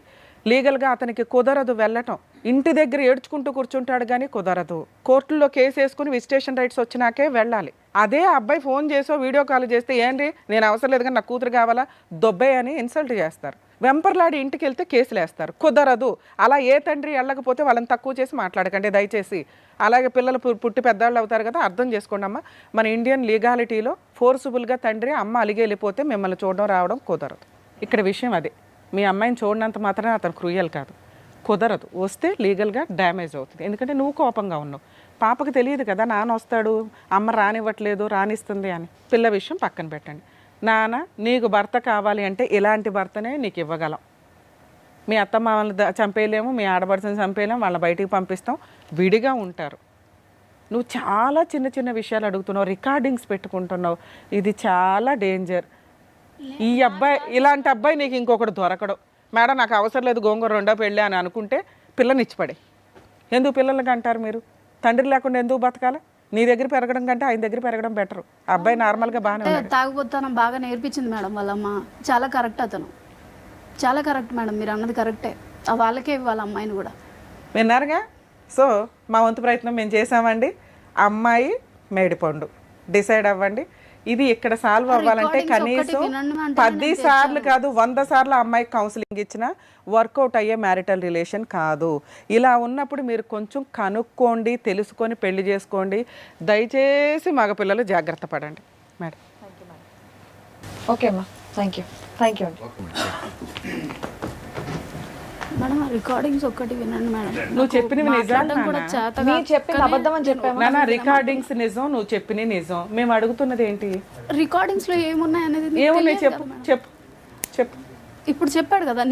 లీగల్గా అతనికి కుదరదు వెళ్ళటం. ఇంటి దగ్గర ఏడ్చుకుంటూ కూర్చుంటాడు కానీ కుదరదు. కోర్టుల్లో కేసు వేసుకుని విజిటేషన్ రైట్స్ వచ్చినాకే వెళ్ళాలి. అదే అబ్బాయి ఫోన్ చేసో వీడియో కాల్ చేస్తే ఏంటి నేను అవసరం లేదు కానీ నా కూతురు కావాలా, దొబ్బే అని ఇన్సల్ట్ చేస్తారు. వెంపర్లాడి ఇంటికి వెళ్తే కేసులు వేస్తారు. కుదరదు. అలా ఏ తండ్రి వెళ్ళకపోతే వాళ్ళని తక్కువ చేసి మాట్లాడకండి దయచేసి. అలాగే పిల్లలు పుట్టి పెద్దవాళ్ళు అవుతారు కదా, అర్థం చేసుకోండి అమ్మ. మన ఇండియన్ లీగాలిటీలో ఫోర్సుబుల్గా తండ్రి అమ్మ అలిగి వెళ్ళిపోతే మిమ్మల్ని చూడడం రావడం కుదరదు. ఇక్కడ విషయం అదే, మీ అమ్మాయిని చూడనంత మాత్రమే అతను క్రూయల్ కాదు, కుదరదు. వస్తే లీగల్గా డ్యామేజ్ అవుతుంది. ఎందుకంటే నువ్వు కోపంగా ఉన్నావు. పాపకు తెలియదు కదా నాన్న వస్తాడు, అమ్మ రానివ్వట్లేదు, రానిస్తుంది అని. పిల్ల విషయం పక్కన పెట్టండి. నాన్న నీకు భర్త కావాలి అంటే ఇలాంటి భర్తనే నీకు ఇవ్వగలం. మీ అత్తమ్మ వాళ్ళని చంపేయలేము, మీ ఆడపడుచుని చంపేయలేము, వాళ్ళని బయటికి పంపిస్తాం, విడిగా ఉంటారు. నువ్వు చాలా చిన్న చిన్న విషయాలు అడుగుతున్నావు, రికార్డింగ్స్ పెట్టుకుంటున్నావు. ఇది చాలా డేంజర్. ఈ అబ్బాయి, ఇలాంటి అబ్బాయి నీకు ఇంకొకటి దొరకడు. మేడం నాకు అవసరం లేదు, గోంగూర రెండో పెళ్ళి అని అనుకుంటే పిల్లనిచ్చిపడే. ఎందుకు పిల్లలకి అంటారు మీరు? తండ్రి లేకుండా ఎందుకు బతకాలి? నీ దగ్గర పెరగడం కంటే ఆయన దగ్గర పెరగడం బెటర్. అబ్బాయి నార్మల్గా బాగానే ఉన్నాడు. తాగుబోతానం బాగా నేర్పించింది మేడం వాళ్ళమ్మ. చాలా కరెక్ట్, అతను చాలా కరెక్ట్ మేడం, మీరు అన్నది కరెక్టే. వాళ్ళకే వాళ్ళ అమ్మాయిని కూడా విన్నారుగా. సో మా వంతు ప్రయత్నం మేము చేసామండి. అమ్మాయి మేడిపండు డిసైడ్ అవ్వండి. ఇది ఇక్కడ సాల్వ్ అవ్వాలంటే కనీసం 10 సార్లు కాదు 100 సార్లు అమ్మాయికి కౌన్సిలింగ్ ఇచ్చినా వర్కౌట్ అయ్యే మ్యారిటల్ రిలేషన్ కాదు. ఇలా ఉన్నప్పుడు మీరు కొంచెం కనుక్కోండి, తెలుసుకొని పెళ్లి చేసుకోండి. దయచేసి మగపిల్లలు జాగ్రత్త పడండి మేడం. ఓకే అమ్మా, థ్యాంక్ యూ అండి. మేడం రికార్డింగ్స్ ఒక్కటి వినండి మేడం. నువ్వు చెప్పినవి నిజం, మీరు చెప్పింది అబద్ధం అని చెప్పాను. రికార్డింగ్స్ నిజం, నువ్వు చెప్పినవి నిజం. మేము అడుగుతున్నది ఏంటి? రికార్డింగ్స్ లో ఏమున్నాయి అనేది ఏమున్నాయి చెప్పు చెప్పు చెప్పు. ఇప్పుడు చెప్పాడు కదా,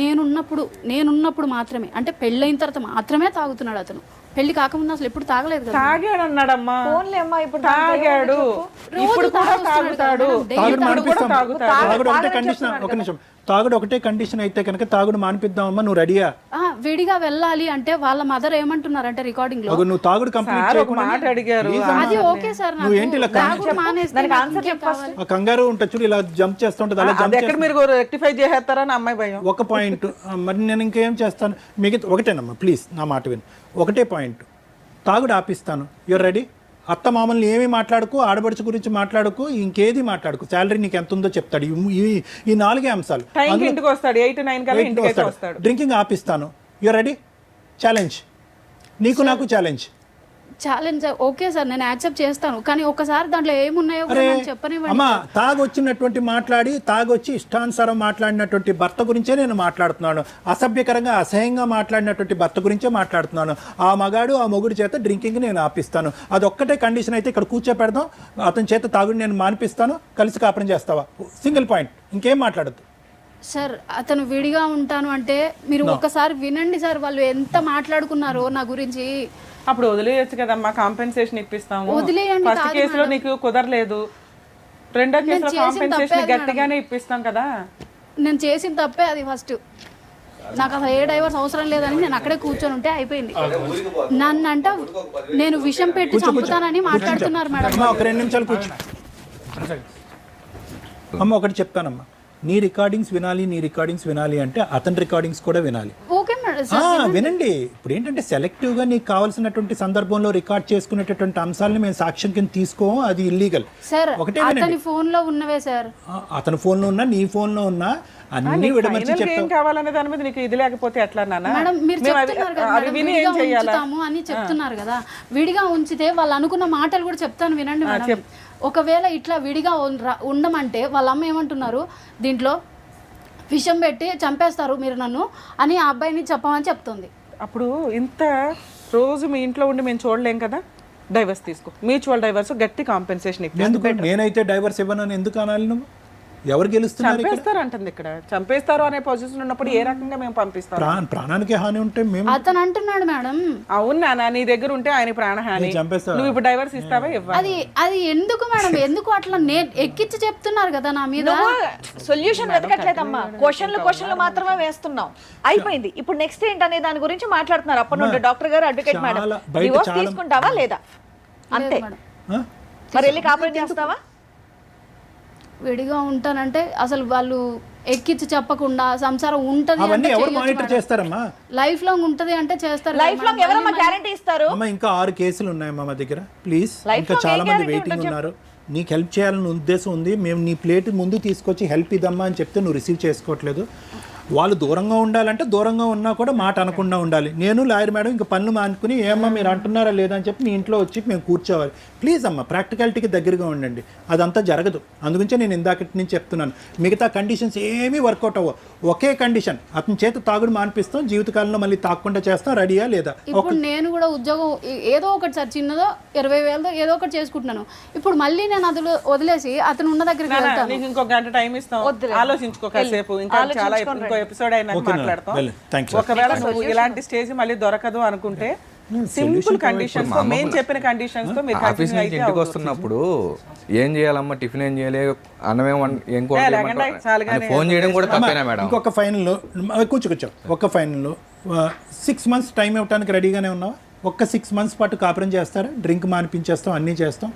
నేనున్నప్పుడు మాత్రమే, అంటే పెళ్ళైన తర్వాత మాత్రమే తాగుతున్నాడు అతను. పెళ్లి కాకముందు అసలు ఎప్పుడు తాగలేదు కదా. తాగాడు అన్నాడమ్మా. ఇప్పుడు తాగాడు, ఇప్పుడు కూడా తాగుతాడు. తాగుడు ఒకటే కండిషన్, ఒక నిమిషం, తాగుడు ఒకటే కండిషన్ అయితే కనుక తాగుడు మానిపిద్దామమ్మా, నువ్వు రెడీయా? విడిగా వెళ్ళాలి అంటే వాళ్ళ మదర్ ఏమంటున్నారంటే రికార్డింగ్ లో నువ్వు తాగుడు కంప్లీట్ సార్ ఒక మాట అడిగారు అది ఓకే సార్ నువ్వు ఏంటి ఇలా దానికి ఆన్సర్ చెప్పాలి. ఆ కంగారు ఉంటుంది చూడు, ఇలా జంప్ చేస్తుంటది, అలా అది జంప్ ఎక్కడ మీరు రెక్టిఫై చేసేస్తారా అని అమ్మాయి భయం. ఒక పాయింట్. మరి నేను ఇంకేం చేస్తాను, మిగతా ఒకటేనమ్మా ప్లీజ్ నా మాట విను, ఒకటే పాయింట్, తాగుడు ఆపిస్తాను, యూర్ రెడీ. అత్త మామల్ని ఏమి మాట్లాడుకో, ఆడబడుచు గురించి మాట్లాడుకో, ఇంకేది మాట్లాడుకో, శాలరీ నీకు ఎంత ఉందో చెప్తాడు. ఈ 4 అంశాలు. టైంకి ఇంటికి వస్తాడు, 8 9 కల్లా ఇంటికి అయితే వస్తాడు. డ్రింకింగ్ ఆపిస్తాను, యూర్ రెడీ. ఛాలెంజ్, నీకు నాకు ఛాలెంజ్. ఛాలెంజ్ ఓకే సార్, నేను యాక్సెప్ట్ చేస్తాను, కానీ ఒకసారి దాంట్లో ఏమున్నాయో కూడా నాకు చెప్పనివ్వండి. అమ్మా తాగొచ్చినటువంటి మాట్లాడి, తాగొచ్చి ఇష్టానుసారం మాట్లాడినటువంటి భర్త గురించే నేను మాట్లాడుతున్నాను. అసభ్యకరంగా అసహ్యంగా మాట్లాడినటువంటి భర్త గురించే మాట్లాడుతున్నాను. ఆ మగాడు ఆ మొగుడు చేత డ్రింకింగ్ నేను ఆపిస్తాను. అదొక్కటే కండిషన్ అయితే ఇక్కడ కూర్చోపెడదాం, అతని చేత తాగుడు నేను మానిపిస్తాను, కలిసి కాపురం చేస్తావా, సింగిల్ పాయింట్, ఇంకేం మాట్లాడద్దు. సార్ అతను విడిగా ఉంటాను అంటే మీరు ఒకసారి వినండి సార్, వాళ్ళు ఎంత మాట్లాడుకున్నారో నా గురించి. అప్పుడు వదిలేయచ్చు కదమ్మా, కాంపెన్సేషన్ ఇప్పిస్తాము. వదిలేయండి ఫస్ట్ కాదు కేసులో మేడం. నీకు కుదరలేదు, రెండో కేసులో చేసిన కాంపెన్సేషన్ తప్పే గట్టిగానే ఇప్పిస్తాం కదా. నేను చేసిన తప్పే అది ఫస్ట్. నాకు అసలు ఏ డైవర్స్ అవసరం లేదని నేను అక్కడే కూర్చొని ఉంటే అయిపోయింది. నన్ను అంట నేను విషం పెట్టి చంపుతానని మాట్లాడుతున్నారు మేడం. అమ్మా ఒక 2 నిమిషాలు కూర్చో. అమ్మ ఒకటి చెప్తానమ్మా, నీ రికార్డింగ్స్ వినాలి అంటే అతని రికార్డింగ్స్ కూడా వినాలి. ఓకే మేడం వినండి. ఇప్పుడు ఏంటంటే సెలెక్టివ్గా నీకు కావాల్సినటువంటి సందర్భంలో రికార్డ్ చేసుకునేటటువంటి అంశాలని మేము సాక్ష్యం కింద తీసుకోం, అది ఇల్లీగల్. సార్ ఒకటే అతని ఫోన్ లో ఉన్నవే సార్, అతని ఫోన్లో ఉన్నా నీ ఫోన్లో ఉన్నా అన్ని విడమర్చి ఏం చెప్తాం. కావాలనే దాని మీద నీకు ఇది లేకపోతే ఎట్లా నాన్న? మేడం మీరు చెప్తున్నారు కదా అవి మేడం, విని విడిగా ఏం చెయ్యాలా? ఉంచుతాము అని చెప్తున్నారు కదా, విడిగా ఉంచితే వాళ్ళు అనుకున్న మాటలు కూడా చెప్తాను వినండి మేడం. ఒకవేళ ఇట్లా విడిగా ఉండమంటే వాళ్ళ అమ్మ ఏమంటున్నారు, దీంట్లో విషం పెట్టి చంపేస్తారు మీరు నన్ను అని ఆ అబ్బాయిని చెప్పమని చెప్తుంది. అప్పుడు ఇంత రోజు మీ ఇంట్లో ఉండి మేము చూడలేం కదా, డైవర్స్ తీసుకో, మ్యూచువల్ డైవర్స్, గట్టి కాంపెన్సేషన్ ఎందుకు నేనైతే డైవర్స్ ఇవ్వనని ఎందుకు అనాలి? నువ్వు ఎవరు గెలుస్తున్నారు? చంపేస్తారు అంటుంది ఇక్కడ, చంపేస్తారు అనే పొజిషన్ ఉన్నప్పుడు ఏ రకంగా మేము పంపిస్తాం? ప్రాణానికి హాని ఉంటే మేము అతను అంటున్నాడు మేడం. అవును నాన్న, నీ దగ్గర ఉంటే ఆయన ప్రాణహాని, చంపేస్తా. నువ్వు ఇప్పుడు డైవర్స్ ఇస్తావా? ఇవ్వాలి. అది ఎందుకు మేడం, ఎందుకు అట్లా ఎక్కించి చెప్తున్నారు కదా నా మీద. సొల్యూషన్ వెతకట్లేదమ్మా, క్వశ్చన్లు మాత్రమే వేస్తున్నాం, అయిపోయింది. ఇప్పుడు నెక్స్ట్ ఏంటనే దాని గురించి మాట్లాడుతున్నారు. అప్పటి నుండి డాక్టర్ గారు, అడ్వకేట్ మేడం, డివోర్స్ తీసుకుంటావా లేదా అంతే, మరి వెళ్ళి కాపురం చేస్తావా? విడిగా ఉంటానంటే అసలు వాళ్ళు ఎక్కించి చెప్పకుండా సంసారం ఉంటది అవన్నీ అంటే ఎవరు మానిటర్ చేస్తారమ్మా? లైఫ్ లాంగ్ ఉంటది అంటే చేస్తారు. లైఫ్ లాంగ్ ఎవరమ్మా గ్యారెంటీ ఇస్తారు? అమ్మా ఇంకా 6 కేసులు ఉన్నాయమ్మా మా దగ్గర, ప్లీజ్. Life ఇంకా long చాలా ఏ మంది guarantee వెయిటింగ్ ఉంటుంది ఉన్నారు. నీకు హెల్ప్ చేయాలని ఉద్దేశం ఉంది, మేము నీ ప్లేట్ ముందు తీసుకొచ్చి హెల్ప్ ఇద్దామా అని చెప్తే నువ్వు రిసీవ్ చేసుకోవట్లేదు. వాళ్ళు దూరంగా ఉండాలంటే దూరంగా ఉన్నా కూడా మాట అనకుండా ఉండాలి. నేను లాయర్ మేడం ఇంకా పనులు మానుకుని ఏమమ్మా మీరు అంటున్నారా లేదా అని చెప్పి మీ ఇంట్లో వచ్చి మేము కూర్చోవాలి. ప్లీజ్ అమ్మా ప్రాక్టికాలిటీకి దగ్గరగా ఉండండి, అదంతా జరగదు. అందుగురించే నేను ఇందాకటి నుంచి చెప్తున్నాను, మిగతా కండిషన్స్ ఏమీ వర్కౌట్ అవ్వవు. ఒకే కండిషన్, అతని చేత తాగుడు మానిపిస్తాం, జీవితకాలంలో మళ్ళీ తాగకుండా చేస్తాం, రెడీయా లేదా? ఇప్పుడు నేను కూడా ఉద్యోగం ఏదో ఒకటి సార్, చిన్నదో 20,000తో ఏదో ఒకటి చేసుకుంటున్నాను. ఇప్పుడు మళ్ళీ నేను అది వదిలేసి అతను ఉన్న దగ్గరికి వెళ్తాను. నీకు ఇంకో గంట టైం ఇస్తాం, ఆలోచించుకో కాసేపు, ఇంకా చాలా ఇంకో ఎపిసోడ్ అయినా మాట్లాడతాం. ఒకవేళ నువ్వు ఇలాంటి స్టేజ్ మళ్ళీ దొరకదు అనుకుంటే సింపుల్ కండిషన్స్ తో, మేము చెప్పిన కండిషన్స్ తో మీరు ఆఫీస్ నుంచి ఇంటికి వస్తున్నప్పుడు ఏం చేయాలమ్మా, టిఫిన్ ఏం చేయాలి, అన్నమేం ఏం ఫోన్ చేయడం కూడా తప్పేనా మేడం? ఇంకొక ఫైనల్లో కూర్చో, ఒక ఫైనల్లో 6 మంత్స్ టైం ఇవ్వడానికి రెడీగానే ఉన్నావా? ఒక్క 6 మంత్స్ పాటు కాపురం చేస్తారా? డ్రింక్ మానిపించేస్తాం, అన్నీ చేస్తాం.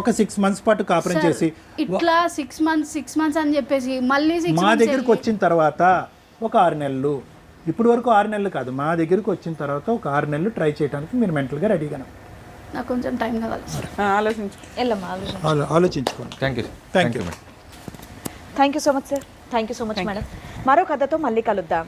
ఒక 6 మంత్స్ పాటు కాపురం చేసి ఇట్లా 6 మంత్స్ అని చెప్పేసి మళ్ళీ 6 మా మంత్స్ దగ్గరికి వచ్చిన తర్వాత ఒక 6 నెలలు, ఇప్పుడు వరకు 6 నెలలు కాదు, మా దగ్గరికి వచ్చిన తర్వాత ఒక 6 నెలలు ట్రై చేయడానికి మీరు మెంటల్గా రెడీగా నాకు కొంచెం టైం కావాలి సార్. ఆలోచించు. ఆలోచించుకోండి. Thank you thank you thank you so much sir, thank you so much madam. మరో కథతో మళ్ళీ కలుద్దాం.